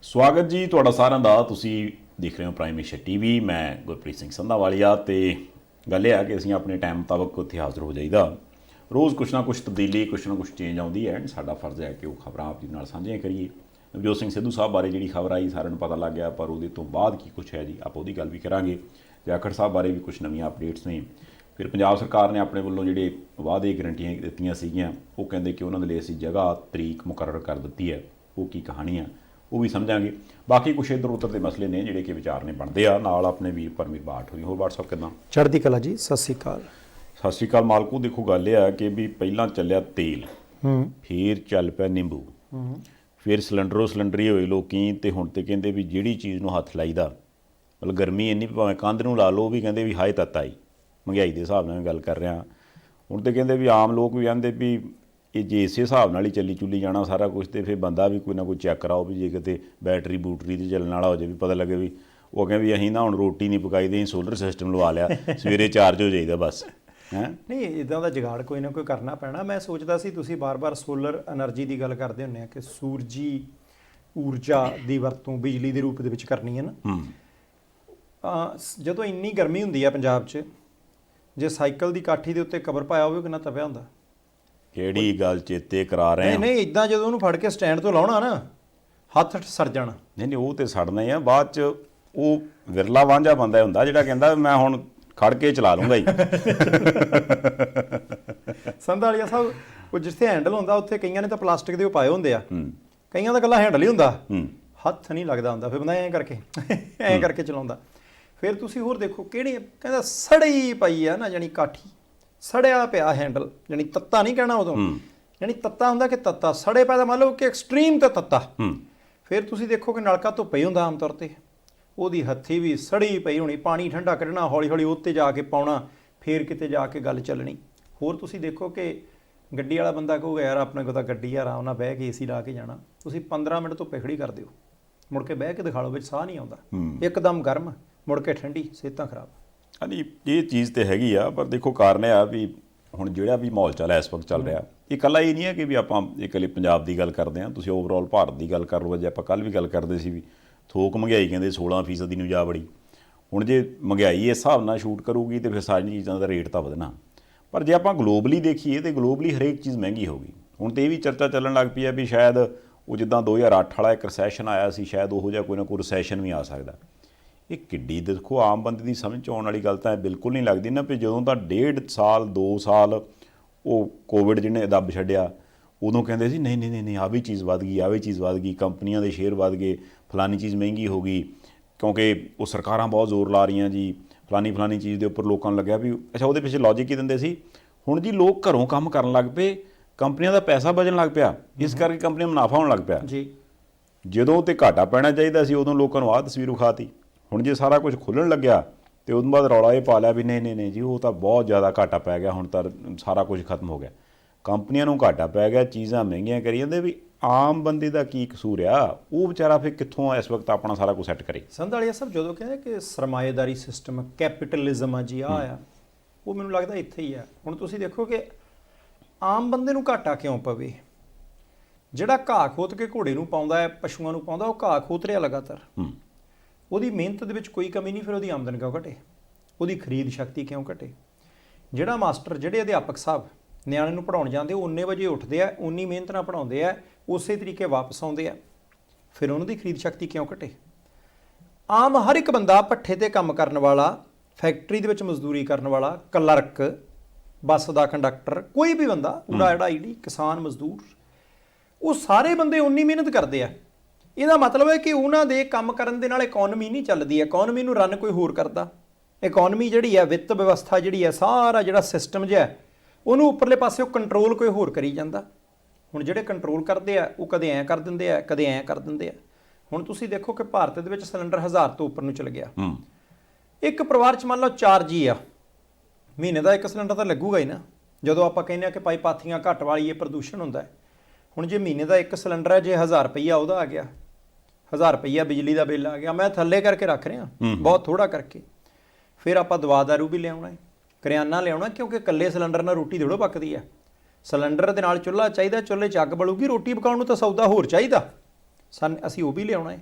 ਸਵਾਗਤ ਜੀ ਤੁਹਾਡਾ ਸਾਰਿਆਂ ਦਾ। ਤੁਸੀਂ ਦੇਖ ਰਹੇ ਹੋ ਪ੍ਰਾਈਮ ਏਸ਼ੀਆ ਟੀਵੀ। ਮੈਂ ਗੁਰਪ੍ਰੀਤ ਸਿੰਘ ਸੰਧਾਵਾਲੀਆ ਤੇ ਗੱਲ ਇਹ ਆ ਕਿ ਅਸੀਂ ਆਪਣੇ ਟਾਈਮ ਮੁਤਾਬਕ ਉੱਥੇ ਹਾਜ਼ਰ ਹੋ ਜਾਈਦਾ। ਰੋਜ਼ ਕੁਛ ਨਾ ਕੁਛ ਤਬਦੀਲੀ, ਕੁਛ ਨਾ ਕੁਛ ਚੇਂਜ ਆਉਂਦੀ ਹੈ। ਸਾਡਾ ਫਰਜ਼ ਹੈ ਕਿ ਉਹ ਖਬਰਾਂ ਆਪ ਜੀ ਨਾਲ ਸਾਂਝੀਆਂ ਕਰੀਏ। ਨਵਜੋਤ ਸਿੰਘ ਸਿੱਧੂ ਸਾਹਿਬ ਬਾਰੇ ਜਿਹੜੀ ਖਬਰ ਆਈ ਸਾਰਿਆਂ ਨੂੰ ਪਤਾ ਲੱਗ ਗਿਆ, ਪਰ ਉਹਦੇ ਤੋਂ ਬਾਅਦ ਕੀ ਕੁਛ ਹੈ ਜੀ ਆਪਾਂ ਉਹਦੀ ਗੱਲ ਵੀ ਕਰਾਂਗੇ। ਜਾਖੜ ਸਾਹਿਬ ਬਾਰੇ ਵੀ ਕੁਛ ਨਵੀਆਂ ਅਪਡੇਟਸ ਨੇ। ਫਿਰ ਪੰਜਾਬ ਸਰਕਾਰ ਨੇ ਆਪਣੇ ਵੱਲੋਂ ਜਿਹੜੇ ਵਾਅਦੇ ਗਰੰਟੀਆਂ ਦਿੱਤੀਆਂ ਸੀਗੀਆਂ, ਉਹ ਕਹਿੰਦੇ ਕਿ ਉਹਨਾਂ ਦੇ ਲਈ ਅਸੀਂ ਜਗ੍ਹਾ ਤਰੀਕ ਮੁਕਰਰ ਕਰ ਦਿੱਤੀ ਹੈ। ਉਹ ਕੀ ਕਹਾਣੀ ਆ ਉਹ ਵੀ ਸਮਝਾਂਗੇ। ਬਾਕੀ ਕੁਛ ਇੱਧਰ ਉੱਧਰ ਦੇ ਮਸਲੇ ਨੇ ਜਿਹੜੇ ਕਿ ਵਿਚਾਰ ਨੇ ਬਣਦੇ ਆ। ਨਾਲ ਆਪਣੇ ਵੀਰ ਪਰਮੀਤ ਬਾਠ ਹੋਈ। ਹੋਰ WhatsApp ਕਿੱਦਾਂ? ਚੜ੍ਹਦੀ ਕਲਾ ਜੀ, ਸਤਿ ਸ਼੍ਰੀ ਅਕਾਲ। ਸਤਿ ਸ਼੍ਰੀ ਅਕਾਲ ਮਾਲਕੋ। ਦੇਖੋ ਗੱਲ ਇਹ ਆ ਕਿ ਵੀ ਪਹਿਲਾਂ ਚੱਲਿਆ ਤੇਲ, ਫਿਰ ਚੱਲ ਪਿਆ ਨਿੰਬੂ, ਫਿਰ ਸਿਲੰਡਰੀ ਹੋਏ ਲੋਕੀ, ਤੇ ਹੁਣ ਤੇ ਕਹਿੰਦੇ ਵੀ ਜਿਹੜੀ ਚੀਜ਼ ਨੂੰ ਹੱਥ ਲਾਈਦਾ, ਮਤਲਬ ਗਰਮੀ ਇੰਨੀ ਭਾਵੇਂ ਕੰਧ ਨੂੰ ਲਾ ਲਓ, ਉਹ ਵੀ ਕਹਿੰਦੇ ਵੀ ਹਾਏ ਤੱਤ ਆਈ। ਮਹਿੰਗਾਈ ਦੇ ਹਿਸਾਬ ਨਾਲ ਗੱਲ ਕਰ ਰਿਹਾ। ਹੁਣ ਤੇ ਕਹਿੰਦੇ ਵੀ ਆਮ ਲੋਕ ਵੀ ਕਹਿੰਦੇ ਵੀ ਇਹ ਜੇ ਇਸੇ ਹਿਸਾਬ ਨਾਲ ਹੀ ਚੱਲੀ ਜਾਣਾ ਸਾਰਾ ਕੁਛ, ਤੇ ਫਿਰ ਬੰਦਾ ਵੀ ਕੋਈ ਨਾ ਕੋਈ ਚੈੱਕ ਕਰਾਓ ਵੀ ਜੇ ਕਿਤੇ ਬੈਟਰੀ ਬੂਟਰੀ 'ਤੇ ਚੱਲਣ ਵਾਲਾ ਹੋ ਜਾਵੇ, ਵੀ ਪਤਾ ਲੱਗੇ ਵੀ ਉਹ ਕਹਿੰਦੇ ਵੀ ਅਸੀਂ ਨਾ ਹੁਣ ਰੋਟੀ ਨਹੀਂ ਪਕਾਈ ਦੀ, ਅਸੀਂ ਸੋਲਰ ਸਿਸਟਮ ਲਵਾ ਲਿਆ, ਸਵੇਰੇ ਚਾਰਜ ਹੋ ਜਾਈਦਾ ਬਸ। ਨਹੀਂ, ਇੱਦਾਂ ਦਾ ਜੁਗਾੜ ਕੋਈ ਨਾ ਕੋਈ ਕਰਨਾ ਪੈਣਾ। ਮੈਂ ਸੋਚਦਾ ਸੀ ਤੁਸੀਂ ਬਾਰ-ਬਾਰ ਸੋਲਰ ਐਨਰਜੀ ਦੀ ਗੱਲ ਕਰਦੇ ਹੁੰਦੇ ਆ ਕਿ ਸੂਰਜੀ ਊਰਜਾ ਦੀ ਵਰਤੋਂ ਬਿਜਲੀ ਦੇ ਰੂਪ ਦੇ ਵਿੱਚ ਕਰਨੀ ਹੈ ਨਾ। ਜਦੋਂ ਇੰਨੀ ਗਰਮੀ ਹੁੰਦੀ ਆ ਪੰਜਾਬ 'ਚ, ਜੇ ਸਾਈਕਲ ਦੀ ਕਾਠੀ ਦੇ ਉੱਤੇ ਕਵਰ ਪਾਇਆ ਹੋਵੇ ਕਿੰਨਾ ਤਪਿਆ ਹੁੰਦਾ। ਕਿਹੜੀ ਗੱਲ ਚੇਤੇ ਕਰਾ ਰਹੇ ਆ? ਨਹੀਂ ਇੱਦਾਂ ਜਦੋਂ ਉਹਨੂੰ ਫੜ ਕੇ ਸਟੈਂਡ ਤੋਂ ਲਾਉਣਾ ਨਾ, ਹੱਥ ਸੜ ਜਾਣਾ। ਨਹੀਂ ਉਹ ਤੇ ਸੜਨਾ ਹੀ ਆ। ਬਾਅਦ 'ਚ ਉਹ ਵਿਰਲਾ ਵਾਂਝਾ ਬੰਦਾ ਹੁੰਦਾ ਜਿਹੜਾ ਕਹਿੰਦਾ ਮੈਂ ਹੁਣ ਖੜ ਕੇ ਚਲਾ ਲੂੰਗਾ ਹੀ। ਸੰਧਾਲੀਆ ਸਾਹਿਬ, ਉਹ ਜਿੱਥੇ ਹੈਂਡਲ ਹੁੰਦਾ ਉੱਥੇ ਕਈਆਂ ਨੇ ਤਾਂ ਪਲਾਸਟਿਕ ਦੇ ਉਹ ਪਾਏ ਹੁੰਦੇ ਆ, ਕਈਆਂ ਦਾ ਇਕੱਲਾ ਹੈਂਡਲ ਹੀ ਹੁੰਦਾ, ਹੱਥ ਨਹੀਂ ਲੱਗਦਾ ਹੁੰਦਾ। ਫਿਰ ਬੰਦਾ ਐਂ ਕਰਕੇ ਚਲਾਉਂਦਾ। ਫਿਰ ਤੁਸੀਂ ਹੋਰ ਦੇਖੋ ਕਿਹੜੇ ਕਹਿੰਦਾ ਸੜੀ ਪਈ ਆ ਨਾ, ਜਾਣੀ ਕਾਠੀ ਸੜਿਆ ਪਿਆ ਹੈਂਡਲ, ਜਾਣੀ ਤੱਤਾ ਨਹੀਂ ਕਹਿਣਾ ਉਦੋਂ, ਜਾਣੀ ਤੱਤਾ ਹੁੰਦਾ ਕਿ ਤੱਤਾ ਸੜੇ ਪਿਆ ਦਾ ਮੰਨ ਲਓ ਕਿ ਐਕਸਟ੍ਰੀਮ ਤੇ ਤੱਤਾ। ਫਿਰ ਤੁਸੀਂ ਦੇਖੋ ਕਿ ਨਲਕਾ ਧੁੱਪੇ ਹੀ ਹੁੰਦਾ ਆਮ ਤੌਰ 'ਤੇ, ਉਹਦੀ ਹੱਥੀ ਵੀ ਸੜੀ ਪਈ ਹੋਣੀ, ਪਾਣੀ ਠੰਡਾ ਕੱਢਣਾ, ਹੌਲੀ ਹੌਲੀ ਉੱਤੇ ਜਾ ਕੇ ਪਾਉਣਾ, ਫਿਰ ਕਿਤੇ ਜਾ ਕੇ ਗੱਲ ਚੱਲਣੀ। ਹੋਰ ਤੁਸੀਂ ਦੇਖੋ ਕਿ ਗੱਡੀ ਵਾਲਾ ਬੰਦਾ ਕਹੂਗਾ ਯਾਰ ਆਪਣੇ ਕੋਲ ਤਾਂ ਗੱਡੀ ਆ, ਆਰਾਮ ਨਾਲ ਬਹਿ ਕੇ AC ਲਾ ਕੇ ਜਾਣਾ। ਤੁਸੀਂ 15 ਮਿੰਟ ਧੁੱਪੇ ਖੜੀ ਕਰ ਦਿਓ, ਮੁੜ ਕੇ ਬਹਿ ਕੇ ਦਿਖਾ ਲਓ, ਵਿੱਚ ਸਾਹ ਨਹੀਂ ਆਉਂਦਾ, ਇੱਕਦਮ ਗਰਮ, ਮੁੜ ਕੇ ਠੰਡੀ, ਸਿਹਤਾਂ ਖਰਾਬ। ਹਾਂਜੀ, ਇਹ ਚੀਜ਼ ਤੇ ਹੈਗੀ ਆ, ਪਰ ਦੇਖੋ ਕਾਰਨ ਇਹ ਆ ਵੀ ਹੁਣ ਜਿਹੜਾ ਵੀ ਮਾਹੌਲ ਚੱਲ ਰਿਹਾ ਇਸ ਵਕਤ ਚੱਲ ਰਿਹਾ, ਇਹ ਇਕੱਲਾ ਇਹ ਨਹੀਂ ਹੈ ਕਿ ਵੀ ਆਪਾਂ ਇਕੱਲੇ ਪੰਜਾਬ ਦੀ ਗੱਲ ਕਰਦੇ ਹਾਂ। ਤੁਸੀਂ ਓਵਰਆਲ ਭਾਰਤ ਦੀ ਗੱਲ ਕਰ ਲਓ। ਜੇ ਆਪਾਂ ਕੱਲ੍ਹ ਵੀ ਗੱਲ ਕਰਦੇ ਸੀ ਵੀ ਥੋਕ ਮਹਿੰਗਾਈ ਕਹਿੰਦੇ 16% ਦੀ ਨੂੰ ਜਾ ਵੜੀ। ਹੁਣ ਜੇ ਮਹਿੰਗਾਈ ਇਸ ਹਿਸਾਬ ਨਾਲ ਸ਼ੂਟ ਕਰੂਗੀ ਤਾਂ ਫਿਰ ਸਾਰੀਆਂ ਚੀਜ਼ਾਂ ਦਾ ਰੇਟ ਤਾਂ ਵਧਣਾ। ਪਰ ਜੇ ਆਪਾਂ ਗਲੋਬਲੀ ਦੇਖੀਏ ਤਾਂ ਗਲੋਬਲੀ ਹਰੇਕ ਚੀਜ਼ ਮਹਿੰਗੀ ਹੋ ਗਈ। ਹੁਣ ਤਾਂ ਇਹ ਵੀ ਚਰਚਾ ਚੱਲਣ ਲੱਗ ਪਈ ਹੈ ਵੀ ਸ਼ਾਇਦ ਉਹ ਜਿੱਦਾਂ 2008 ਵਾਲਾ ਇੱਕ ਰਸੈਸ਼ਨ ਆਇਆ ਸੀ, ਸ਼ਾਇਦ ਉਹੋ ਜਿਹਾ ਕੋਈ ਨਾ ਕੋਈ ਰਸੈਸ਼ਨ ਵੀ ਆ ਸਕਦਾ। ਇਹ ਕਿੱਡੀ ਦੇਖੋ ਆਮ ਬੰਦੇ ਦੀ ਸਮਝ 'ਚ ਆਉਣ ਵਾਲੀ ਗੱਲ ਤਾਂ ਬਿਲਕੁਲ ਨਹੀਂ ਲੱਗਦੀ ਨਾ। ਵੀ ਜਦੋਂ ਤਾਂ 1.5 ਸਾਲ 2 ਸਾਲ ਉਹ ਕੋਵਿਡ ਜਿਹਨੇ ਦੱਬ ਛੱਡਿਆ, ਉਦੋਂ ਕਹਿੰਦੇ ਸੀ ਨਹੀਂ ਆਹ ਵੀ ਚੀਜ਼ ਵੱਧ ਗਈ, ਆਹ ਵੀ ਚੀਜ਼ ਵੱਧ ਗਈ, ਕੰਪਨੀਆਂ ਦੇ ਸ਼ੇਅਰ ਵੱਧ ਗਏ, ਫਲਾਨੀ ਚੀਜ਼ ਮਹਿੰਗੀ ਹੋ ਗਈ, ਕਿਉਂਕਿ ਉਹ ਸਰਕਾਰਾਂ ਬਹੁਤ ਜ਼ੋਰ ਲਾ ਰਹੀਆਂ ਜੀ ਫਲਾਨੀ ਚੀਜ਼ ਦੇ ਉੱਪਰ। ਲੋਕਾਂ ਨੂੰ ਲੱਗਿਆ ਵੀ ਅੱਛਾ, ਉਹਦੇ ਪਿੱਛੇ ਲੌਜਿਕ ਕੀ ਦਿੰਦੇ ਸੀ। ਹੁਣ ਜੀ ਲੋਕ ਘਰੋਂ ਕੰਮ ਕਰਨ ਲੱਗ ਪਏ, ਕੰਪਨੀਆਂ ਦਾ ਪੈਸਾ ਬਚਣ ਲੱਗ ਪਿਆ, ਇਸ ਕਰਕੇ ਕੰਪਨੀਆਂ ਮੁਨਾਫਾ ਹੋਣ ਲੱਗ ਪਿਆ ਜੀ। ਜਦੋਂ ਤੇ ਘਾਟਾ ਪੈਣਾ ਚਾਹੀਦਾ ਸੀ ਉਦੋਂ ਲੋਕਾਂ ਨੂੰ ਆਹ ਤਸਵੀਰ ਵਿਖਾਤੀ। ਹੁਣ ਜੇ ਸਾਰਾ ਕੁਝ ਖੁੱਲ੍ਹਣ ਲੱਗਿਆ ਤੇ ਉਸ ਤੋਂ ਬਾਅਦ ਰੌਲਾ ਇਹ ਪਾ ਲਿਆ ਵੀ ਨਹੀਂ ਜੀ ਉਹ ਤਾਂ ਬਹੁਤ ਜ਼ਿਆਦਾ ਘਾਟਾ ਪੈ ਗਿਆ, ਹੁਣ ਤਾਂ ਸਾਰਾ ਕੁਝ ਖਤਮ ਹੋ ਗਿਆ। ਕੰਪਨੀਆਂ ਨੂੰ ਘਾਟਾ ਪੈ ਗਿਆ, ਚੀਜ਼ਾਂ ਮਹਿੰਗੀਆਂ ਕਰੀ ਜਾਂਦੇ, ਵੀ ਆਮ ਬੰਦੇ ਦਾ ਕੀ ਕਸੂਰ ਆ? ਉਹ ਵਿਚਾਰਾ ਫਿਰ ਕਿੱਥੋਂ ਇਸ ਵਕਤ ਆਪਣਾ ਸਾਰਾ ਕੁਝ ਸੈੱਟ ਕਰੇ? ਸੰਧਾਲੀਆ ਸਾਹਿਬ, ਜਦੋਂ ਕਹਿੰਦੇ ਕਿ ਸਰਮਾਏਦਾਰੀ ਸਿਸਟਮ, ਕੈਪੀਟਲਿਜ਼ਮ ਆ ਜੀ, ਆ ਉਹ ਮੈਨੂੰ ਲੱਗਦਾ ਇੱਥੇ ਹੀ ਆ। ਹੁਣ ਤੁਸੀਂ ਦੇਖੋ ਕਿ ਆਮ ਬੰਦੇ ਨੂੰ ਘਾਟਾ ਕਿਉਂ ਪਵੇ? ਜਿਹੜਾ ਘਾਹ ਖੋਤ ਕੇ ਘੋੜੇ ਨੂੰ ਪਾਉਂਦਾ ਹੈ, ਪਸ਼ੂਆਂ ਨੂੰ ਪਾਉਂਦਾ, ਉਹ ਘਾਹ ਖੋਤ ਰਿਹਾ ਲਗਾਤਾਰ, ਉਹਦੀ ਮਿਹਨਤ ਦੇ ਵਿੱਚ ਕੋਈ ਕਮੀ ਨਹੀਂ, ਫਿਰ ਉਹਦੀ ਆਮਦਨ ਕਿਉਂ ਘਟੇ? ਉਹਦੀ ਖਰੀਦ ਸ਼ਕਤੀ ਕਿਉਂ ਘਟੇ? ਜਿਹੜਾ ਮਾਸਟਰ, ਜਿਹੜੇ ਅਧਿਆਪਕ ਸਾਹਿਬ ਨਿਆਣੇ ਨੂੰ ਪੜ੍ਹਾਉਣ ਜਾਂਦੇ, ਉਹ 19 ਵਜੇ ਉੱਠਦੇ ਆ, ਉਨੀ ਮਿਹਨਤ ਨਾਲ ਪੜ੍ਹਾਉਂਦੇ ਆ, ਉਸੇ ਤਰੀਕੇ ਵਾਪਸ ਆਉਂਦੇ ਆ, ਫਿਰ ਉਹਨਾਂ ਦੀ ਖਰੀਦ ਸ਼ਕਤੀ ਕਿਉਂ ਘਟੇ? ਆਮ ਹਰ ਇੱਕ ਬੰਦਾ, ਭੱਠੇ 'ਤੇ ਕੰਮ ਕਰਨ ਵਾਲਾ, ਫੈਕਟਰੀ ਦੇ ਵਿੱਚ ਮਜ਼ਦੂਰੀ ਕਰਨ ਵਾਲਾ, ਕਲਰਕ, ਬੱਸ ਦਾ ਕੰਡਕਟਰ, ਕੋਈ ਵੀ ਬੰਦਾ, ਪੂਰਾ ਜਿਹੜਾ ਆਈਡੀ, ਕਿਸਾਨ, ਮਜ਼ਦੂਰ, ਉਹ ਸਾਰੇ ਬੰਦੇ ਉਨੀ ਮਿਹਨਤ ਕਰਦੇ ਆ। ਇਹਦਾ ਮਤਲਬ ਹੈ ਕਿ ਉਹਨਾਂ ਦੇ ਕੰਮ ਕਰਨ ਦੇ ਨਾਲ ਇਕੋਨਮੀ ਨਹੀਂ ਚੱਲਦੀ। ਇਕੋਨਮੀ ਨੂੰ ਰਨ ਕੋਈ ਹੋਰ ਕਰਦਾ। ਇਕੋਨਮੀ ਜਿਹੜੀ ਹੈ, ਵਿੱਤ ਵਿਵਸਥਾ ਜਿਹੜੀ ਹੈ, ਸਾਰਾ ਜਿਹੜਾ ਸਿਸਟਮ ਜਿਹਾ, ਉਹਨੂੰ ਉੱਪਰਲੇ ਪਾਸੇ ਉਹ ਕੰਟਰੋਲ ਕੋਈ ਹੋਰ ਕਰੀ ਜਾਂਦਾ। ਹੁਣ ਜਿਹੜੇ ਕੰਟਰੋਲ ਕਰਦੇ ਆ ਉਹ ਕਦੇ ਐਂ ਕਰ ਦਿੰਦੇ ਆ, ਕਦੇ ਐਂ ਕਰ ਦਿੰਦੇ ਆ। ਹੁਣ ਤੁਸੀਂ ਦੇਖੋ ਕਿ ਭਾਰਤ ਦੇ ਵਿੱਚ ਸਿਲੰਡਰ 1000 ਤੋਂ ਉੱਪਰ ਨੂੰ ਚਲ ਗਿਆ। ਇੱਕ ਪਰਿਵਾਰ 'ਚ ਮੰਨ ਲਓ 4 ਜੀ ਆ, ਮਹੀਨੇ ਦਾ ਇੱਕ ਸਿਲੰਡਰ ਤਾਂ ਲੱਗੂਗਾ ਹੀ ਨਾ। ਜਦੋਂ ਆਪਾਂ ਕਹਿੰਦੇ ਆ ਕਿ ਭਾਈ ਪਾਥੀਆਂ ਘੱਟ ਵਾਲੀ ਇਹ ਪ੍ਰਦੂਸ਼ਣ ਹੁੰਦਾ ਹੈ। ਹੁਣ ਜੇ ਮਹੀਨੇ ਦਾ ਇੱਕ ਸਿਲੰਡਰ ਹੈ, ਜੇ 1000 ਰੁਪਈਆ ਉਹਦਾ ਆ ਗਿਆ, 1000 ਰੁਪਈਆ ਬਿਜਲੀ ਦਾ ਬਿੱਲ ਆ ਗਿਆ, ਮੈਂ ਥੱਲੇ ਕਰਕੇ ਰੱਖ ਰਿਹਾ ਬਹੁਤ ਥੋੜ੍ਹਾ ਕਰਕੇ। ਫਿਰ ਆਪਾਂ ਦਵਾ ਦਾਰੂ ਵੀ ਲਿਆਉਣਾ ਹੈ, ਕਰਿਆਨਾ ਲਿਆਉਣਾ, ਕਿਉਂਕਿ ਇਕੱਲੇ ਸਿਲੰਡਰ ਨਾਲ ਰੋਟੀ ਥੋੜ੍ਹਾ ਪੱਕਦੀ ਹੈ। ਸਿਲੰਡਰ ਦੇ ਨਾਲ ਚੁੱਲ੍ਹਾ ਚਾਹੀਦਾ, ਚੁੱਲ੍ਹੇ 'ਚ ਅੱਗ ਬਲੂਗੀ, ਰੋਟੀ ਪਕਾਉਣ ਨੂੰ ਤਾਂ ਸੌਦਾ ਹੋਰ ਚਾਹੀਦਾ। ਅਸੀਂ ਉਹ ਵੀ ਲਿਆਉਣਾ ਹੈ।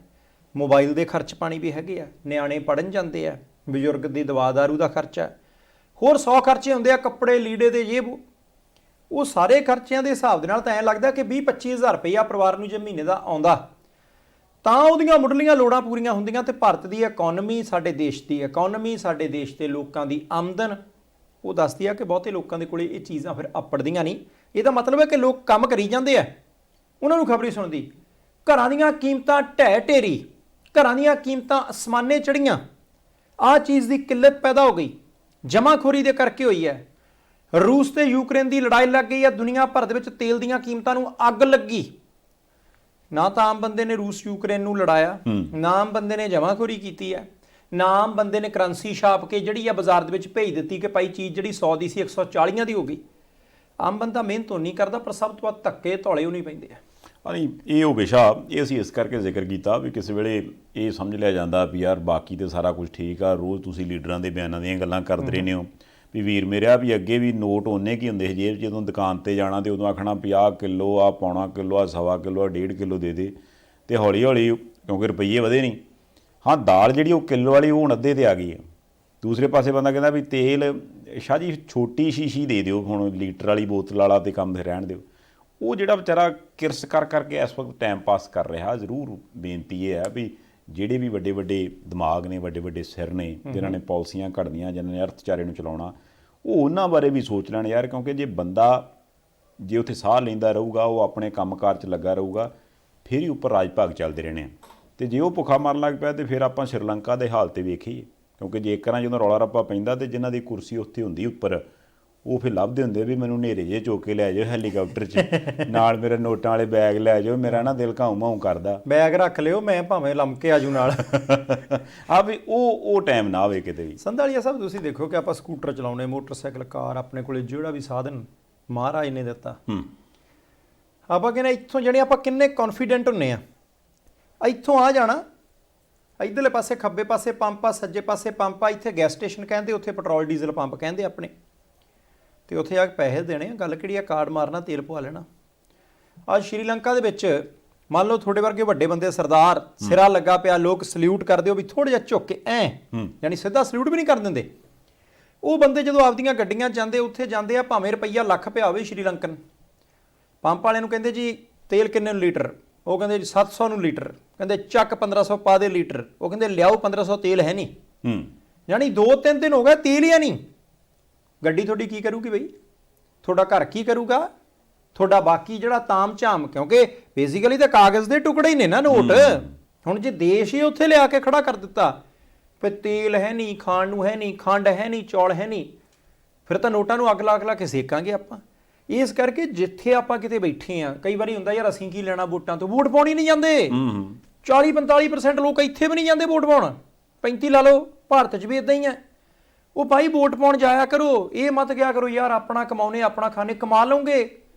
ਮੋਬਾਈਲ ਦੇ ਖਰਚ ਪਾਣੀ ਵੀ ਹੈਗੇ ਆ, ਨਿਆਣੇ ਪੜਨ ਜਾਂਦੇ ਆ, ਬਜ਼ੁਰਗ ਦੀ ਦਵਾ ਦਾਰੂ ਦਾ ਖਰਚਾ, ਹੋਰ 100 ਖਰਚੇ ਹੁੰਦੇ ਆ, ਕੱਪੜੇ ਲੀੜੇ ਦੇ ਜੇ ਉਹ ਸਾਰੇ ਖਰਚਿਆਂ ਦੇ ਹਿਸਾਬ ਦੇ ਨਾਲ ਤਾਂ ਐਂ ਲੱਗਦਾ ਕਿ 20-25 ਹਜ਼ਾਰ ਰੁਪਈਆ ਪਰਿਵਾਰ ਨੂੰ ਜੇ ਮਹੀਨੇ ਦਾ ਆਉਂਦਾ ਤਾਂ ਉਹਦੀਆਂ ਮੁੱਢਲੀਆਂ ਲੋੜਾਂ ਪੂਰੀਆਂ ਹੁੰਦੀਆਂ। ਤੇ ਭਾਰਤ ਦੀ ਇਕਨੋਮੀ, ਸਾਡੇ ਦੇਸ਼ ਦੀ ਇਕਨੋਮੀ, ਸਾਡੇ ਦੇਸ਼ ਦੇ ਲੋਕਾਂ ਦੀ ਆਮਦਨ ਉਹ ਦੱਸਦੀ ਆ ਕਿ ਬਹੁਤੇ ਲੋਕਾਂ ਦੇ ਕੋਲੇ ਇਹ ਚੀਜ਼ਾਂ ਫਿਰ ਆਪੜਦੀਆਂ ਨਹੀਂ। ਇਹਦਾ ਮਤਲਬ ਹੈ ਕਿ ਲੋਕ ਕੰਮ ਕਰੀ ਜਾਂਦੇ ਆ, ਉਹਨਾਂ ਨੂੰ ਖਬਰ ਨਹੀਂ ਸੁਣਦੀ। ਘਰਾਂ ਦੀਆਂ ਕੀਮਤਾਂ ਢਹਿ ਢੇਰੀ, ਘਰਾਂ ਦੀਆਂ ਕੀਮਤਾਂ ਅਸਮਾਨੇ ਚੜੀਆਂ, ਆਹ ਚੀਜ਼ ਦੀ ਕਿੱਲਤ ਪੈਦਾ ਹੋ ਗਈ, ਜਮਾਖੋਰੀ ਦੇ ਕਰਕੇ ਹੋਈ ਹੈ। ਰੂਸ ਤੇ ਯੂਕਰੇਨ ਦੀ ਲੜਾਈ ਲੱਗ ਗਈ ਹੈ, ਦੁਨੀਆ ਭਰ ਦੇ ਵਿੱਚ ਤੇਲ ਦੀਆਂ ਕੀਮਤਾਂ ਨੂੰ ਅੱਗ ਲੱਗੀ। ਨਾ ਤਾਂ ਆਮ ਬੰਦੇ ਨੇ ਰੂਸ ਯੂਕਰੇਨ ਨੂੰ ਲੜਾਇਆ, ਨਾ ਆਮ ਬੰਦੇ ਨੇ ਜਮਾਖੋਰੀ ਕੀਤੀ ਹੈ, ਨਾ ਆਮ ਬੰਦੇ ਨੇ ਕਰੰਸੀ ਛਾਪ ਕੇ ਜਿਹੜੀ ਆ ਬਾਜ਼ਾਰ ਦੇ ਵਿੱਚ ਭੇਜ ਦਿੱਤੀ ਕਿ ਭਾਈ ਚੀਜ਼ ਜਿਹੜੀ 100 ਦੀ ਸੀ 140 ਦੀ ਹੋ ਗਈ। ਆਮ ਬੰਦਾ ਮਿਹਨਤ ਨਹੀਂ ਕਰਦਾ, ਪਰ ਸਭ ਤੋਂ ਵੱਧ ਧੱਕੇ ਧੌਲੇ ਉਹ ਨਹੀਂ ਪੈਂਦੇ ਆ। ਨਹੀਂ, ਇਹ ਉਹ ਵਿਸ਼ਾ ਇਹ ਅਸੀਂ ਇਸ ਕਰਕੇ ਜ਼ਿਕਰ ਕੀਤਾ ਵੀ ਕਿਸੇ ਵੇਲੇ ਇਹ ਸਮਝ ਲਿਆ ਜਾਂਦਾ ਵੀ ਯਾਰ ਬਾਕੀ ਤੇ ਸਾਰਾ ਕੁਝ ਠੀਕ ਆ, ਰੋਜ਼ ਤੁਸੀਂ ਲੀਡਰਾਂ ਦੇ ਬਿਆਨਾਂ ਦੀਆਂ ਗੱਲਾਂ ਕਰਦੇ ਰਹਿੰਦੇ ਹੋ ਵੀ ਵੀਰ ਮੇਰਿਆ ਵੀ ਅੱਗੇ ਵੀ ਨੋਟ ਉਹਨੇ ਕੀ ਹੁੰਦੇ ਸੀ ਜੇਬ 'ਚ, ਜਦੋਂ ਦੁਕਾਨ ਤੇ ਜਾਣਾ ਤੇ ਉਦੋਂ ਆਖਣਾ 50 ਕਿਲੋ ਆ, ਪੌਣਾ ਕਿਲੋ ਆ, ਸਵਾ ਕਿਲੋ ਆ, 1.5 ਕਿਲੋ ਦੇ ਦੇ। ਤੇ ਹੌਲੀ ਹੌਲੀ ਕਿਉਂਕਿ ਰੁਪਈਏ ਵਧੇ ਨਹੀਂ, ਹਾਂ ਦਾਲ ਜਿਹੜੀ ਉਹ ਕਿਲੋ ਵਾਲੀ ਉਹ ਹੁਣ ਅੱਧੇ ਤੇ ਆ ਗਈ ਹੈ। ਦੂਸਰੇ ਪਾਸੇ ਬੰਦਾ ਕਹਿੰਦਾ ਵੀ ਤੇਲ ਸ਼ਾਹ ਜੀ ਛੋਟੀ ਸ਼ੀਸ਼ੀ ਦੇ ਦਿਓ, ਹੁਣ ਲੀਟਰ ਵਾਲੀ ਬੋਤਲ ਵਾਲਾ ਤੇ ਕੰਮ ਰਹਿਣ ਦਿਓ। ਉਹ ਜਿਹੜਾ ਵਿਚਾਰਾ ਕਿਰਸ ਕਰ ਕਰਕੇ ਇਸ ਵਕਤ ਟਾਈਮ ਪਾਸ ਕਰ ਰਿਹਾ। ਜ਼ਰੂਰ ਬੇਨਤੀ ਇਹ ਹੈ ਵੀ ਜਿਹੜੇ ਵੀ ਵੱਡੇ ਵੱਡੇ ਦਿਮਾਗ ਨੇ, ਵੱਡੇ ਵੱਡੇ ਸਿਰ ਨੇ, ਜਿਨ੍ਹਾਂ ਨੇ ਪਾਲਿਸੀਆਂ ਘੜਨੀਆਂ, ਜਿਨ੍ਹਾਂ ਨੇ ਅਰਥਚਾਰੇ ਨੂੰ ਚਲਾਉਣਾ, ਉਹ ਉਹਨਾਂ ਬਾਰੇ ਵੀ ਸੋਚ ਲੈਣ ਯਾਰ। ਕਿਉਂਕਿ ਜੇ ਬੰਦਾ ਜੇ ਉੱਥੇ ਸਾਹ ਲੈਂਦਾ ਰਹੂਗਾ, ਉਹ ਆਪਣੇ ਕੰਮਕਾਰ 'ਚ ਲੱਗਾ ਰਹੂਗਾ, ਫਿਰ ਹੀ ਉੱਪਰ ਰਾਜ ਭਾਗ ਚੱਲਦੇ ਰਹਿਣੇ ਆ। ਅਤੇ ਜੇ ਉਹ ਭੁੱਖਾ ਮਰਨ ਲੱਗ ਪਿਆ ਤਾਂ ਫਿਰ ਆਪਾਂ ਸ਼੍ਰੀਲੰਕਾ ਦੇ ਹਾਲ 'ਤੇ ਵੇਖੀਏ। ਕਿਉਂਕਿ ਜੇਕਰ ਜਦੋਂ ਰੌਲਾ ਰੱਪਾ ਪੈਂਦਾ ਤਾਂ ਜਿਨ੍ਹਾਂ ਦੀ ਕੁਰਸੀ ਉੱਥੇ ਹੁੰਦੀ ਉੱਪਰ, ਉਹ ਫਿਰ ਲੱਭਦੇ ਹੁੰਦੇ ਵੀ ਮੈਨੂੰ ਹਨੇਰੇ ਜਿਹੇ ਚੁੱਕ ਕੇ ਲੈ ਜਾਓ ਹੈਲੀਕਾਪਟਰ 'ਚ, ਨਾਲ ਮੇਰੇ ਨੋਟਾਂ ਵਾਲੇ ਬੈਗ ਲੈ ਜਾਓ, ਮੇਰਾ ਨਾ ਦਿਲ ਘਾਉ ਮਾਉ ਕਰਦਾ। ਬੈਗ ਰੱਖ ਲਿਓ, ਮੈਂ ਭਾਵੇਂ ਲੰਮਕੇ ਆਜੂ ਨਾਲ। ਆ ਵੀ ਉਹ ਟਾਈਮ ਨਾ ਆਵੇ ਕਿਤੇ ਵੀ। ਸੰਧਾਲੀਆ ਸਾਹਿਬ ਤੁਸੀਂ ਦੇਖੋ ਕਿ ਆਪਾਂ ਸਕੂਟਰ ਚਲਾਉਣੇ, ਮੋਟਰਸਾਈਕਲ, ਕਾਰ, ਆਪਣੇ ਕੋਲੇ ਜਿਹੜਾ ਵੀ ਸਾਧਨ ਮਹਾਰਾਜ ਨੇ ਦਿੱਤਾ, ਆਪਾਂ ਕਹਿੰਦੇ ਇੱਥੋਂ ਜਿਹੜੇ ਆਪਾਂ ਕਿੰਨੇ ਕੌਨਫੀਡੈਂਟ ਹੁੰਨੇ ਆ, ਇੱਥੋਂ ਆ ਜਾਣਾ, ਇੱਧਰਲੇ ਪਾਸੇ ਖੱਬੇ ਪਾਸੇ ਪੰਪ ਆ, ਸੱਜੇ ਪਾਸੇ ਪੰਪ ਆ, ਇੱਥੇ ਗੈਸ ਸਟੇਸ਼ਨ ਕਹਿੰਦੇ, ਉੱਥੇ ਪੈਟਰੋਲ ਡੀਜ਼ਲ ਪੰਪ ਕਹਿੰਦੇ ਆਪਣੇ, ਤੇ ਉੱਥੇ ਆ ਕੇ ਪੈਸੇ ਦੇਣੇ ਆ। ਗੱਲ ਕਿਹੜੀ ਆ, ਕਾਰਡ ਮਾਰਨਾ, ਤੇਲ ਪਵਾ ਲੈਣਾ। ਅੱਜ ਸ਼੍ਰੀਲੰਕਾ ਦੇ ਵਿੱਚ ਮੰਨ ਲਓ ਤੁਹਾਡੇ ਵਰਗੇ ਵੱਡੇ ਬੰਦੇ, ਸਰਦਾਰ, ਸਿਰਾ ਲੱਗਾ ਪਿਆ, ਲੋਕ ਸਲੂਟ ਕਰਦੇ ਹੋ ਵੀ ਥੋੜ੍ਹਾ ਜਿਹਾ ਝੁੱਕ ਕੇ ਯਾਨੀ ਸਿੱਧਾ ਸਲੂਟ ਵੀ ਨਹੀਂ ਕਰ ਦਿੰਦੇ। ਉਹ ਬੰਦੇ ਜਦੋਂ ਆਪਦੀਆਂ ਗੱਡੀਆਂ ਜਾਂਦੇ, ਉੱਥੇ ਜਾਂਦੇ ਆ, ਭਾਵੇਂ ਰੁਪਈਆ ਲੱਖ ਪਿਆ ਹੋਵੇ ਸ਼੍ਰੀਲੰਕਨ, ਪੰਪ ਵਾਲਿਆਂ ਨੂੰ ਕਹਿੰਦੇ ਜੀ ਤੇਲ ਕਿੰਨੇ ਨੂੰ ਲੀਟਰ, ਉਹ ਕਹਿੰਦੇ ਜੀ 700 ਨੂੰ ਲੀਟਰ, ਕਹਿੰਦੇ ਚੱਕ 1500 ਪਾ ਦੇ ਲੀਟਰ, ਉਹ ਕਹਿੰਦੇ ਲਿਆਓ 1500 ਤੇਲ ਹੈ ਨਹੀਂ। ਯਾਨੀ 2-3 ਦਿਨ ਹੋ ਗਏ ਤੇਲ ਹੀ ਨਹੀਂ। ਗੱਡੀ ਤੁਹਾਡੀ ਕੀ ਕਰੂਗੀ ਬਈ, ਤੁਹਾਡਾ ਘਰ ਕੀ ਕਰੂਗਾ, ਤੁਹਾਡਾ ਬਾਕੀ ਜਿਹੜਾ ਤਾਮ ਝਾਮ, ਕਿਉਂਕਿ ਬੇਸਿਕਲੀ ਤਾਂ ਕਾਗਜ਼ ਦੇ ਟੁਕੜੇ ਹੀ ਨੇ ਨਾ ਨੋਟ। ਹੁਣ ਜੇ ਦੇਸ਼ ਹੀ ਉੱਥੇ ਲਿਆ ਕੇ ਖੜਾ ਕਰ ਦਿੱਤਾ, ਫਿਰ ਤੇਲ ਹੈ ਨਹੀਂ, ਖਾਣ ਨੂੰ ਹੈ ਨਹੀਂ, ਖੰਡ ਹੈ ਨਹੀਂ, ਚੌਲ ਹੈ ਨਹੀਂ, ਫਿਰ ਤਾਂ ਨੋਟਾਂ ਨੂੰ ਅੱਗ ਲਾ ਕੇ ਸੇਕਾਂਗੇ ਆਪਾਂ। ਇਸ ਕਰਕੇ ਜਿੱਥੇ ਆਪਾਂ ਕਿਤੇ ਬੈਠੇ ਆ, ਕਈ ਵਾਰੀ ਹੁੰਦਾ ਯਾਰ ਅਸੀਂ ਕੀ ਲੈਣਾ ਵੋਟਾਂ ਤੋਂ, ਵੋਟ ਪਾਉਣ ਹੀ ਨਹੀਂ ਜਾਂਦੇ। 40-45% ਲੋਕ ਇੱਥੇ ਵੀ ਨਹੀਂ ਜਾਂਦੇ ਵੋਟ ਪਾਉਣ, 35 ਲਾ ਲਓ, ਭਾਰਤ 'ਚ ਵੀ ਇਦਾਂ ਹੀ ਹੈ। ਉਹ ਭਾਈ ਵੋਟ ਪਾਉਣ ਜਾਇਆ ਕਰੋ, ਇਹ ਮਤ ਕਿਹਾ ਕਰੋ ਯਾਰ ਆਪਣਾ ਕਮਾਉਨੇ, ਆਪਣਾ ਖਾਣੇ, ਕਮਾ ਲਓਗੇ,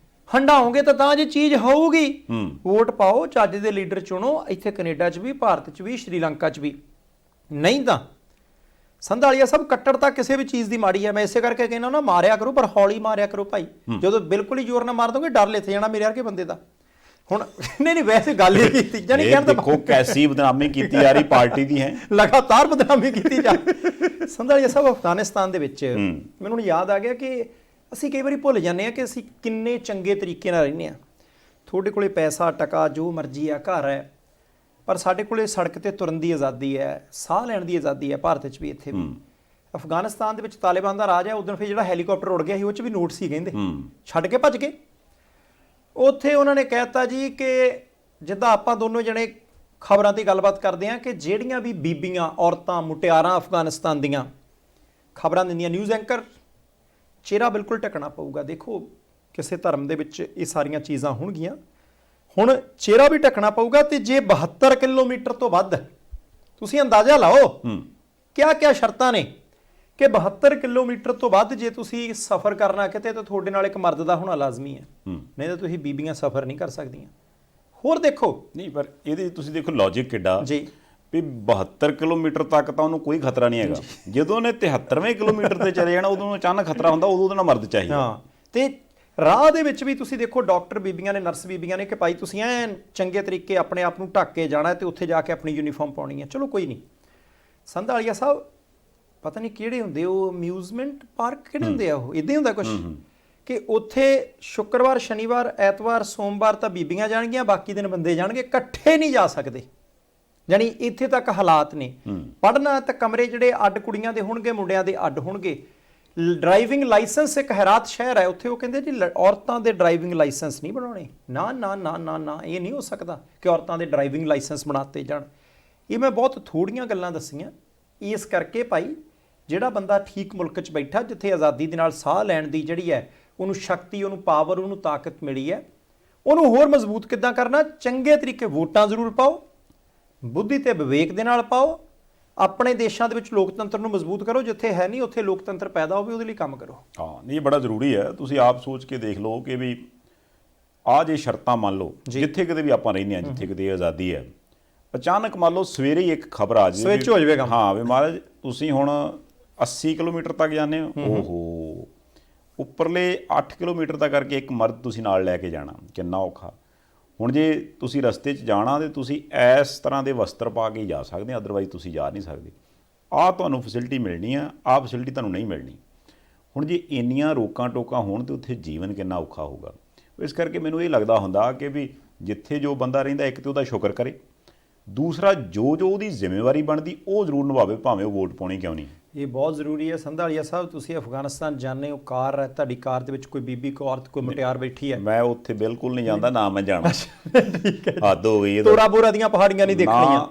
ਹੰਡਾਓਗੇ ਤਾਂ ਜੇ ਚੀਜ਼ ਹੋਊਗੀ। ਵੋਟ ਪਾਓ, ਚੱਜ ਦੇ ਲੀਡਰ ਚੁਣੋ, ਇੱਥੇ ਕੈਨੇਡਾ 'ਚ ਵੀ, ਭਾਰਤ 'ਚ ਵੀ, ਸ਼੍ਰੀਲੰਕਾ 'ਚ ਵੀ। ਨਹੀਂ ਤਾਂ ਸੰਧਾਲੀਆ ਸਭ ਕੱਟੜਤਾ ਕਿਸੇ ਵੀ ਚੀਜ਼ ਦੀ ਮਾੜੀ ਹੈ। ਮੈਂ ਇਸੇ ਕਰਕੇ ਕਹਿੰਦਾ ਨਾ, ਮਾਰਿਆ ਕਰੋ ਪਰ ਹੌਲੀ ਮਾਰਿਆ ਕਰੋ ਭਾਈ। ਜਦੋਂ ਬਿਲਕੁਲ ਹੀ ਜ਼ੋਰ ਨਾਲ ਮਾਰ ਦੋਗੇ, ਡਰ ਲਿੱਥ ਜਾਣਾ ਮੇਰੇ ਵਰਗੇ ਬੰਦੇ ਦਾ। ਹੁਣ ਨਹੀਂ ਵੈਸੇ ਗੱਲ ਹੀ ਕੀਤੀ ਜਾਨੀ, ਕਹਿੰਦਾ ਦੇਖੋ ਕੈਸੀ ਬਦਨਾਮੀ ਕੀਤੀ ਜਾ ਰਹੀ ਪਾਰਟੀ ਦੀ ਹੈ, ਲਗਾਤਾਰ ਬਦਨਾਮੀ ਕੀਤੀ ਜਾ। ਸੰਧਾਲੀਆ ਸਾਹਿਬ ਅਫਗਾਨਿਸਤਾਨ ਦੇ ਵਿੱਚ ਮੈਨੂੰ ਯਾਦ ਆ ਗਿਆ ਕਿ ਅਸੀਂ ਕਈ ਵਾਰੀ ਭੁੱਲ ਜਾਂਦੇ ਹਾਂ ਕਿ ਅਸੀਂ ਕਿੰਨੇ ਚੰਗੇ ਤਰੀਕੇ ਨਾਲ ਰਹਿੰਦੇ ਹਾਂ। ਤੁਹਾਡੇ ਕੋਲੇ ਪੈਸਾ ਟਕਾ ਜੋ ਮਰਜ਼ੀ ਆ, ਘਰ ਹੈ, ਪਰ ਸਾਡੇ ਕੋਲੇ ਸੜਕ ਤੇ ਤੁਰਨ ਦੀ ਆਜ਼ਾਦੀ ਹੈ, ਸਾਹ ਲੈਣ ਦੀ ਆਜ਼ਾਦੀ ਹੈ, ਭਾਰਤ 'ਚ ਵੀ, ਇੱਥੇ ਵੀ। ਅਫਗਾਨਿਸਤਾਨ ਦੇ ਵਿੱਚ ਤਾਲਿਬਾਨ ਦਾ ਰਾਜ ਹੈ। ਉਦੋਂ ਫਿਰ ਜਿਹੜਾ ਹੈਲੀਕਾਪਟਰ ਉੜ ਗਿਆ ਸੀ, ਉਹ 'ਚ ਵੀ ਨੋਟ ਸੀ, ਕਹਿੰਦੇ ਛੱਡ ਕੇ ਭੱਜ ਗਏ। ਉੱਥੇ ਉਹਨਾਂ ਨੇ ਕਹਿਤਾ ਜੀ ਕਿ ਜਿੱਦਾਂ ਆਪਾਂ ਦੋਨੋਂ ਜਣੇ ਖਬਰਾਂ ਤੇ ਗੱਲਬਾਤ ਕਰਦੇ ਹਾਂ ਕਿ ਜਿਹੜੀਆਂ ਵੀ ਬੀਬੀਆਂ, ਔਰਤਾਂ, ਮੁਟਿਆਰਾਂ ਅਫਗਾਨਿਸਤਾਨ ਦੀਆਂ ਖਬਰਾਂ ਦਿੰਦੀਆਂ, ਨਿਊਜ਼ ਐਂਕਰ, ਚਿਹਰਾ ਬਿਲਕੁਲ ਢੱਕਣਾ ਪਊਗਾ। ਦੇਖੋ ਕਿਸੇ ਧਰਮ ਦੇ ਵਿੱਚ ਇਹ ਸਾਰੀਆਂ ਚੀਜ਼ਾਂ ਹੋਣਗੀਆਂ, ਹੁਣ ਚਿਹਰਾ ਵੀ ਢੱਕਣਾ ਪਊਗਾ। ਤੇ ਜੇ 72 ਕਿਲੋਮੀਟਰ ਤੋਂ ਵੱਧ, ਤੁਸੀਂ ਅੰਦਾਜ਼ਾ ਲਾਓ ਕਿਆ ਸ਼ਰਤਾਂ ਨੇ ਕਿ 72 ਕਿਲੋਮੀਟਰ ਤੋਂ ਵੱਧ ਜੇ ਤੁਸੀਂ ਸਫ਼ਰ ਕਰਨਾ ਕਿਤੇ, ਤਾਂ ਤੁਹਾਡੇ ਨਾਲ ਇੱਕ ਮਰਦ ਦਾ ਹੋਣਾ ਲਾਜ਼ਮੀ ਹੈ, ਨਹੀਂ ਤਾਂ ਤੁਸੀਂ ਬੀਬੀਆਂ ਸਫ਼ਰ ਨਹੀਂ ਕਰ ਸਕਦੀਆਂ। ਹੋਰ ਦੇਖੋ, ਨਹੀਂ ਪਰ ਇਹਦੇ ਤੁਸੀਂ ਦੇਖੋ ਲੌਜਿਕ ਕਿੱਡਾ ਜੀ ਵੀ 72 ਕਿਲੋਮੀਟਰ ਤੱਕ ਤਾਂ ਉਹਨੂੰ ਕੋਈ ਖਤਰਾ ਨਹੀਂ ਹੈਗਾ। ਜਦੋਂ ਉਹਨੇ 73ਵੇਂ ਕਿਲੋਮੀਟਰ ਤੇ ਚਲੇ ਜਾਣਾ, ਉਦੋਂ ਅਚਾਨਕ ਖਤਰਾ ਹੁੰਦਾ, ਉਦੋਂ ਉਹਦਾ ਮਰਦ ਚਾਹੀਦਾ। ਹਾਂ, ਤੇ ਰਾਹ ਦੇ ਵਿੱਚ ਵੀ ਤੁਸੀਂ ਦੇਖੋ ਡਾਕਟਰ ਬੀਬੀਆਂ ਨੇ, ਨਰਸ ਬੀਬੀਆਂ ਨੇ ਕਿ ਭਾਈ ਤੁਸੀਂ ਐਨ ਚੰਗੇ ਤਰੀਕੇ ਆਪਣੇ ਆਪ ਨੂੰ ਢੱਕ ਕੇ ਜਾਣਾ ਤੇ ਉੱਥੇ ਜਾ ਕੇ ਆਪਣੀ ਯੂਨੀਫਾਰਮ ਪਾਉਣੀ ਹੈ। ਚਲੋ ਕੋਈ ਨਹੀਂ। ਸੰਧਾਲੀਆ ਸਾਹਿਬ ਪਤਾ ਨਹੀਂ ਕਿਹੜੇ ਹੁੰਦੇ ਉਹ ਅਮਿਊਜ਼ਮੈਂਟ ਪਾਰਕ ਕਿਹੜੇ ਹੁੰਦੇ ਆ, ਉਹ ਇਦਾਂ ਹੀ ਹੁੰਦਾ ਕੁਝ ਕਿ ਉੱਥੇ ਸ਼ੁੱਕਰਵਾਰ, ਸ਼ਨੀਵਾਰ, ਐਤਵਾਰ, ਸੋਮਵਾਰ ਤਾਂ ਬੀਬੀਆਂ ਜਾਣਗੀਆਂ, ਬਾਕੀ ਦਿਨ ਬੰਦੇ ਜਾਣਗੇ, ਇਕੱਠੇ ਨਹੀਂ ਜਾ ਸਕਦੇ। ਯਾਨੀ ਇੱਥੇ ਤੱਕ ਹਾਲਾਤ ਨੇ। ਪੜ੍ਹਨਾ ਤਾਂ ਕਮਰੇ ਜਿਹੜੇ ਅੱਡ ਕੁੜੀਆਂ ਦੇ ਹੋਣਗੇ, ਮੁੰਡਿਆਂ ਦੇ ਅੱਡ ਹੋਣਗੇ। ਡਰਾਈਵਿੰਗ ਲਾਇਸੈਂਸ ਇੱਕ ਹੈਰਾਤ ਸ਼ਹਿਰ ਹੈ, ਉੱਥੇ ਉਹ ਕਹਿੰਦੇ ਜੀ ਔਰਤਾਂ ਦੇ ਡਰਾਈਵਿੰਗ ਲਾਇਸੈਂਸ ਨਹੀਂ ਬਣਾਉਣੇ। ਨਾ ਨਾ ਨਾ ਨਾ ਨਾ, ਇਹ ਨਹੀਂ ਹੋ ਸਕਦਾ ਕਿ ਔਰਤਾਂ ਦੇ ਡਰਾਈਵਿੰਗ ਲਾਇਸੈਂਸ ਬਣਾਤੇ ਜਾਣ। ਇਹ ਮੈਂ ਬਹੁਤ ਥੋੜੀਆਂ ਗੱਲਾਂ ਦੱਸੀਆਂ ਇਸ ਕਰਕੇ ਭਾਈ, ਜਿਹੜਾ ਬੰਦਾ ਠੀਕ ਮੁਲਕ 'ਚ ਬੈਠਾ, ਜਿੱਥੇ ਆਜ਼ਾਦੀ ਦੇ ਨਾਲ ਸਾਹ ਲੈਣ ਦੀ ਜਿਹੜੀ ਹੈ ਉਹਨੂੰ ਸ਼ਕਤੀ, ਉਹਨੂੰ ਪਾਵਰ, ਉਹਨੂੰ ਤਾਕਤ ਮਿਲੀ ਹੈ, ਉਹਨੂੰ ਹੋਰ ਮਜ਼ਬੂਤ ਕਿੱਦਾਂ ਕਰਨਾ? ਚੰਗੇ ਤਰੀਕੇ ਵੋਟਾਂ ਜ਼ਰੂਰ ਪਾਓ, ਬੁੱਧੀ ਤੇ ਵਿਵੇਕ ਦੇ ਨਾਲ ਪਾਓ, ਆਪਣੇ ਦੇਸ਼ਾਂ ਦੇ ਵਿੱਚ ਲੋਕਤੰਤਰ ਨੂੰ ਮਜ਼ਬੂਤ ਕਰੋ, ਜਿੱਥੇ ਹੈ ਨਹੀਂ ਉੱਥੇ ਲੋਕਤੰਤਰ ਪੈਦਾ ਹੋਵੇ, ਉਹਦੇ ਲਈ ਕੰਮ ਕਰੋ। ਹਾਂ, ਨਹੀਂ ਬੜਾ ਜ਼ਰੂਰੀ ਹੈ। ਤੁਸੀਂ ਆਪ ਸੋਚ ਕੇ ਦੇਖ ਲਓ ਕਿ ਵੀ ਆਹ ਜੇ ਸ਼ਰਤਾਂ ਮੰਨ ਲਓ, ਜਿੱਥੇ ਕਿਤੇ ਵੀ ਆਪਾਂ ਰਹਿੰਦੇ ਹਾਂ, ਜਿੱਥੇ ਕਿਤੇ ਆਜ਼ਾਦੀ ਹੈ, ਅਚਾਨਕ ਮੰਨ ਲਓ ਸਵੇਰੇ ਹੀ ਇੱਕ ਖਬਰ ਆ ਜਾਵੇ, ਸਵਿਚ ਹੋ ਜਾਵੇਗਾ। ਹਾਂ ਵੀ ਮਹਾਰਾਜ ਤੁਸੀਂ ਹੁਣ 80 ਕਿਲੋਮੀਟਰ ਤੱਕ ਜਾਂਦੇ ਹੋ, ਓਹੋ ਉੱਪਰਲੇ 8 ਕਿਲੋਮੀਟਰ ਦਾ ਕਰਕੇ ਇੱਕ ਮਰਦ ਤੁਸੀਂ ਨਾਲ ਲੈ ਕੇ ਜਾਣਾ, ਕਿੰਨਾ ਔਖਾ। ਹੁਣ ਜੇ ਤੁਸੀਂ ਰਸਤੇ 'ਚ ਜਾਣਾ ਤੇ ਤੁਸੀਂ ਇਸ ਤਰ੍ਹਾਂ ਦੇ ਵਸਤਰ ਪਾ ਕੇ ਹੀ ਜਾ ਸਕਦੇ, ਅਦਰਵਾਈਜ਼ ਤੁਸੀਂ ਜਾ ਨਹੀਂ ਸਕਦੇ। ਆਹ ਤੁਹਾਨੂੰ ਫੈਸਿਲਿਟੀ ਮਿਲਣੀ ਆ, ਆਹ ਫੈਸਿਲਿਟੀ ਤੁਹਾਨੂੰ ਨਹੀਂ ਮਿਲਣੀ। ਹੁਣ ਜੇ ਇੰਨੀਆਂ ਰੋਕਾਂ ਟੋਕਾਂ ਹੋਣ ਤੇ ਉੱਥੇ ਜੀਵਨ ਕਿੰਨਾ ਔਖਾ ਹੋਊਗਾ। ਇਸ ਕਰਕੇ ਮੈਨੂੰ ਇਹ ਲੱਗਦਾ ਹੁੰਦਾ ਕਿ ਵੀ ਜਿੱਥੇ ਜੋ ਬੰਦਾ ਰਹਿੰਦਾ, ਇੱਕ ਤੇ ਉਹਦਾ ਸ਼ੁਕਰ ਕਰੇ, ਦੂਸਰਾ ਜੋ ਉਹਦੀ ਜ਼ਿੰਮੇਵਾਰੀ ਬਣਦੀ ਉਹ ਜ਼ਰੂਰ ਨਿਭਾਵੇ, ਭਾਵੇਂ ਉਹ ਵੋਟ ਪਾਉਣੀ ਕਿਉਂ ਨਹੀਂ। ਇਹ ਬਹੁਤ ਜ਼ਰੂਰੀ ਹੈ। ਸੰਧਾਲੀਆ ਸਾਹਿਬ ਤੁਸੀਂ ਅਫਗਾਨਿਸਤਾਨ ਜਾਂਦੇ ਹੋ, ਕਾਰ ਹੈ ਤੁਹਾਡੀ, ਕਾਰ ਦੇ ਵਿੱਚ ਕੋਈ ਬੀਬੀ, ਕੋਈ ਔਰਤ, ਕੋਈ ਮੁਟਿਆਰ ਬੈਠੀ ਹੈ। ਮੈਂ ਉੱਥੇ ਬਿਲਕੁਲ ਨਹੀਂ ਜਾਂਦਾ, ਨਾ ਮੈਂ ਜਾਣਾ। ਠੀਕ ਹੈ, ਹੱਦ ਹੋ ਗਈ। ਤੋੜਾ ਬੋਰਾ ਦੀਆਂ ਪਹਾੜੀਆਂ ਨਹੀਂ ਦੇਖਣੀਆਂ।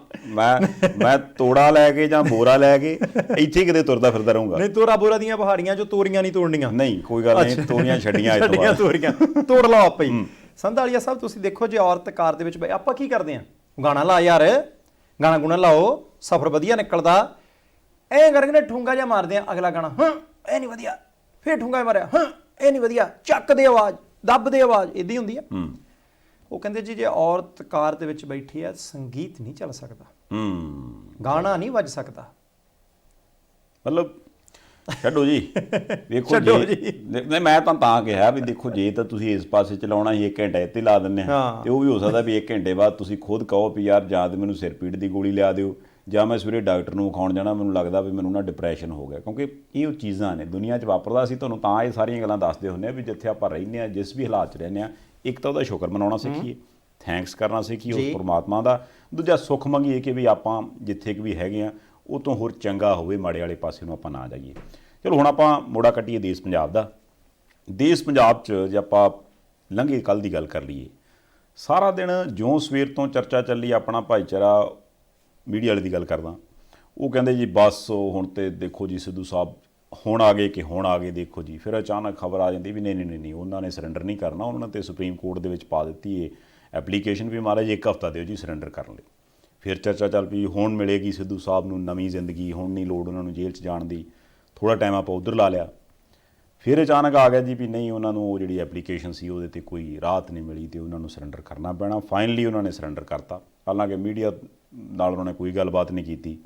ਮੈਂ ਤੋੜਾ ਲੈ ਕੇ ਜਾਂ ਬੋਰਾ ਲੈ ਕੇ ਇੱਥੇ ਕਿਤੇ ਤੁਰਦਾ ਫਿਰਦਾ ਰਹੂੰਗਾ। ਨਹੀਂ, ਤੋੜਾ ਬੋਰਾ ਦੀਆਂ ਪਹਾੜੀਆਂ ਜੋ ਤੋਰੀਆਂ ਨਹੀਂ ਤੋੜਨੀਆਂ। ਨਹੀਂ, ਕੋਈ ਗੱਲ ਨਹੀਂ, ਤੋਰੀਆਂ ਛੱਡੀਆਂ, ਤੋਰੀਆਂ ਤੋੜ ਲਓ ਆਪੇ ਹੀ। ਸੰਧਾਲੀਆ ਸਾਹਿਬ ਤੁਸੀਂ ਦੇਖੋ, ਜੇ ਔਰਤ ਕਾਰ ਦੇ ਵਿੱਚ ਆਪਾਂ ਕੀ ਕਰਦੇ ਹਾਂ? ਗਾਣਾ ਲਾ ਯਾਰ, ਗਾਣਾ ਗੁਣਾ ਲਾਓ, ਸਫ਼ਰ ਵਧੀਆ ਨਿਕਲਦਾ। ਐਂ ਕਰਕੇ ਨਾ ਠੂੰਗਾ ਜਿਹਾ ਮਾਰਦੇ ਆ, ਅਗਲਾ ਗਾਣਾ ਹਾਂ ਇਹ ਨਹੀਂ ਵਧੀਆ, ਫਿਰ ਠੂੰਗਾ ਮਾਰਿਆ, ਹਾਂ ਇਹ ਨਹੀਂ ਵਧੀਆ, ਚੱਕ ਦੇ ਆਵਾਜ਼, ਦੱਬ ਦੇ ਆਵਾਜ਼, ਇੱਦਾਂ ਹੀ ਹੁੰਦੀ ਆ। ਉਹ ਕਹਿੰਦੇ ਜੀ ਜੇ ਔਰਤ ਕਾਰ ਦੇ ਵਿੱਚ ਬੈਠੀ ਹੈ, ਸੰਗੀਤ ਨਹੀਂ ਚੱਲ ਸਕਦਾ, ਗਾਣਾ ਨਹੀਂ ਵੱਜ ਸਕਦਾ। ਮਤਲਬ ਛੱਡੋ ਜੀ, ਵੇਖੋ ਜੀ, ਨਹੀਂ ਮੈਂ ਤਾਂ ਕਿਹਾ ਵੀ ਦੇਖੋ, ਜੇ ਤਾਂ ਤੁਸੀਂ ਇਸ ਪਾਸੇ ਚਲਾਉਣਾ ਸੀ 1 ਘੰਟਾ ਇੱਥੇ ਲਾ ਦਿੰਦੇ ਆ, ਤੇ ਉਹ ਵੀ ਹੋ ਸਕਦਾ ਵੀ 1 ਘੰਟੇ ਬਾਅਦ ਤੁਸੀਂ ਖੁਦ ਕਹੋ ਵੀ ਯਾਰ ਜਾਂ ਤਾਂ ਮੈਨੂੰ ਸਿਰ ਪੀੜ ਦੀ ਗੋਲੀ ਲਿਆ ਦਿਓ, ਜਾਂ ਮੈਂ ਸਵੇਰੇ ਡਾਕਟਰ ਨੂੰ ਵਿਖਾਉਣ ਜਾਣਾ, ਮੈਨੂੰ ਲੱਗਦਾ ਵੀ ਮੈਨੂੰ ਨਾ ਡਿਪਰੈਸ਼ਨ ਹੋ ਗਿਆ। ਕਿਉਂਕਿ ਇਹ ਉਹ ਚੀਜ਼ਾਂ ਨੇ ਦੁਨੀਆ 'ਚ ਵਾਪਰਦਾ। ਅਸੀਂ ਤੁਹਾਨੂੰ ਤਾਂ ਇਹ ਸਾਰੀਆਂ ਗੱਲਾਂ ਦੱਸਦੇ ਹੁੰਦੇ ਹਾਂ ਵੀ ਜਿੱਥੇ ਆਪਾਂ ਰਹਿੰਦੇ ਹਾਂ, ਜਿਸ ਵੀ ਹਾਲਾਤ 'ਚ ਰਹਿੰਦੇ ਹਾਂ, ਇੱਕ ਤਾਂ ਉਹਦਾ ਸ਼ੁਕਰ ਮਨਾਉਣਾ ਸਿੱਖੀਏ, ਥੈਂਕਸ ਕਰਨਾ ਸਿੱਖੀਏ ਉਸ ਪਰਮਾਤਮਾ ਦਾ। ਦੂਜਾ ਸੁੱਖ ਮੰਗੀਏ ਕਿ ਵੀ ਆਪਾਂ ਜਿੱਥੇ ਕਿ ਵੀ ਹੈਗੇ ਆ ਉਹ ਤੋਂ ਹੋਰ ਚੰਗਾ ਹੋਵੇ, ਮਾੜੇ ਵਾਲੇ ਪਾਸੇ ਨੂੰ ਆਪਾਂ ਨਾ ਜਾਈਏ। ਚਲੋ ਹੁਣ ਆਪਾਂ ਮੋੜਾ ਕੱਟੀਏ ਦੇਸ਼ ਪੰਜਾਬ ਦਾ। ਦੇਸ਼ ਪੰਜਾਬ 'ਚ ਜੇ ਆਪਾਂ ਲੰਘੇ ਕੱਲ੍ਹ ਦੀ ਗੱਲ ਕਰ ਲਈਏ, ਸਾਰਾ ਦਿਨ ਜਿਉਂ ਸਵੇਰ ਤੋਂ ਚਰਚਾ ਚੱਲੀ, ਆਪਣਾ ਭਾਈਚਾਰਾ ਮੀਡੀਆ ਵਾਲੇ ਦੀ ਗੱਲ ਕਰਦਾ, ਉਹ ਕਹਿੰਦੇ ਜੀ ਬਸ ਹੁਣ ਤੇ ਦੇਖੋ ਜੀ ਸਿੱਧੂ ਸਾਹਿਬ ਹੁਣ ਆ ਗਏ ਕਿ ਹੁਣ ਆ ਗਏ, ਦੇਖੋ ਜੀ। ਫਿਰ ਅਚਾਨਕ ਖਬਰ ਆ ਜਾਂਦੀ ਵੀ ਨਹੀਂ ਨਹੀਂ ਨਹੀਂ, ਉਹਨਾਂ ਨੇ ਸਰੈਂਡਰ ਨਹੀਂ ਕਰਨਾ, ਉਹਨਾਂ ਨੇ ਸੁਪਰੀਮ ਕੋਰਟ ਦੇ ਵਿੱਚ ਪਾ ਦਿੱਤੀ ਇਹ ਐਪਲੀਕੇਸ਼ਨ ਵੀ ਮਹਾਰਾਜ 1 ਹਫ਼ਤਾ ਦਿਓ ਜੀ ਸਰੈਂਡਰ ਕਰਨ ਲਈ। ਫਿਰ ਚਰਚਾ ਚੱਲ ਪਈ, ਹੁਣ ਮਿਲੇਗੀ ਸਿੱਧੂ ਸਾਹਿਬ ਨੂੰ ਨਵੀਂ ਜ਼ਿੰਦਗੀ, ਹੁਣ ਨਹੀਂ ਲੋੜ ਉਹਨਾਂ ਨੂੰ ਜੇਲ੍ਹ 'ਚ ਜਾਣ ਦੀ। ਥੋੜ੍ਹਾ ਟਾਈਮ ਆਪਾਂ ਉੱਧਰ ਲਾ ਲਿਆ, ਫਿਰ ਅਚਾਨਕ ਆ ਗਿਆ ਜੀ ਵੀ ਨਹੀਂ, ਉਹਨਾਂ ਨੂੰ ਉਹ ਜਿਹੜੀ ਐਪਲੀਕੇਸ਼ਨ ਸੀ ਉਹਦੇ 'ਤੇ ਕੋਈ ਰਾਹਤ ਨਹੀਂ ਮਿਲੀ ਅਤੇ ਉਹਨਾਂ ਨੂੰ ਸਰੈਂਡਰ ਕਰਨਾ ਪੈਣਾ। ਫਾਈਨਲੀ ਉਹਨਾਂ ਨੇ ਸਰੈਂਡਰ ਕਰਤਾ, ਹਾਲਾਂਕਿ ਮੀਡੀਆ ਨਾਲ ਉਹਨਾਂ ਨੇ ਕੋਈ ਗੱਲਬਾਤ ਨਹੀਂ ਕੀਤੀ।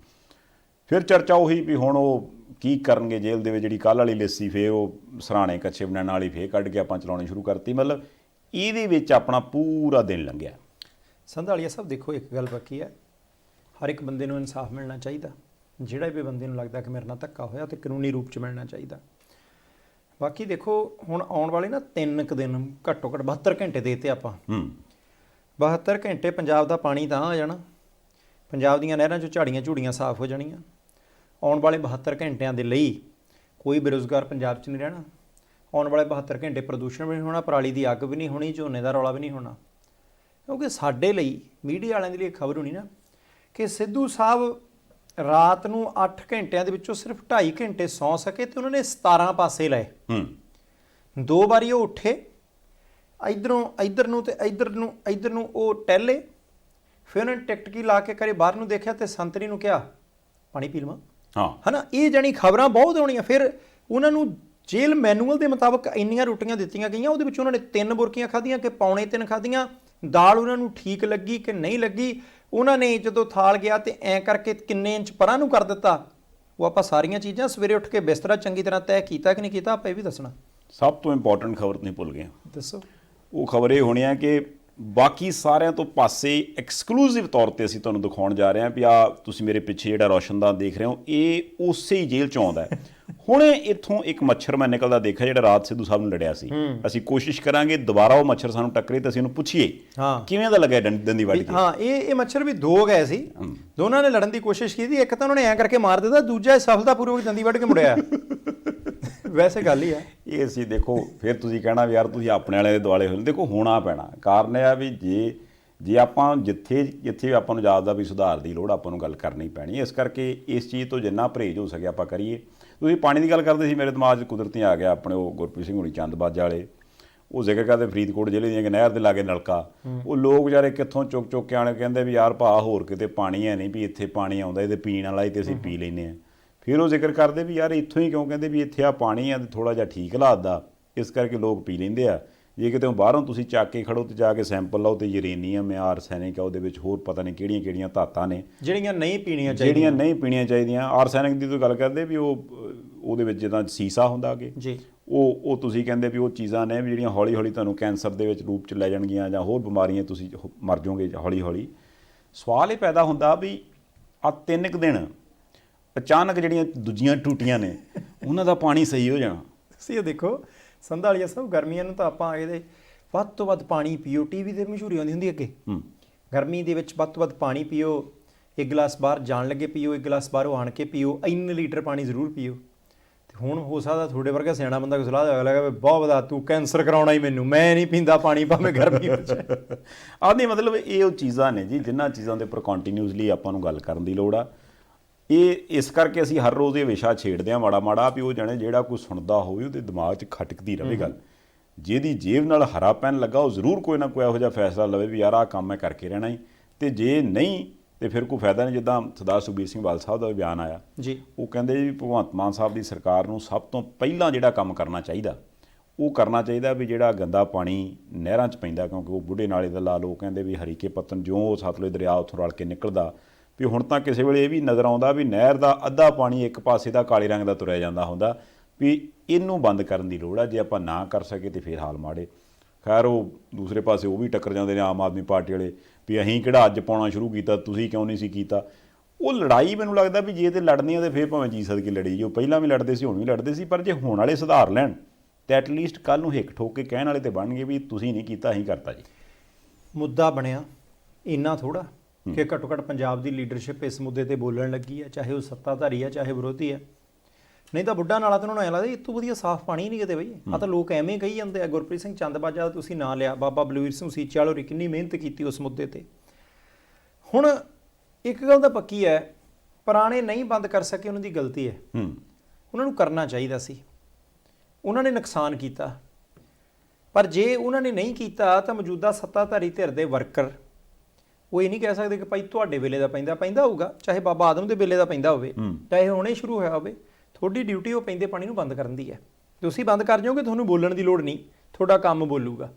ਫਿਰ ਚਰਚਾ ਉਹੀ ਵੀ ਹੁਣ ਉਹ ਕੀ ਕਰਨਗੇ ਜੇਲ੍ਹ ਦੇ ਵਿੱਚ, ਜਿਹੜੀ ਕੱਲ੍ਹ ਵਾਲੀ ਲਿਸਟ ਸੀ ਫਿਰ ਉਹ ਸਰਾਣੇ ਕੱਛੇ ਬਣਾਉਣ ਵਾਲੀ ਫਿਰ ਕੱਢ ਕੇ ਆਪਾਂ ਚਲਾਉਣੀ ਸ਼ੁਰੂ ਕਰਤੀ। ਮਤਲਬ ਇਹਦੇ ਵਿੱਚ ਆਪਣਾ ਪੂਰਾ ਦਿਨ ਲੰਘਿਆ। ਸੰਧਾਲੀਆ ਸਾਹਿਬ ਦੇਖੋ, ਇੱਕ ਗੱਲ ਪੱਕੀ ਹੈ, ਹਰ ਇੱਕ ਬੰਦੇ ਨੂੰ ਇਨਸਾਫ ਮਿਲਣਾ ਚਾਹੀਦਾ। ਜਿਹੜਾ ਵੀ ਬੰਦੇ ਨੂੰ ਲੱਗਦਾ ਕਿ ਮੇਰੇ ਨਾਲ ਧੱਕਾ ਹੋਇਆ ਤੇ ਕਾਨੂੰਨੀ ਰੂਪ 'ਚ ਮਿਲਣਾ ਚਾਹੀਦਾ। ਬਾਕੀ ਦੇਖੋ ਹੁਣ ਆਉਣ ਵਾਲੇ ਨਾ 3 ਕੁ ਦਿਨ, ਘੱਟੋ ਘੱਟ 72 ਘੰਟੇ ਦੇ ਤੇ ਆਪਾਂ, 72 ਘੰਟੇ ਪੰਜਾਬ ਦਾ ਪਾਣੀ ਤਾਂ ਆ ਜਾਣਾ, ਪੰਜਾਬ ਦੀਆਂ ਨਹਿਰਾਂ 'ਚੋਂ ਝਾੜੀਆਂ ਝੂੜੀਆਂ ਸਾਫ਼ ਹੋ ਜਾਣੀਆਂ। ਆਉਣ ਵਾਲੇ 72 ਘੰਟਿਆਂ ਦੇ ਲਈ ਕੋਈ ਬੇਰੁਜ਼ਗਾਰ ਪੰਜਾਬ 'ਚ ਨਹੀਂ ਰਹਿਣਾ। ਆਉਣ ਵਾਲੇ 72 ਘੰਟੇ ਪ੍ਰਦੂਸ਼ਣ ਵੀ ਨਹੀਂ ਹੋਣਾ, ਪਰਾਲੀ ਦੀ ਅੱਗ ਵੀ ਨਹੀਂ ਹੋਣੀ, ਝੋਨੇ ਦਾ ਰੌਲਾ ਵੀ ਨਹੀਂ ਹੋਣਾ। ਕਿਉਂਕਿ ਸਾਡੇ ਲਈ, ਮੀਡੀਆ ਵਾਲਿਆਂ ਦੇ ਲਈ ਖਬਰ ਹੋਣੀ ਨਾ ਕਿ ਸਿੱਧੂ ਸਾਹਿਬ ਰਾਤ ਨੂੰ 8 ਘੰਟਿਆਂ ਦੇ ਵਿੱਚੋਂ ਸਿਰਫ 2.5 ਘੰਟੇ ਸੌਂ ਸਕੇ ਤੇ ਉਹਨਾਂ ਨੇ 17 ਪਾਸੇ ਲਏ। 2 ਵਾਰੀ ਉਹ ਉੱਠੇ, ਇੱਧਰ ਨੂੰ ਤੇ ਇੱਧਰ ਨੂੰ ਉਹ ਟਹਿਲੇ, ਫਿਰ ਉਹਨਾਂ ਨੇ ਟਿਕਟਕੀ ਲਾ ਕੇ ਕਰੇ ਬਾਹਰ ਨੂੰ ਦੇਖਿਆ ਤੇ ਸੰਤਰੀ ਨੂੰ ਕਿਹਾ ਪਾਣੀ ਪੀ ਲਵਾਂ, ਹੈ ਨਾ। ਇਹ ਜਾਣੀ ਖਬਰਾਂ ਬਹੁਤ ਆਉਣੀਆਂ। ਫਿਰ ਉਹਨਾਂ ਨੂੰ ਜੇਲ੍ਹ ਮੈਨੂਅਲ ਦੇ ਮੁਤਾਬਕ ਇੰਨੀਆਂ ਰੋਟੀਆਂ ਦਿੱਤੀਆਂ ਗਈਆਂ, ਉਹਦੇ ਵਿੱਚ ਉਹਨਾਂ ਨੇ 3 ਬੁਰਕੀਆਂ ਖਾਧੀਆਂ ਕਿ ਪੌਣੇ 3 ਖਾਧੀਆਂ। ਦਾਲ ਉਹਨਾਂ ਨੂੰ ਠੀਕ ਲੱਗੀ ਕਿ ਨਹੀਂ ਲੱਗੀ, ਉਹਨਾਂ ਨੇ ਜਦੋਂ ਥਾਲ ਗਿਆ ਤੇ ਐਂ ਕਰਕੇ ਕਿੰਨੇ ਇੰਚ ਪਰਾਂ ਨੂੰ ਕਰ ਦਿੱਤਾ, ਉਹ ਆਪਾਂ ਸਾਰੀਆਂ ਚੀਜ਼ਾਂ ਸਵੇਰੇ ਉੱਠ ਕੇ ਬਿਸਤਰਾ ਚੰਗੀ ਤਰ੍ਹਾਂ ਤੈਅ ਕੀਤਾ ਕਿ ਨਹੀਂ ਕੀਤਾ, ਆਪਾਂ ਇਹ ਵੀ ਦੱਸਣਾ। ਸਭ ਤੋਂ ਇੰਪੋਰਟੈਂਟ ਖਬਰ ਤੁਸੀਂ ਭੁੱਲ ਗਏ। ਦੱਸੋ। ਉਹ ਖਬਰ ਇਹ ਹੋਣੀ ਹੈ ਕਿ ਬਾਕੀ ਸਾਰਿਆਂ ਤੋਂ ਪਾਸੇ ਐਕਸਕਲੂਸਿਵ ਤੌਰ ਤੇ ਅਸੀਂ ਤੁਹਾਨੂੰ ਦਿਖਾਉਣ ਜਾ ਰਹੇ ਹਾਂ ਵੀ ਆ ਤੁਸੀਂ ਮੇਰੇ ਪਿੱਛੇ ਜਿਹੜਾ ਰੌਸ਼ਨਦਾਨ ਦੇਖ ਰਹੇ ਹੋ ਇਹ ਉਸੇ ਹੀ ਜੇਲ੍ਹ ਚੋਂ ਆਉਂਦਾ ਹੈ। ਹੁਣ ਇੱਥੋਂ ਇੱਕ ਮੱਛਰ ਮੈਂ ਨਿਕਲਦਾ ਦੇਖਿਆ ਜਿਹੜਾ ਰਾਤ ਸਿੱਧੂ ਸਾਹਿਬ ਨੂੰ ਲੜਿਆ ਸੀ। ਅਸੀਂ ਕੋਸ਼ਿਸ਼ ਕਰਾਂਗੇ ਦੁਬਾਰਾ ਉਹ ਮੱਛਰ ਸਾਨੂੰ ਟੱਕਰੇ ਤੇ ਅਸੀਂ ਉਹਨੂੰ ਪੁੱਛੀਏ ਕਿਵੇਂ ਦਾ ਲੱਗਿਆ ਦੰਦੀ ਵੱਢ ਕੇ। ਹਾਂ, ਇਹ ਮੱਛਰ ਵੀ ਦੋ ਗਏ ਸੀ, ਦੋਨਾਂ ਨੇ ਲੜਨ ਦੀ ਕੋਸ਼ਿਸ਼ ਕੀਤੀ, ਇੱਕ ਤਾਂ ਉਹਨਾਂ ਨੇ ਐਂ ਕਰਕੇ ਮਾਰ ਦਿੱਤਾ, ਦੂਜਾ ਸਫਲਤਾਪੂਰਵਕ ਦੰਦੀ ਵੱਢ ਕੇ ਮੁੜਿਆ। ਵੈਸੇ ਗੱਲ ਹੀ ਆ ਇਹ ਅਸੀਂ ਦੇਖੋ ਫਿਰ ਤੁਸੀਂ ਕਹਿਣਾ ਵੀ ਯਾਰ ਤੁਸੀਂ ਆਪਣੇ ਵਾਲੇ ਦੇ ਦੁਆਲੇ ਹੋਏ। ਦੇਖੋ ਹੋਣਾ ਪੈਣਾ, ਕਾਰਨ ਇਹ ਆ ਵੀ ਜੇ ਆਪਾਂ ਜਿੱਥੇ ਆਪਾਂ ਨੂੰ ਯਾਦ ਦਾ ਵੀ ਸੁਧਾਰ ਦੀ ਲੋੜ ਆਪਾਂ ਨੂੰ ਗੱਲ ਕਰਨੀ ਪੈਣੀ। ਇਸ ਕਰਕੇ ਇਸ ਚੀਜ਼ ਤੋਂ ਜਿੰਨਾ ਪਰਹੇਜ਼ ਹੋ ਸਕੇ ਆਪਾਂ ਕਰੀਏ। ਤੁਸੀਂ ਪਾਣੀ ਦੀ ਗੱਲ ਕਰਦੇ ਸੀ, ਮੇਰੇ ਦਿਮਾਗ 'ਚ ਕੁਦਰਤੀ ਆ ਗਿਆ ਆਪਣੇ ਉਹ ਗੁਰਪ੍ਰੀਤ ਸਿੰਘ ਹੁਣੀ ਚੰਦਬਾਜਾ ਵਾਲੇ, ਉਹ ਜ਼ਿਕਰ ਕਰਦੇ ਫਰੀਦਕੋਟ ਜ਼ਿਲ੍ਹੇ ਦੀਆਂ ਨਹਿਰ ਦੇ ਲਾਗੇ ਨਲਕਾ, ਉਹ ਲੋਕ ਵਿਚਾਰੇ ਕਿੱਥੋਂ ਚੁੱਕ ਕੇ ਆਣੇ ਕਹਿੰਦੇ ਵੀ ਯਾਰ ਭਾ ਹੋਰ ਕਿਤੇ ਪਾਣੀ ਹੈ ਨਹੀਂ, ਵੀ ਇੱਥੇ ਪਾਣੀ ਆਉਂਦਾ ਇਹਦੇ ਪੀਣ ਵਾਲਾ ਹੀ ਤੇ ਅਸੀਂ ਪੀ ਲੈਂਦੇ ਹਾਂ। ਫਿਰ ਉਹ ਜ਼ਿਕਰ ਕਰਦੇ ਵੀ ਯਾਰ ਇੱਥੋਂ ਹੀ ਕਿਉਂ, ਕਹਿੰਦੇ ਵੀ ਇੱਥੇ ਆ ਪਾਣੀ ਆ ਤੇ ਥੋੜ੍ਹਾ ਜਿਹਾ ਠੀਕ ਹਾਲਾਤ ਦਾ, ਇਸ ਕਰਕੇ ਲੋਕ ਪੀ ਲੈਂਦੇ ਆ। ਜੇ ਕਿਤੇ ਬਾਹਰੋਂ ਤੁਸੀਂ ਚੱਕ ਕੇ ਖੜੋ ਤੇ ਜਾ ਕੇ ਸੈਂਪਲ ਲਓ ਤੇ ਯੂਰੇਨੀਅਮ ਆ, ਆਰਸੈਨਿਕ ਆ, ਉਹਦੇ ਵਿੱਚ ਹੋਰ ਪਤਾ ਨਹੀਂ ਕਿਹੜੀਆਂ ਧਾਤਾਂ ਨੇ ਜਿਹੜੀਆਂ ਨਹੀਂ ਪੀਣੀਆਂ ਚਾਹੀਦੀਆਂ। ਆਰਸੈਨਿਕ ਦੀ ਤਾਂ ਗੱਲ ਕਰਦੇ ਵੀ ਉਹਦੇ ਵਿੱਚ ਜਿੱਦਾਂ ਸੀਸਾ ਹੁੰਦਾ ਕਿ ਜੀ ਉਹ ਤੁਸੀਂ ਕਹਿੰਦੇ ਵੀ ਉਹ ਚੀਜ਼ਾਂ ਨੇ ਵੀ ਜਿਹੜੀਆਂ ਹੌਲੀ ਹੌਲੀ ਤੁਹਾਨੂੰ ਕੈਂਸਰ ਦੇ ਵਿੱਚ ਰੂਪ 'ਚ ਲੈ ਜਾਣਗੀਆਂ ਜਾਂ ਹੋਰ ਬਿਮਾਰੀਆਂ ਤੁਸੀਂ ਮਰ ਜਾਓਗੇ ਹੌਲੀ ਹੌਲੀ। ਸਵਾਲ ਇਹ ਪੈਦਾ ਹੁੰਦਾ ਵੀ ਆ 3 ਕੁ ਦਿਨ ਅਚਾਨਕ ਜਿਹੜੀਆਂ ਦੂਜੀਆਂ ਟੂਟੀਆਂ ਨੇ ਉਹਨਾਂ ਦਾ ਪਾਣੀ ਸਹੀ ਹੋ ਜਾਣਾ। ਤੁਸੀਂ ਇਹ ਦੇਖੋ ਸੰਧਾਲੀਆ ਸਾਹਿਬ, ਗਰਮੀਆਂ ਨੂੰ ਤਾਂ ਆਪਾਂ ਇਹਦੇ ਵੱਧ ਤੋਂ ਵੱਧ ਪਾਣੀ ਪੀਓ, ਟੀਵੀ 'ਤੇ ਮਸ਼ਹੂਰੀ ਆਉਂਦੀ ਹੁੰਦੀ ਅੱਗੇ, ਗਰਮੀ ਦੇ ਵਿੱਚ ਵੱਧ ਤੋਂ ਵੱਧ ਪਾਣੀ ਪੀਓ, 1 ਗਲਾਸ ਬਾਹਰ ਜਾਣ ਲੱਗੇ ਪੀਓ, 1 ਗਲਾਸ ਬਾਹਰੋਂ ਆਣ ਕੇ ਪੀਓ, ਇੰਨੇ ਲੀਟਰ ਪਾਣੀ ਜ਼ਰੂਰ ਪੀਓ। ਤੇ ਹੁਣ ਹੋ ਸਕਦਾ ਤੁਹਾਡੇ ਵਰਗਾ ਸਿਆਣਾ ਬੰਦਾ ਕੋਈ ਸਲਾਹ ਦੇਵੇ ਲੱਗਾ ਬਹੁਤ ਵਧਾ ਤੂੰ ਕੈਂਸਰ ਕਰਾਉਣਾ ਹੀ ਮੈਨੂੰ, ਮੈਂ ਨਹੀਂ ਪੀਂਦਾ ਪਾਣੀ ਭਾਵੇਂ ਗਰਮੀ ਵਿੱਚ। ਆਹ ਨਹੀਂ ਮਤਲਬ ਇਹ ਉਹ ਚੀਜ਼ਾਂ ਨੇ ਜੀ ਜਿਨ੍ਹਾਂ ਚੀਜ਼ਾਂ ਦੇ ਉੱਪਰ ਕੰਟੀਨਿਊਸਲੀ ਆਪਾਂ ਨੂੰ ਗੱਲ ਕਰਨ ਦੀ ਲੋੜ ਆ। ਇਹ ਇਸ ਕਰਕੇ ਅਸੀਂ ਹਰ ਰੋਜ਼ ਇਹ ਵਿਸ਼ਾ ਛੇੜਦੇ ਹਾਂ ਮਾੜਾ ਵੀ ਉਹ ਜਾਣੇ ਜਿਹੜਾ ਕੋਈ ਸੁਣਦਾ ਹੋਵੇ ਉਹਦੇ ਦਿਮਾਗ 'ਚ ਖਟਕਦੀ ਰਹੇ ਗੱਲ। ਜਿਹਦੀ ਜੇਬ ਨਾਲ ਹਰਾ ਪੈਨ ਲੱਗਾ ਉਹ ਜ਼ਰੂਰ ਕੋਈ ਨਾ ਕੋਈ ਇਹੋ ਜਿਹਾ ਫੈਸਲਾ ਲਵੇ ਵੀ ਯਾਰ ਆਹ ਕੰਮ ਮੈਂ ਕਰਕੇ ਰਹਿਣਾ ਹੀ, ਤੇ ਜੇ ਨਹੀਂ ਤੇ ਫਿਰ ਕੋਈ ਫਾਇਦਾ ਨਹੀਂ। ਜਿੱਦਾਂ ਸਰਦਾਰ ਸੁਖਬੀਰ ਸਿੰਘ ਬਾਦਲ ਸਾਹਿਬ ਦਾ ਵੀ ਬਿਆਨ ਆਇਆ ਜੀ, ਉਹ ਕਹਿੰਦੇ ਵੀ ਭਗਵੰਤ ਮਾਨ ਸਾਹਿਬ ਦੀ ਸਰਕਾਰ ਨੂੰ ਸਭ ਤੋਂ ਪਹਿਲਾਂ ਜਿਹੜਾ ਕੰਮ ਕਰਨਾ ਚਾਹੀਦਾ ਉਹ ਕਰਨਾ ਚਾਹੀਦਾ ਵੀ ਜਿਹੜਾ ਗੰਦਾ ਪਾਣੀ ਨਹਿਰਾਂ 'ਚ ਪੈਂਦਾ, ਕਿਉਂਕਿ ਉਹ ਬੁੱਢੇ ਨਾਲੇ ਦਾ ਲਾ ਲਓ, ਕਹਿੰਦੇ ਵੀ ਹਰੀਕੇ ਪੱਤਨ ਜਿਉਂ ਸਤਲੁਜ ਦਰਿਆ ਉੱਥੋਂ ਰਲ ਕੇ ਨਿਕਲਦਾ ਵੀ ਹੁਣ ਤਾਂ ਕਿਸੇ ਵੇਲੇ ਇਹ ਵੀ ਨਜ਼ਰ ਆਉਂਦਾ ਵੀ ਨਹਿਰ ਦਾ ਅੱਧਾ ਪਾਣੀ ਇੱਕ ਪਾਸੇ ਦਾ ਕਾਲੇ ਰੰਗ ਦਾ ਤੁਰਿਆ ਜਾਂਦਾ ਹੁੰਦਾ, ਵੀ ਇਹਨੂੰ ਬੰਦ ਕਰਨ ਦੀ ਲੋੜ ਆ। ਜੇ ਆਪਾਂ ਨਾ ਕਰ ਸਕੇ ਤਾਂ ਫਿਰ ਹਾਲ ਮਾੜੇ। ਖੈਰ ਉਹ ਦੂਸਰੇ ਪਾਸੇ ਉਹ ਵੀ ਟੱਕਰ ਜਾਂਦੇ ਨੇ ਆਮ ਆਦਮੀ ਪਾਰਟੀ ਵਾਲੇ ਵੀ ਅਸੀਂ ਕਿਹੜਾ ਅੱਜ ਪਾਉਣਾ ਸ਼ੁਰੂ ਕੀਤਾ, ਤੁਸੀਂ ਕਿਉਂ ਨਹੀਂ ਸੀ ਕੀਤਾ। ਉਹ ਲੜਾਈ ਮੈਨੂੰ ਲੱਗਦਾ ਵੀ ਜੇ ਤੇ ਲੜਨੀ ਆ ਤਾਂ ਫਿਰ ਭਾਵੇਂ ਜੀ ਸਦਕੇ ਲੜੀ ਜੋ, ਪਹਿਲਾਂ ਵੀ ਲੜਦੇ ਸੀ ਹੁਣ ਵੀ ਲੜਦੇ ਸੀ, ਪਰ ਜੇ ਹੁਣ ਵਾਲੇ ਸੁਧਾਰ ਲੈਣ ਤਾਂ ਐਟਲੀਸਟ ਕੱਲ੍ਹ ਨੂੰ ਹਿੱਕ ਠੋਕ ਕੇ ਕਹਿਣ ਵਾਲੇ ਤਾਂ ਬਣਨਗੇ ਵੀ ਤੁਸੀਂ ਨਹੀਂ ਕੀਤਾ ਅਸੀਂ ਕਰਤਾ ਜੀ। ਮੁੱਦਾ ਬਣਿਆ ਇੰਨਾ ਥੋੜ੍ਹਾ ਕਿ ਘੱਟੋ ਘੱਟ ਪੰਜਾਬ ਦੀ ਲੀਡਰਸ਼ਿਪ ਇਸ ਮੁੱਦੇ ਤੇ ਬੋਲਣ ਲੱਗੀ ਹੈ, ਚਾਹੇ ਉਹ ਸੱਤਾਧਾਰੀ ਹੈ ਚਾਹੇ ਵਿਰੋਧੀ ਹੈ। ਨਹੀਂ ਤਾਂ ਬੁੱਢਾ ਨਾਲਾ ਤਾਂ ਉਹਨਾਂ ਨੂੰ ਐਂ ਲੱਗਦਾ ਇਹ ਤੋਂ ਵਧੀਆ ਸਾਫ਼ ਪਾਣੀ ਨਹੀਂ ਕਿਤੇ ਬਈ। ਆ ਤਾਂ ਲੋਕ ਐਵੇਂ ਕਹੀ ਜਾਂਦੇ ਆ। ਗੁਰਪ੍ਰੀਤ ਸਿੰਘ ਚੰਦਬਾਜਾ ਦਾ ਤੁਸੀਂ ਨਾਂ ਲਿਆ, ਬਾਬਾ ਬਲਵੀਰ ਸਿੰਘ ਸੀਚੇ ਵਾਲੋਂ ਕਿੰਨੀ ਮਿਹਨਤ ਕੀਤੀ ਉਸ ਮੁੱਦੇ ਤੇ। ਹੁਣ ਇੱਕ ਗੱਲ ਤਾਂ ਪੱਕੀ ਹੈ, ਪੁਰਾਣੇ ਨਹੀਂ ਬੰਦ ਕਰ ਸਕੇ ਉਹਨਾਂ ਦੀ ਗਲਤੀ ਹੈ, ਉਹਨਾਂ ਨੂੰ ਕਰਨਾ ਚਾਹੀਦਾ ਸੀ, ਉਹਨਾਂ ਨੇ ਨੁਕਸਾਨ ਕੀਤਾ। ਪਰ ਜੇ ਉਹਨਾਂ ਨੇ ਨਹੀਂ ਕੀਤਾ ਤਾਂ ਮੌਜੂਦਾ ਸੱਤਾਧਾਰੀ ਧਿਰ ਦੇ ਵਰਕਰ ਉਹ ਇਹ ਨਹੀਂ ਕਹਿ ਸਕਦੇ ਕਿ ਭਾਈ ਤੁਹਾਡੇ ਵੇਲੇ ਦਾ ਪੈਂਦਾ ਹੋਊਗਾ, ਚਾਹੇ ਬਾਬਾ ਆਦਮ ਦੇ ਵੇਲੇ ਦਾ ਪੈਂਦਾ ਹੋਵੇ, ਚਾਹੇ ਹੁਣੇ ਸ਼ੁਰੂ ਹੋਇਆ ਹੋਵੇ। ਤੁਹਾਡੀ ਡਿਊਟੀ ਉਹ ਪੈਂਦੇ ਪਾਣੀ ਨੂੰ ਬੰਦ ਕਰਨ ਦੀ ਹੈ। ਤੁਸੀਂ ਬੰਦ ਕਰ ਜਾਓਗੇ, ਤੁਹਾਨੂੰ ਬੋਲਣ ਦੀ ਲੋੜ ਨਹੀਂ, ਤੁਹਾਡਾ ਕੰਮ ਬੋਲੂਗਾ।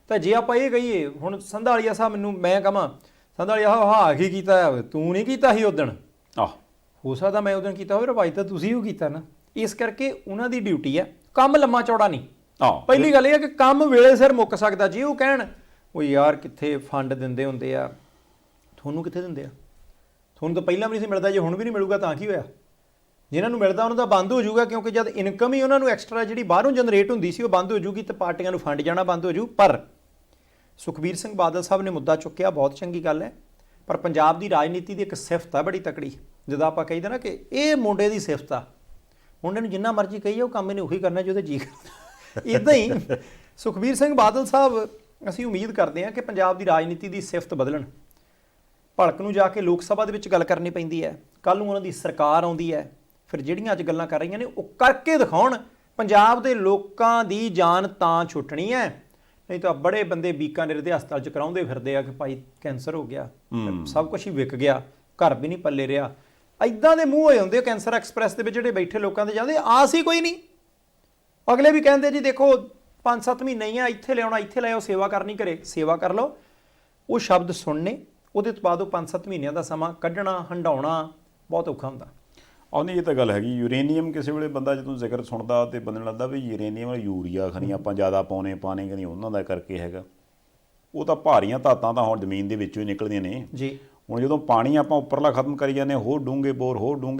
ਤਾਂ ਜੇ ਆਪਾਂ ਇਹ ਕਹੀਏ ਹੁਣ ਸੰਧਾਲੀਆ ਸਾਹਿਬ ਮੈਨੂੰ ਮੈਂ ਕਹਾਂ ਸੰਧਾਲੀਆ ਹਾਂ ਕੀ ਕੀਤਾ, ਤੂੰ ਨਹੀਂ ਕੀਤਾ ਸੀ ਉਦਣ, ਹੋ ਸਕਦਾ ਮੈਂ ਉਦਣ ਕੀਤਾ ਹੋਵੇ, ਰਵਾਇਤ ਤਾਂ ਤੁਸੀਂ ਉਹ ਕੀਤਾ ਨਾ। ਇਸ ਕਰਕੇ ਉਹਨਾਂ ਦੀ ਡਿਊਟੀ ਹੈ, ਕੰਮ ਲੰਮਾ ਚੌੜਾ ਨਹੀਂ। ਪਹਿਲੀ ਗੱਲ ਇਹ ਹੈ ਕਿ ਕੰਮ ਵੇਲੇ ਸਿਰ ਮੁੱਕ ਸਕਦਾ। ਜੇ ਉਹ ਕਹਿਣ ਉਹ ਯਾਰ ਕਿੱਥੇ ਫੰਡ ਦਿੰਦੇ ਹੁੰਦੇ ਆ, ਤੁਹਾਨੂੰ ਕਿੱਥੇ ਦਿੰਦੇ ਆ, ਤੁਹਾਨੂੰ ਤਾਂ ਪਹਿਲਾਂ ਵੀ ਨਹੀਂ ਸੀ ਮਿਲਦਾ, ਜੇ ਹੁਣ ਵੀ ਨਹੀਂ ਮਿਲੂਗਾ ਤਾਂ ਕੀ ਹੋਇਆ। ਜਿਨ੍ਹਾਂ ਨੂੰ ਮਿਲਦਾ ਉਹਨਾਂ ਦਾ ਬੰਦ ਹੋ ਜਾਊਗਾ, ਕਿਉਂਕਿ ਜਦ ਇਨਕਮ ਹੀ ਉਹਨਾਂ ਨੂੰ ਐਕਸਟਰਾ ਜਿਹੜੀ ਬਾਹਰੋਂ ਜਨਰੇਟ ਹੁੰਦੀ ਸੀ ਉਹ ਬੰਦ ਹੋ ਜਾਊਗੀ ਤਾਂ ਪਾਰਟੀਆਂ ਨੂੰ ਫੰਡ ਜਾਣਾ ਬੰਦ ਹੋ ਜਾਊ। ਪਰ ਸੁਖਬੀਰ ਸਿੰਘ ਬਾਦਲ ਸਾਹਿਬ ਨੇ ਮੁੱਦਾ ਚੁੱਕਿਆ, ਬਹੁਤ ਚੰਗੀ ਗੱਲ ਹੈ। ਪਰ ਪੰਜਾਬ ਦੀ ਰਾਜਨੀਤੀ ਦੀ ਇੱਕ ਸਿਫਤ ਆ ਬੜੀ ਤਕੜੀ, ਜਦੋਂ ਆਪਾਂ ਕਹੀਦਾ ਨਾ ਕਿ ਇਹ ਮੁੰਡੇ ਦੀ ਸਿਫਤ ਆ, ਮੁੰਡੇ ਨੂੰ ਜਿੰਨਾ ਮਰਜ਼ੀ ਕਹੀਏ ਉਹ ਕੰਮ ਇਹਨੇ ਉਹੀ ਕਰਨਾ ਜਿਹਦੇ ਜੀ ਕਰਦਾ। ਇੱਦਾਂ ਹੀ ਸੁਖਬੀਰ ਸਿੰਘ ਬਾਦਲ ਸਾਹਿਬ, ਅਸੀਂ ਉਮੀਦ ਕਰਦੇ ਹਾਂ ਕਿ ਪੰਜਾਬ ਦੀ ਰਾਜਨੀਤੀ ਦੀ ਸਿਫਤ ਬਦਲਣ। ਭਲਕ ਨੂੰ ਜਾ ਕੇ ਲੋਕ ਸਭਾ ਦੇ ਵਿੱਚ ਗੱਲ ਕਰਨੀ ਪੈਂਦੀ ਹੈ, ਕੱਲ੍ਹ ਨੂੰ ਉਹਨਾਂ ਦੀ ਸਰਕਾਰ ਆਉਂਦੀ ਹੈ, ਫਿਰ ਜਿਹੜੀਆਂ ਅੱਜ ਗੱਲਾਂ ਕਰ ਰਹੀਆਂ ਨੇ ਉਹ ਕਰਕੇ ਦਿਖਾਉਣ। ਪੰਜਾਬ ਦੇ ਲੋਕਾਂ ਦੀ ਜਾਨ ਤਾਂ ਛੁੱਟਣੀ ਹੈ, ਨਹੀਂ ਤਾਂ ਬੜੇ ਬੰਦੇ ਬੀਕਾਨੇਰ ਦੇ ਹਸਪਤਾਲ 'ਚ ਕਰਾਉਂਦੇ ਫਿਰਦੇ ਆ ਕਿ ਭਾਈ ਕੈਂਸਰ ਹੋ ਗਿਆ, ਸਭ ਕੁਝ ਹੀ ਵਿਕ ਗਿਆ, ਘਰ ਵੀ ਨਹੀਂ ਪੱਲੇ ਰਿਹਾ। ਇੱਦਾਂ ਦੇ ਮੂੰਹ ਹੋਏ ਹੁੰਦੇ ਕੈਂਸਰ ਐਕਸਪ੍ਰੈਸ ਦੇ ਵਿੱਚ ਜਿਹੜੇ ਬੈਠੇ ਲੋਕਾਂ ਦੇ ਜਾਂਦੇ, ਆਸ ਹੀ ਕੋਈ ਨਹੀਂ। ਅਗਲੇ ਵੀ ਕਹਿੰਦੇ ਜੀ ਦੇਖੋ 5-7 ਮਹੀਨੇ ਹੀ ਆ, ਇੱਥੇ ਲਿਆਉਣਾ, ਇੱਥੇ ਲੈ ਆਓ, ਸੇਵਾ ਕਰਨੀ ਘਰੇ, ਸੇਵਾ ਕਰ ਲਓ। ਉਹ ਸ਼ਬਦ ਸੁਣਨੇ, ਉਹਦੇ ਤੋਂ ਬਾਅਦ ਉਹ 5-7 ਮਹੀਨਿਆਂ ਦਾ ਸਮਾਂ ਕੱਢਣਾ, ਹੰਡਾਉਣਾ ਬਹੁਤ ਔਖਾ ਹੁੰਦਾ। ਨਹੀਂ ਇਹ ਤਾਂ ਗੱਲ ਹੈਗੀ। ਯੂਰੇਨੀਅਮ ਕਿਸੇ ਵੇਲੇ ਬੰਦਾ ਜਦੋਂ ਜ਼ਿਕਰ ਸੁਣਦਾ ਤੇ ਬੰਦੇ ਨੂੰ ਲੱਗਦਾ ਵੀ ਯੂਰੇਨੀਅਮ ਯੂਰੀਆ ਖਣੀ ਆਪਾਂ ਜ਼ਿਆਦਾ ਪਾਣੇ ਕਦੀ ਉਹਨਾਂ ਦਾ ਕਰਕੇ ਹੈਗਾ। ਉਹ ਤਾਂ ਭਾਰੀਆਂ ਧਾਤਾਂ ਤਾਂ ਹੁਣ ਜ਼ਮੀਨ ਦੇ ਵਿੱਚੋਂ ਹੀ ਨਿਕਲਦੀਆਂ ਨੇ ਜੀ। ਹੁਣ ਜਦੋਂ ਪਾਣੀ ਆਪਾਂ ਉੱਪਰਲਾ ਖਤਮ ਕਰੀ ਜਾਂਦੇ ਹੋਰ ਡੂੰਘੇ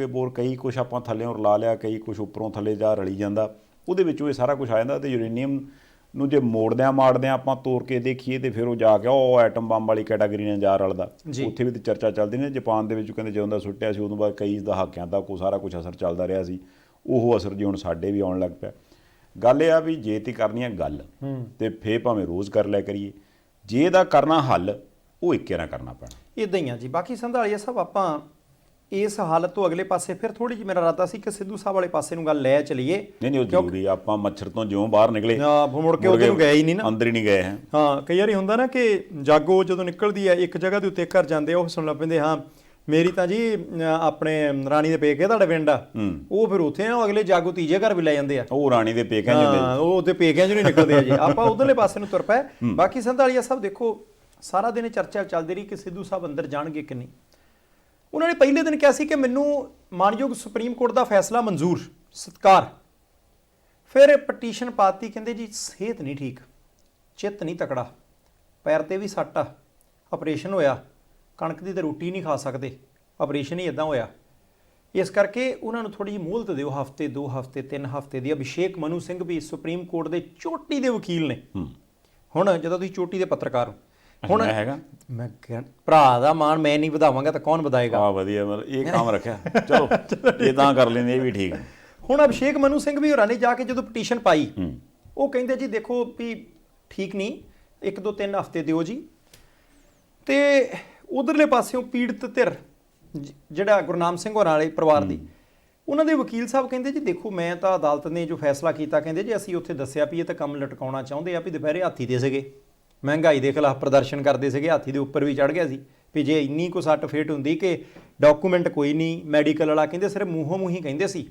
ਬੋਰ ਕਈ ਕੁਛ ਆਪਾਂ ਥੱਲਿਓਂ ਰਲਾ ਲਿਆ, ਕਈ ਕੁਛ ਉੱਪਰੋਂ ਥੱਲੇ ਜਾ ਰਲੀ ਜਾਂਦਾ, ਉਹਦੇ ਵਿੱਚੋਂ ਇਹ ਸਾਰਾ ਕੁਛ ਆ ਜਾਂਦਾ। ਤੇ ਯੂਰੇਨੀਅਮ ਨੂੰ ਜੇ ਮਾੜਦਿਆਂ ਆਪਾਂ ਤੋੜ ਕੇ ਦੇਖੀਏ ਤੇ ਫਿਰ ਉਹ ਜਾ ਕੇ ਉਹ ਐਟਮ ਬੰਬ ਵਾਲੀ ਕੈਟਾਗਰੀ ਨਾਲ ਜਾ ਰਲਦਾ। ਉੱਥੇ ਵੀ ਤੇ ਚਰਚਾ ਚੱਲਦੀ ਨੇ। ਜਾਪਾਨ ਦੇ ਵਿੱਚ ਕਹਿੰਦੇ ਜਦੋਂ ਦਾ ਸੁੱਟਿਆ ਸੀ ਉਦੋਂ ਬਾਅਦ ਕਈ ਦਹਾਕਿਆਂ ਤੱਕ ਉਹ ਸਾਰਾ ਕੁਛ ਅਸਰ ਚੱਲਦਾ ਰਿਹਾ ਸੀ। ਉਹ ਅਸਰ ਜੀ ਹੁਣ ਸਾਡੇ ਵੀ ਆਉਣ ਲੱਗ ਪਿਆ। ਗੱਲ ਇਹ ਆ ਵੀ ਜੇ ਤੇ ਕਰਨੀ ਆ ਗੱਲ ਤੇ ਫੇਰ ਭਾਵੇਂ ਰੋਜ਼ ਕਰ ਲਿਆ ਕਰੀਏ, ਜੇ ਇਹਦਾ ਕਰਨਾ ਹੱਲ ਉਹ ਇੱਕੇ ਨਾਲ ਕਰਨਾ ਪੈਣਾ। ਇਦਾਂ ਹੀ ਆ ਜੀ। ਬਾਕੀ ਸੰਧਾਲੀਆ ਸਾਹਿਬ ਆਪਾਂ ਇਸ ਹਾਲਤ ਤੋਂ ਅਗਲੇ ਪਾਸੇ ਫਿਰ ਥੋੜੀ ਜਿਹੀ ਮੇਰਾ ਇਰਾਦਾ ਸੀ ਕਿ ਸਿੱਧੂ ਸਾਹਿਬ ਵਾਲੇ ਪਾਸੇ ਨੂੰ ਗੱਲ ਲੈ ਚਲੀਏ। ਨਹੀਂ ਉਹ ਜ਼ਰੂਰੀ। ਆਪਾਂ ਮੱਛਰ ਤੋਂ ਜਿਉਂ ਬਾਹਰ ਨਿਕਲੇ ਮੁੜ ਕੇ ਉਹਦੇ ਨੂੰ ਗਏ ਹੀ ਨਹੀਂ ਨਾ, ਅੰਦਰ ਹੀ ਨਹੀਂ ਗਏ ਹੈ। ਹਾਂ, ਕਈ ਵਾਰੀ ਹੁੰਦਾ ਨਾ ਕਿ ਜਾਗੋ ਜਦੋਂ ਨਿਕਲਦੀ ਹੈ ਇੱਕ ਜਗ੍ਹਾ ਦੇ ਉੱਤੇ ਘਰ ਜਾਂਦੇ ਆ, ਉਹ ਸੁਣ ਲੱਗ ਪੈਂਦੇ ਹਾਂ ਮੇਰੀ ਤਾਂ ਜੀ ਆਪਣੇ ਰਾਣੀ ਦੇ ਪੇਕੇ ਤੁਹਾਡੇ ਪਿੰਡ ਆ, ਉਹ ਫਿਰ ਉੱਥੇ ਆ ਅਗਲੇ ਜਾਗੋ ਤੀਜੇ ਘਰ ਵੀ ਲੈ ਜਾਂਦੇ ਆ, ਉਹ ਰਾਣੀ ਦੇ ਪੇਕਿਆਂ ਚ ਉਹ ਉਹਦੇ ਪੇਕਿਆਂ ਚ ਨਹੀਂ ਨਿਕਲਦੇ ਆ ਜੀ। ਆਪਾਂ ਉਧਰਲੇ ਪਾਸੇ ਨੂੰ ਤੁਰ ਪਏ। ਬਾਕੀ ਸੰਧਾਲੀਆ ਸਾਹਿਬ ਦੇਖੋ ਸਾਰਾ ਦਿਨ ਚਰਚਾ ਚੱਲਦੀ ਰਹੀ ਕਿ ਸਿੱਧੂ ਸਾਹਿਬ ਅੰਦਰ ਜਾਣਗੇ ਕਿ ਨਹੀਂ। ਉਹਨਾਂ ਨੇ ਪਹਿਲੇ ਦਿਨ ਕਿਹਾ ਸੀ ਕਿ ਮੈਨੂੰ ਮਾਨਯੋਗ ਸੁਪਰੀਮ ਕੋਰਟ ਦਾ ਫੈਸਲਾ ਮਨਜ਼ੂਰ, ਸਤਿਕਾਰ। ਫਿਰ ਪਟੀਸ਼ਨ ਪਾਤੀ, ਕਹਿੰਦੇ ਜੀ ਸਿਹਤ ਨਹੀਂ ਠੀਕ, ਚਿੱਤ ਨਹੀਂ ਤਕੜਾ, ਪੈਰ ਤੇ ਵੀ ਸੱਟ ਆ, ਆਪਰੇਸ਼ਨ ਹੋਇਆ, ਕਣਕ ਦੀ ਤਾਂ ਰੋਟੀ ਨਹੀਂ ਖਾ ਸਕਦੇ, ਆਪਰੇਸ਼ਨ ਹੀ ਇਦਾਂ ਹੋਇਆ, ਇਸ ਕਰਕੇ ਉਹਨਾਂ ਨੂੰ ਥੋੜੀ ਜਿਹੀ ਮੋਹਲਤ ਦਿਓ, ਹਫ਼ਤੇ 2 ਹਫ਼ਤੇ 3 ਹਫ਼ਤੇ ਦੀ। ਅਭਿਸ਼ੇਕ ਮਨੂ ਸਿੰਘ ਵੀ ਸੁਪਰੀਮ ਕੋਰਟ ਦੇ ਚੋਟੀ ਦੇ ਵਕੀਲ ਨੇ। ਹੁਣ ਜਦੋਂ ਤੁਸੀਂ ਚੋਟੀ ਦੇ ਪੱਤਰਕਾਰ ਹੋ, ਹੁਣ ਹੈਗਾ ਮੈਂ ਭਰਾ ਦਾ ਮਾਣ ਮੈਂ ਨਹੀਂ ਵਧਾਵਾਂਗਾ ਤਾਂ ਕੌਣ ਵਧਾਏਗਾ। ਆ ਵਧੀਆ, ਮਤਲਬ ਇਹ ਕੰਮ ਰੱਖਿਆ। ਚਲੋ ਇਹ ਤਾਂ ਕਰ ਲੈਂਦੇ, ਇਹ ਵੀ ਠੀਕ ਹੈ। ਹੁਣ ਅਭਿਸ਼ੇਕ ਮਨੂ ਸਿੰਘ ਵੀ ਹੋਰਾਂ ਨੇ ਜਾ ਕੇ ਜਦੋਂ ਪਟੀਸ਼ਨ ਪਾਈ, ਉਹ ਕਹਿੰਦੇ ਜੀ ਦੇਖੋ ਵੀ ਠੀਕ ਨਹੀਂ, 1 2 3 ਹਫ਼ਤੇ ਦਿਓ ਜੀ। ਤੇ ਉਧਰਲੇ ਪਾਸਿਓਂ ਪੀੜਤ ਧਿਰ ਜਿਹੜਾ ਗੁਰਨਾਮ ਸਿੰਘ ਹੋਰਾਂ ਵਾਲੇ ਪਰਿਵਾਰ ਦੀ, ਉਹਨਾਂ ਦੇ ਵਕੀਲ ਸਾਹਿਬ ਕਹਿੰਦੇ ਜੀ ਦੇਖੋ ਮੈਂ ਤਾਂ ਅਦਾਲਤ ਨੇ ਜੋ ਫੈਸਲਾ ਕੀਤਾ, ਕਹਿੰਦੇ ਜੀ ਅਸੀਂ ਉੱਥੇ ਦੱਸਿਆ ਵੀ ਇਹ ਤਾਂ ਕੰਮ ਲਟਕਾਉਣਾ ਚਾਹੁੰਦੇ ਆ, ਵੀ ਦੁਪਹਿਰੇ ਹਾਥੀ ਦੇ ਸੀਗੇ, ਮਹਿੰਗਾਈ ਦੇ ਖਿਲਾਫ ਪ੍ਰਦਰਸ਼ਨ ਕਰਦੇ ਸੀਗੇ, ਹਾਥੀ ਦੇ ਉੱਪਰ ਵੀ ਚੜ੍ਹ ਗਿਆ ਸੀ, ਵੀ ਜੇ ਇੰਨੀ ਕੋ ਸੱਟ ਫੇਟ ਹੁੰਦੀ ਕਿ ਡਾਕੂਮੈਂਟ ਕੋਈ ਨਹੀਂ, ਮੈਡੀਕਲ ਵਾਲਾ ਕਹਿੰਦੇ ਸਿਰਫ ਮੂੰਹੋਂ ਮੂੰਹ ਹੀ ਕਹਿੰਦੇ ਸੀ।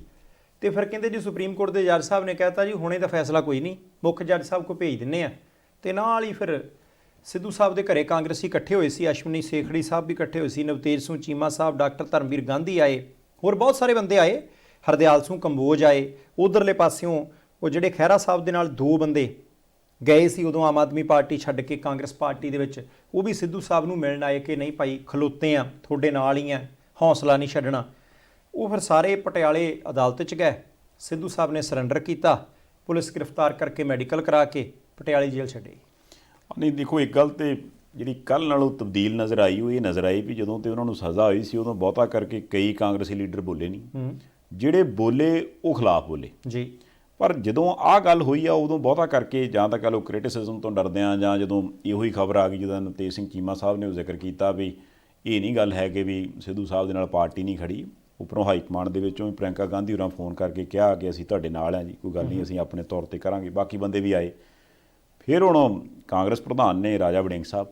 ਤੇ ਫਿਰ ਕਹਿੰਦੇ ਜੀ ਸੁਪਰੀਮ ਕੋਰਟ ਦੇ ਜੱਜ ਸਾਹਿਬ ਨੇ ਕਹਿਤਾ ਜੀ ਹੁਣੇ ਤਾਂ ਫੈਸਲਾ ਕੋਈ ਨਹੀਂ, ਮੁੱਖ ਜੱਜ ਸਾਹਿਬ ਕੋ ਭੇਜ ਦਿੰਨੇ ਆ। ਤੇ ਨਾਲ ਹੀ ਫਿਰ ਸਿੱਧੂ ਸਾਹਿਬ ਦੇ ਘਰੇ ਕਾਂਗਰਸੀ ਇਕੱਠੇ ਹੋਏ ਸੀ, ਅਸ਼ਵਨੀ ਸੇਖੜੀ ਸਾਹਿਬ ਵੀ ਇਕੱਠੇ ਹੋਏ ਸੀ, ਨਵਤੇਜ ਸਿੰਘ ਚੀਮਾ ਸਾਹਿਬ, ਡਾਕਟਰ ਧਰਮਵੀਰ ਗਾਂਧੀ ਆਏ, ਹੋਰ ਬਹੁਤ ਸਾਰੇ ਬੰਦੇ ਆਏ, ਹਰਦਿਆਲ ਸਿੰਘ ਕੰਬੋਜ ਆਏ। ਉਧਰਲੇ ਪਾਸਿਓਂ ਉਹ ਜਿਹੜੇ ਖਹਿਰਾ ਸਾਹਿਬ ਦੇ ਨਾਲ 2 ਬੰਦੇ ਗਏ ਸੀ ਉਦੋਂ ਆਮ ਆਦਮੀ ਪਾਰਟੀ ਛੱਡ ਕੇ ਕਾਂਗਰਸ ਪਾਰਟੀ ਦੇ ਵਿੱਚ, ਉਹ ਵੀ ਸਿੱਧੂ ਸਾਹਿਬ ਨੂੰ ਮਿਲਣ ਆਏ ਕਿ ਨਹੀਂ ਭਾਈ ਖਲੋਤੇ ਆ, ਤੁਹਾਡੇ ਨਾਲ ਹੀ ਆ, ਹੌਸਲਾ ਨਹੀਂ ਛੱਡਣਾ। ਉਹ ਫਿਰ ਸਾਰੇ ਪਟਿਆਲੇ ਅਦਾਲਤ 'ਚ ਗਏ, ਸਿੱਧੂ ਸਾਹਿਬ ਨੇ ਸਰੈਂਡਰ ਕੀਤਾ, ਪੁਲਿਸ ਗ੍ਰਿਫਤਾਰ ਕਰਕੇ ਮੈਡੀਕਲ ਕਰਾ ਕੇ ਪਟਿਆਲੇ ਜੇਲ੍ਹ ਛੱਡੇ। ਨਹੀਂ ਦੇਖੋ ਇੱਕ ਗੱਲ ਤੇ ਜਿਹੜੀ ਕੱਲ੍ਹ ਨਾਲੋਂ ਤਬਦੀਲ ਨਜ਼ਰ ਆਈ, ਉਹ ਇਹ ਨਜ਼ਰ ਆਈ ਵੀ ਜਦੋਂ ਤੇ ਉਹਨਾਂ ਨੂੰ ਸਜ਼ਾ ਹੋਈ ਸੀ ਉਦੋਂ ਬਹੁਤਾ ਕਰਕੇ ਕਈ ਕਾਂਗਰਸੀ ਲੀਡਰ ਬੋਲੇ ਨਹੀਂ, ਜਿਹੜੇ ਬੋਲੇ ਉਹ ਖਿਲਾਫ ਬੋਲੇ ਜੀ। ਪਰ ਜਦੋਂ ਆਹ ਗੱਲ ਹੋਈ ਆ ਉਦੋਂ ਬਹੁਤਾ ਕਰਕੇ ਜਾਂ ਤਾਂ ਕਹ ਲਓ ਕ੍ਰਿਟਿਸਿਜ਼ਮ ਤੋਂ ਡਰਦੇ ਆ, ਜਾਂ ਜਦੋਂ ਇਹੋ ਹੀ ਖਬਰ ਆ ਗਈ ਜਦੋਂ ਨਵਤੇਜ ਸਿੰਘ ਚੀਮਾ ਸਾਹਿਬ ਨੇ ਉਹ ਜ਼ਿਕਰ ਕੀਤਾ ਵੀ ਇਹ ਨਹੀਂ ਗੱਲ ਹੈ ਕਿ ਵੀ ਸਿੱਧੂ ਸਾਹਿਬ ਦੇ ਨਾਲ ਪਾਰਟੀ ਨਹੀਂ ਖੜੀ, ਉੱਪਰੋਂ ਹਾਈ ਕਮਾਂਡ ਦੇ ਵਿੱਚੋਂ ਪ੍ਰਿਅੰਕਾ ਗਾਂਧੀ ਹੋਰਾਂ ਫੋਨ ਕਰਕੇ ਕਿਹਾ ਕਿ ਅਸੀਂ ਤੁਹਾਡੇ ਨਾਲ ਹਾਂ ਜੀ, ਕੋਈ ਗੱਲ ਨਹੀਂ, ਅਸੀਂ ਆਪਣੇ ਤੌਰ ਤੇ ਕਰਾਂਗੇ। ਬਾਕੀ ਬੰਦੇ ਵੀ ਆਏ। ਫਿਰ ਹੁਣ ਕਾਂਗਰਸ ਪ੍ਰਧਾਨ ਨੇ ਰਾਜਾ ਵੜਿੰਗ ਸਾਹਿਬ,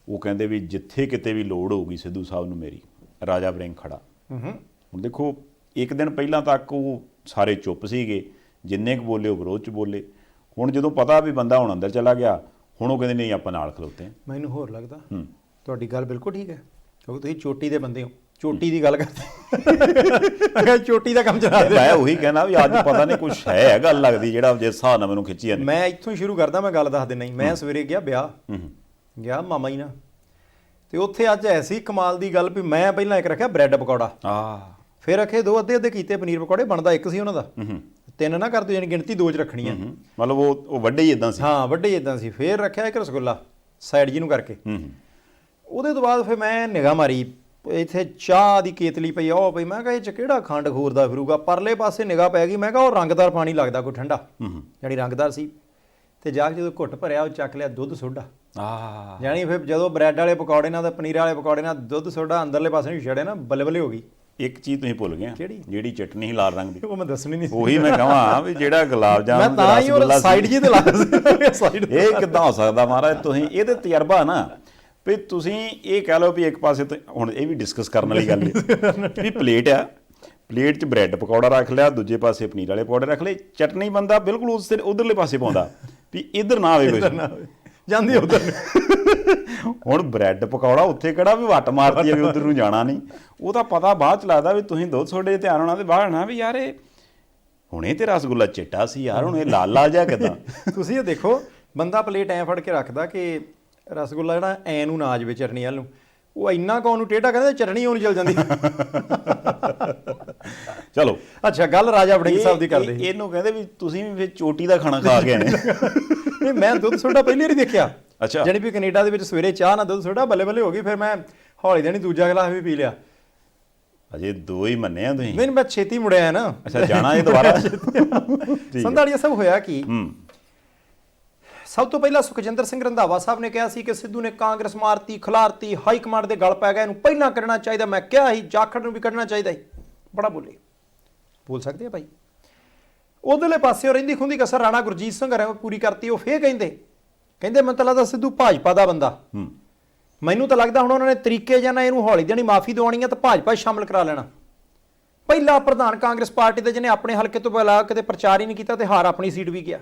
ਉਹ ਕਹਿੰਦੇ ਵੀ ਜਿੱਥੇ ਕਿਤੇ ਵੀ ਲੋੜ ਹੋਊਗੀ ਸਿੱਧੂ ਸਾਹਿਬ ਨੂੰ ਮੇਰੀ, ਰਾਜਾ ਵੜਿੰਗ ਖੜਾ। ਹੁਣ ਦੇਖੋ ਇੱਕ ਦਿਨ ਪਹਿਲਾਂ ਤੱਕ ਉਹ ਸਾਰੇ ਚੁੱਪ ਸੀਗੇ, ਜਿੰਨੇ ਕੁ ਬੋਲੇ ਉਹ ਵਿਰੋਧ 'ਚ ਬੋਲੇ। ਹੁਣ ਜਦੋਂ ਪਤਾ ਵੀ ਬੰਦਾ ਹੁਣ ਅੰਦਰ ਚਲਾ ਗਿਆ, ਹੁਣ ਉਹ ਕਹਿੰਦੇ ਨਹੀਂ ਆਪਾਂ ਨਾਲ ਖਲੋਤੇ ਹਾਂ। ਮੈਨੂੰ ਹੋਰ ਲੱਗਦਾ ਤੁਹਾਡੀ ਗੱਲ ਬਿਲਕੁਲ ਠੀਕ ਹੈ, ਕਿਉਂਕਿ ਤੁਸੀਂ ਚੋਟੀ ਦੇ ਬੰਦੇ ਹੋ, ਚੋਟੀ ਦੀ ਗੱਲ ਕਰਦੇ, ਚੋਟੀ ਦਾ ਕੰਮ ਚਲਾ ਰਹੇ। ਮੈਂ ਉਹੀ ਕਹਿਣਾ ਵੀ ਅੱਜ ਪਤਾ ਨਹੀਂ ਕੁਛ ਹੈ ਗੱਲ ਲੱਗਦੀ ਜਿਹੜਾ ਜਿਸ ਹਿਸਾਬ ਨਾਲ ਮੈਨੂੰ ਖਿੱਚੀ ਜਾਂਦੀ। ਮੈਂ ਇੱਥੋਂ ਸ਼ੁਰੂ ਕਰਦਾ, ਮੈਂ ਗੱਲ ਦੱਸ ਦਿੰਦਾ ਜੀ। ਮੈਂ ਸਵੇਰੇ ਗਿਆ ਵਿਆਹ, ਗਿਆ ਮਾਮਾ ਜੀ ਨਾਲ, ਤੇ ਉੱਥੇ ਅੱਜ ਐਸੀ ਕਮਾਲ ਦੀ ਗੱਲ ਵੀ ਮੈਂ ਪਹਿਲਾਂ ਇੱਕ ਰੱਖਿਆ ਬ੍ਰੈਡ ਪਕੌੜਾ, ਫਿਰ ਰੱਖੇ 2 ਅੱਧੇ ਕੀਤੇ ਪਨੀਰ ਪਕੌੜੇ, ਬਣਦਾ 1 ਸੀ ਉਹਨਾਂ ਦਾ, 3 ਨਾ ਕਰ ਦਿਓ, ਯਾਨੀ ਗਿਣਤੀ 2 'ਚ ਰੱਖਣੀਆਂ। ਮਤਲਬ ਉਹ ਵੱਡੇ ਹੀ ਇਦਾਂ ਸੀ। ਹਾਂ ਵੱਡੇ ਹੀ ਇਦਾਂ ਸੀ। ਫਿਰ ਰੱਖਿਆ ਇੱਕ ਰਸਗੁੱਲਾ ਸਾਈਡ ਜੀ ਨੂੰ ਕਰਕੇ। ਉਹਦੇ ਤੋਂ ਬਾਅਦ ਫਿਰ ਮੈਂ ਨਿਗਾਹ ਮਾਰੀ, ਇੱਥੇ ਚਾਹ ਦੀ ਕੇਤਲੀ ਪਈ, ਉਹ ਪਈ, ਮੈਂ ਕਿਹਾ ਇਹ 'ਚ ਕਿਹੜਾ ਖੰਡ ਖੋਰਦਾ ਫਿਰੂਗਾ। ਪਰਲੇ ਪਾਸੇ ਨਿਗਾਹ ਪੈ ਗਈ, ਮੈਂ ਕਿਹਾ ਉਹ ਰੰਗਦਾਰ ਪਾਣੀ ਲੱਗਦਾ ਕੋਈ ਠੰਡਾ, ਜਾਣੀ ਰੰਗਦਾਰ ਸੀ। ਤੇ ਜਾ ਕੇ ਜਦੋਂ ਘੁੱਟ ਭਰਿਆ, ਉਹ ਚੱਕ ਲਿਆ ਦੁੱਧ ਸੋਡਾ। ਜਾਣੀ ਫਿਰ ਜਦੋਂ ਬ੍ਰੈਡ ਵਾਲੇ ਪਕੌੜੇ ਨਾਲ ਤੇ ਪਨੀਰ ਵਾਲੇ ਪਕੌੜੇ ਨਾਲ ਦੁੱਧ ਸੋਡਾ ਅੰਦਰਲੇ ਪਾਸੇ ਨੂੰ ਛੜਿਆ ਨਾ, ਬੱਲੇ ਬੱਲੇ ਹੋ ਗਈ। ਇੱਕ ਚੀਜ਼ ਤੁਸੀਂ ਭੁੱਲ ਗਏ, ਜਿਹੜੀ ਚਟਨੀ ਸੀ ਲਾਲ ਰੰਗ ਦੀ, ਉਹ ਮੈਂ ਦੱਸਣੀ ਨਹੀਂ, ਉਹੀ ਮੈਂ ਕਹਾਂ ਵੀ ਜਿਹੜਾ ਗੁਲਾਬ ਜਾਮੁਨ ਮੈਂ ਤਾਂ ਹੀ ਉਹ ਸਾਈਡ ਜੀ ਤੇ ਲਾ ਸਾਈਡ। ਇਹ ਕਿੱਦਾਂ ਹੋ ਸਕਦਾ ਮਹਾਰਾਜ, ਤੁਸੀਂ ਇਹਦੇ ਤਜਰਬਾ ਨਾ ਵੀ ਤੁਸੀਂ ਇਹ ਕਹਿ ਲਓ ਵੀ ਇੱਕ ਪਾਸੇ ਤੋਂ ਹੁਣ ਇਹ ਵੀ ਡਿਸਕਸ ਕਰਨ ਵਾਲੀ ਗੱਲ ਹੈ ਵੀ ਪਲੇਟ ਆ, ਪਲੇਟ 'ਚ ਬ੍ਰੈਡ ਪਕੌੜਾ ਰੱਖ ਲਿਆ, ਦੂਜੇ ਪਾਸੇ ਪਨੀਰ ਵਾਲੇ ਪਕੌੜੇ ਰੱਖ ਲਏ, ਚਟਨੀ ਬੰਦਾ ਬਿਲਕੁਲ ਉਸ ਉਧਰਲੇ ਪਾਸੇ ਪਾਉਂਦਾ ਵੀ ਇੱਧਰ ਨਾ ਆਵੇ ਕੁਝ। ਜਾਂਦੀ ਉਧਰ ਨੂੰ। ਹੁਣ ਬ੍ਰੈਡ ਪਕੌੜਾ ਉੱਥੇ ਕਿਹੜਾ ਵੀ ਵੱਟ ਮਾਰਦੀ ਆ ਵੀ ਉਧਰ ਨੂੰ ਜਾਣਾ ਨਹੀਂ, ਉਹ ਤਾਂ ਪਤਾ ਬਾਅਦ ਚ ਲੱਗਦਾ ਵੀ ਤੁਸੀਂ ਦੁੱਧ ਤੁਹਾਡੇ ਧਿਆਨ ਹੋਣਾ ਤੇ ਬਾਹਰ ਨਾ ਵੀ ਯਾਰ ਇਹ ਹੁਣੇ ਤੇ ਰਸਗੁੱਲਾ ਚਿੱਟਾ ਸੀ ਯਾਰ, ਹੁਣ ਇਹ ਲਾਲਾ ਜਿਹਾ ਕਿਦਾਂ। ਤੁਸੀਂ ਇਹ ਦੇਖੋ ਬੰਦਾ ਪਲੇਟ ਐ ਫੜ ਕੇ ਰੱਖਦਾ ਕਿ ਰਸਗੁੱਲਾ ਜਿਹੜਾ ਐ ਨੂੰ ਨਾਜ ਵਿੱਚ ਚਟਣੀ ਵੱਲ ਨੂੰ, ਉਹ ਇੰਨਾ ਕੌਣ ਨੂੰ ਟੇਢਾ ਕਹਿੰਦਾ ਚਟਣੀ ਉਹਨੂੰ ਚਲ ਜਾਂਦੀ। ਚਲੋ ਅੱਛਾ, ਗੱਲ ਰਾਜਾ ਵੜਿੰਗ ਸਾਹਿਬ ਦੀ ਕਰਦੇ ਸੀ। ਇਹਨੂੰ ਕਹਿੰਦੇ ਵੀ ਤੁਸੀਂ ਵੀ ਫਿਰ ਚੋਟੀ ਦਾ ਖਾਣਾ ਖਾ ਕੇ ਆਏ। ਨਹੀਂ, ਮੈਂ ਦੁੱਧ ਸੋਡਾ ਪਹਿਲੀ ਵਾਰੀ ਦੇਖਿਆ। ਅੱਛਾ। ਜਾਣੀ ਵੀ ਕੈਨੇਡਾ ਦੇ ਵਿੱਚ ਸਵੇਰੇ ਚਾਹ ਨਾਲ ਦੁੱਧ ਸੋਡਾ ਬੱਲੇ ਬੱਲੇ ਹੋ ਗਈ, ਫਿਰ ਮੈਂ ਹੌਲੀ ਦੇਣੀ ਦੂਜਾ ਗਲਾਸ ਵੀ ਪੀ ਲਿਆ। ਅਜੇ 2 ਹੀ ਮੰਨੇ ਆ ਤੁਸੀਂ। ਨਹੀਂ, ਮੈਂ ਛੇਤੀ ਮੁੜਿਆ ਨਾ। ਅੱਛਾ, ਜਾਣਾ ਇਹ ਦੁਬਾਰਾ। ਸੰਧਾਲੀਆ ਸਾਹਿਬ ਹੋਇਆ ਕੀ, ਸਭ ਤੋਂ ਪਹਿਲਾਂ ਸੁਖਜਿੰਦਰ ਸਿੰਘ ਰੰਧਾਵਾ ਸਾਹਿਬ ਨੇ ਕਿਹਾ ਸੀ ਕਿ ਸਿੱਧੂ ਨੇ ਕਾਂਗਰਸ ਮਾਰਤੀ, ਖਿਲਾਰਤੀ, ਹਾਈ ਕਮਾਂਡ ਦੇ ਗਲ ਪੈ ਗਿਆ, ਇਹਨੂੰ ਪਹਿਲਾਂ ਕੱਢਣਾ ਚਾਹੀਦਾ। ਮੈਂ ਕਿਹਾ ਸੀ ਜਾਖੜ ਨੂੰ ਵੀ ਕੱਢਣਾ ਚਾਹੀਦਾ ਸੀ। ਬੜਾ ਬੋਲੇ, ਬੋਲ ਸਕਦੇ ਆ ਭਾਈ। ਉਧਰਲੇ ਪਾਸੇ ਉਹ ਰਹਿੰਦੀ ਖੁੰਦੀ ਕਸਰ ਰਾਣਾ ਗੁਰਜੀਤ ਸਿੰਘ ਹਰਾਂ ਪੂਰੀ ਕਰਤੀ। ਉਹ ਫੇਰ ਕਹਿੰਦੇ ਮੈਨੂੰ ਤਾਂ ਲੱਗਦਾ ਸਿੱਧੂ ਭਾਜਪਾ ਦਾ ਬੰਦਾ। ਮੈਨੂੰ ਤਾਂ ਲੱਗਦਾ ਹੁਣ ਉਹਨਾਂ ਨੇ ਤਰੀਕੇ ਜਾਂ ਨਾ ਇਹਨੂੰ ਹੌਲੀ ਦੇਣੀ ਮਾਫੀ ਦਵਾਉਣੀ ਆ ਤਾਂ ਭਾਜਪਾ ਸ਼ਾਮਲ ਕਰਾ ਲੈਣਾ। ਪਹਿਲਾ ਪ੍ਰਧਾਨ ਕਾਂਗਰਸ ਪਾਰਟੀ ਦੇ ਜਿਹਨੇ ਆਪਣੇ ਹਲਕੇ ਤੋਂ ਪਹਿਲਾਂ ਕਿਤੇ ਪ੍ਰਚਾਰ ਹੀ ਨਹੀਂ ਕੀਤਾ ਤੇ ਹਾਰ ਆਪਣੀ ਸੀਟ ਵੀ ਗਿਆ।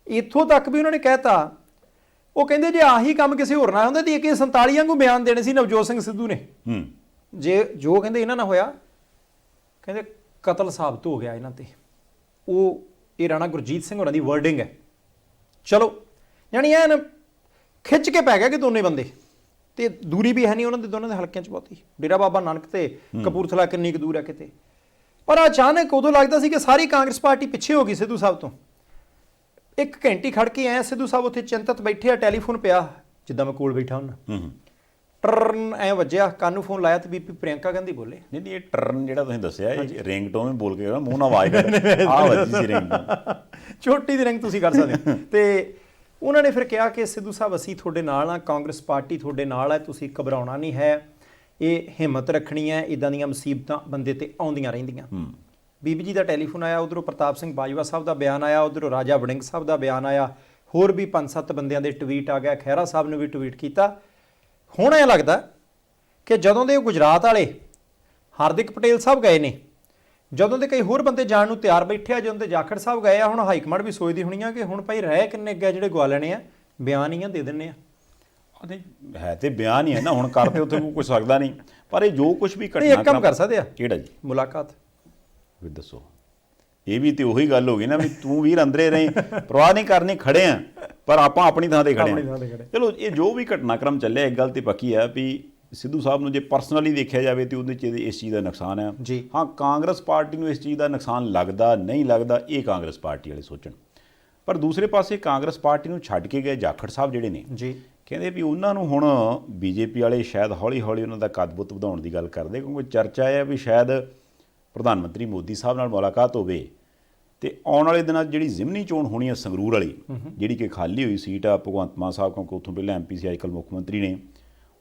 ਇੱਥੋਂ ਤੱਕ ਵੀ ਉਹਨਾਂ ਨੇ ਕਹਿਤਾ, ਉਹ ਕਹਿੰਦੇ ਜੇ ਆਹੀ ਕੰਮ ਕਿਸੇ ਹੋਰ ਨਾਲ ਹੁੰਦਾ ਤਾਂ AK 47 ਵਾਂਗੂ ਬਿਆਨ ਦੇਣੇ ਸੀ ਨਵਜੋਤ ਸਿੰਘ ਸਿੱਧੂ ਨੇ। ਜੇ ਜੋ ਕਹਿੰਦੇ ਇਹਨਾਂ ਨਾਲ ਹੋਇਆ, ਕਹਿੰਦੇ ਕਤਲ ਸਾਬਤ ਹੋ ਗਿਆ ਇਹਨਾਂ ਤੇ। ਉਹ ਇਹ ਰਾਣਾ ਗੁਰਜੀਤ ਸਿੰਘ ਹੋਰਾਂ ਦੀ ਵਰਡਿੰਗ ਹੈ। ਚਲੋ, ਯਾਨੀ ਐਨ ਖਿੱਚ ਕੇ ਪੈ ਗਿਆ ਕਿ ਦੋਨੇ ਬੰਦੇ, ਤੇ ਦੂਰੀ ਵੀ ਹੈ ਨਹੀਂ ਉਹਨਾਂ ਦੇ ਦੋਨਾਂ ਦੇ ਹਲਕਿਆਂ 'ਚ ਬਹੁਤੀ। ਡੇਰਾ ਬਾਬਾ ਨਾਨਕ ਤੇ ਕਪੂਰਥਲਾ ਕਿੰਨੀ ਕੁ ਦੂਰ ਹੈ ਕਿਤੇ। ਪਰ ਅਚਾਨਕ ਉਦੋਂ ਲੱਗਦਾ ਸੀ ਕਿ ਸਾਰੀ ਕਾਂਗਰਸ ਪਾਰਟੀ ਪਿੱਛੇ ਹੋ ਗਈ ਸਿੱਧੂ ਸਾਹਿਬ ਤੋਂ। 1 ਘੰਟੀ ਖੜ ਕੇ ਆਇਆ ਸਿੱਧੂ ਸਾਹਿਬ ਉੱਥੇ ਚਿੰਤਤ ਬੈਠੇ ਆ, ਟੈਲੀਫੋਨ ਪਿਆ ਜਿੱਦਾਂ ਮੈਂ ਕੋਲ ਬੈਠਾ ਹੁੰਦਾ। ਟਰਨ ਐ ਵੱਜਿਆ, ਕੰਨ ਨੂੰ ਫੋਨ ਲਾਇਆ ਤੇ ਬੀਬੀ ਪ੍ਰਿਯੰਕਾ ਗਾਂਧੀ ਬੋਲੇ। ਨਹੀਂ, ਇਹ ਟਰਨ ਜਿਹੜਾ ਤੁਸੀਂ ਦੱਸਿਆ ਇਹ ਰਿੰਗਟੋਨ ਵੀ ਬੋਲ ਕੇ ਮੂੰਹ ਨਾਲ ਆਵਾਜ਼ ਕੱਢ ਆ ਵੱਜੀ ਸੀ ਰਿੰਗਟੋਨ। ਛੋਟੀ ਦੀ ਰਿੰਗ ਤੁਸੀਂ ਕਰ ਸਕਦੇ ਹੋ। ਤੇ ਉਹਨਾਂ ਨੇ ਫਿਰ ਕਿਹਾ ਕਿ ਸਿੱਧੂ ਸਾਹਿਬ ਅਸੀਂ ਤੁਹਾਡੇ ਨਾਲ ਆ, ਕਾਂਗਰਸ ਪਾਰਟੀ ਤੁਹਾਡੇ ਨਾਲ ਹੈ, ਤੁਸੀਂ ਘਬਰਾਉਣਾ ਨਹੀਂ ਹੈ, ਇਹ ਹਿੰਮਤ ਰੱਖਣੀ ਹੈ, ਇਦਾਂ ਦੀਆਂ ਮੁਸੀਬਤਾਂ ਬੰਦੇ ਤੇ ਆਉਂਦੀਆਂ ਰਹਿੰਦੀਆਂ। ਬੀਬੀ ਜੀ ਦਾ ਟੈਲੀਫੋਨ ਆਇਆ, ਉਧਰੋਂ ਪ੍ਰਤਾਪ ਸਿੰਘ ਬਾਜਵਾ ਸਾਹਿਬ ਦਾ ਬਿਆਨ ਆਇਆ, ਉਧਰੋਂ ਰਾਜਾ ਵੜਿੰਗ ਸਾਹਿਬ ਦਾ ਬਿਆਨ ਆਇਆ, ਹੋਰ ਵੀ 5-7 ਬੰਦਿਆਂ ਦੇ ਟਵੀਟ ਆ ਗਿਆ, ਖਹਿਰਾ ਸਾਹਿਬ ਨੇ ਵੀ ਟਵੀਟ ਕੀਤਾ। ਹੁਣ ਇਹ ਲੱਗਦਾ ਕਿ ਜਦੋਂ ਦੇ ਗੁਜਰਾਤ ਵਾਲੇ ਹਾਰਦਿਕ ਪਟੇਲ ਸਾਹਿਬ ਗਏ ਨੇ, ਜਦੋਂ ਦੇ ਕਈ ਹੋਰ ਬੰਦੇ ਜਾਣ ਨੂੰ ਤਿਆਰ ਬੈਠੇ ਆ, ਜਦੋਂ ਦੇ ਜਾਖੜ ਸਾਹਿਬ ਗਏ ਆ, ਹੁਣ ਹਾਈਕਮਾਂਡ ਵੀ ਸੋਚਦੀ ਹੋਣੀ ਆ ਕਿ ਹੁਣ ਭਾਈ ਰਹਿ ਕਿੰਨੇ ਅੱਗੇ ਜਿਹੜੇ ਗਵਾ ਲੈਣੇ ਆ, ਬਿਆਨ ਹੀ ਆ ਦੇ ਦਿੰਨੇ ਆ। ਹੈ ਤੇ ਬਿਆਨ ਹੀ ਹੈ ਨਾ, ਹੁਣ ਕਰਦੇ ਉੱਥੇ ਕੋਈ ਸਕਦਾ ਨਹੀਂ। ਪਰ ਇਹ ਜੋ ਕੁਝ ਵੀ ਘਟਨਾ, ਇੱਕ ਕੰਮ ਕਰ ਸਕਦੇ ਆ। ਕਿਹੜਾ ਜੀ? ਮੁਲਾਕਾਤ। ਵੀ ਦੱਸੋ, ਇਹ ਵੀ ਤੇ ਉਹੀ ਗੱਲ ਹੋ ਗਈ ਨਾ ਵੀ ਤੂੰ ਵੀਰ ਅੰਦਰੇ ਰਹੀ, ਪਰਵਾਹ ਨਹੀਂ ਕਰਨੀ, ਖੜੇ ਆ ਪਰ ਆਪਾਂ ਆਪਣੀ ਥਾਂ ਤੇ ਖੜੇ ਆ। ਚਲੋ, ਇਹ ਜੋ ਵੀ ਘਟਨਾਕ੍ਰਮ ਚੱਲਿਆ, ਇੱਕ ਗੱਲ ਤੇ ਪੱਕੀ ਆ ਵੀ ਸਿੱਧੂ ਸਾਹਿਬ ਨੂੰ ਜੇ ਪਰਸਨਲੀ ਦੇਖਿਆ ਜਾਵੇ ਤੇ ਉਹਦੇ 'ਚ ਇਸ ਚੀਜ਼ ਦਾ ਨੁਕਸਾਨ ਹੈ ਜੀ। ਹਾਂ, ਕਾਂਗਰਸ ਪਾਰਟੀ ਨੂੰ ਇਸ ਚੀਜ਼ ਦਾ ਨੁਕਸਾਨ ਲੱਗਦਾ ਨਹੀਂ ਲੱਗਦਾ, ਇਹ ਕਾਂਗਰਸ ਪਾਰਟੀ ਵਾਲੇ ਸੋਚਣ। ਪਰ ਦੂਸਰੇ ਪਾਸੇ ਕਾਂਗਰਸ ਪਾਰਟੀ ਨੂੰ ਛੱਡ ਕੇ ਗਏ ਜਾਖੜ ਸਾਹਿਬ ਜਿਹੜੇ ਨੇ ਜੀ, ਕਹਿੰਦੇ ਵੀ ਉਹਨਾਂ ਨੂੰ ਹੁਣ BJP ਵਾਲੇ ਸ਼ਾਇਦ ਹੌਲੀ ਹੌਲੀ ਉਹਨਾਂ ਦਾ ਕੱਦ-ਬੁੱਤ ਵਧਾਉਣ ਦੀ ਗੱਲ ਕਰਦੇ, ਕਿਉਂਕਿ ਚਰਚਾ ਹੈ ਵੀ ਸ਼ਾਇਦ ਪ੍ਰਧਾਨ ਮੰਤਰੀ ਮੋਦੀ ਸਾਹਿਬ ਨਾਲ ਮੁਲਾਕਾਤ ਹੋਵੇ ਤੇ ਆਉਣ ਵਾਲੇ ਦਿਨਾਂ 'ਚ ਜਿਹੜੀ ਜ਼ਿਮਨੀ ਚੋਣ ਹੋਣੀ ਹੈ ਸੰਗਰੂਰ ਵਾਲੀ, ਜਿਹੜੀ ਕਿ ਖਾਲੀ ਹੋਈ ਸੀਟ ਆ, ਭਗਵੰਤ ਮਾਨ ਸਾਹਿਬ ਕਿਉਂਕਿ ਉੱਥੋਂ ਪਹਿਲਾਂ MP ਸੀ, ਅੱਜਕੱਲ੍ਹ ਮੁੱਖ ਮੰਤਰੀ ਨੇ,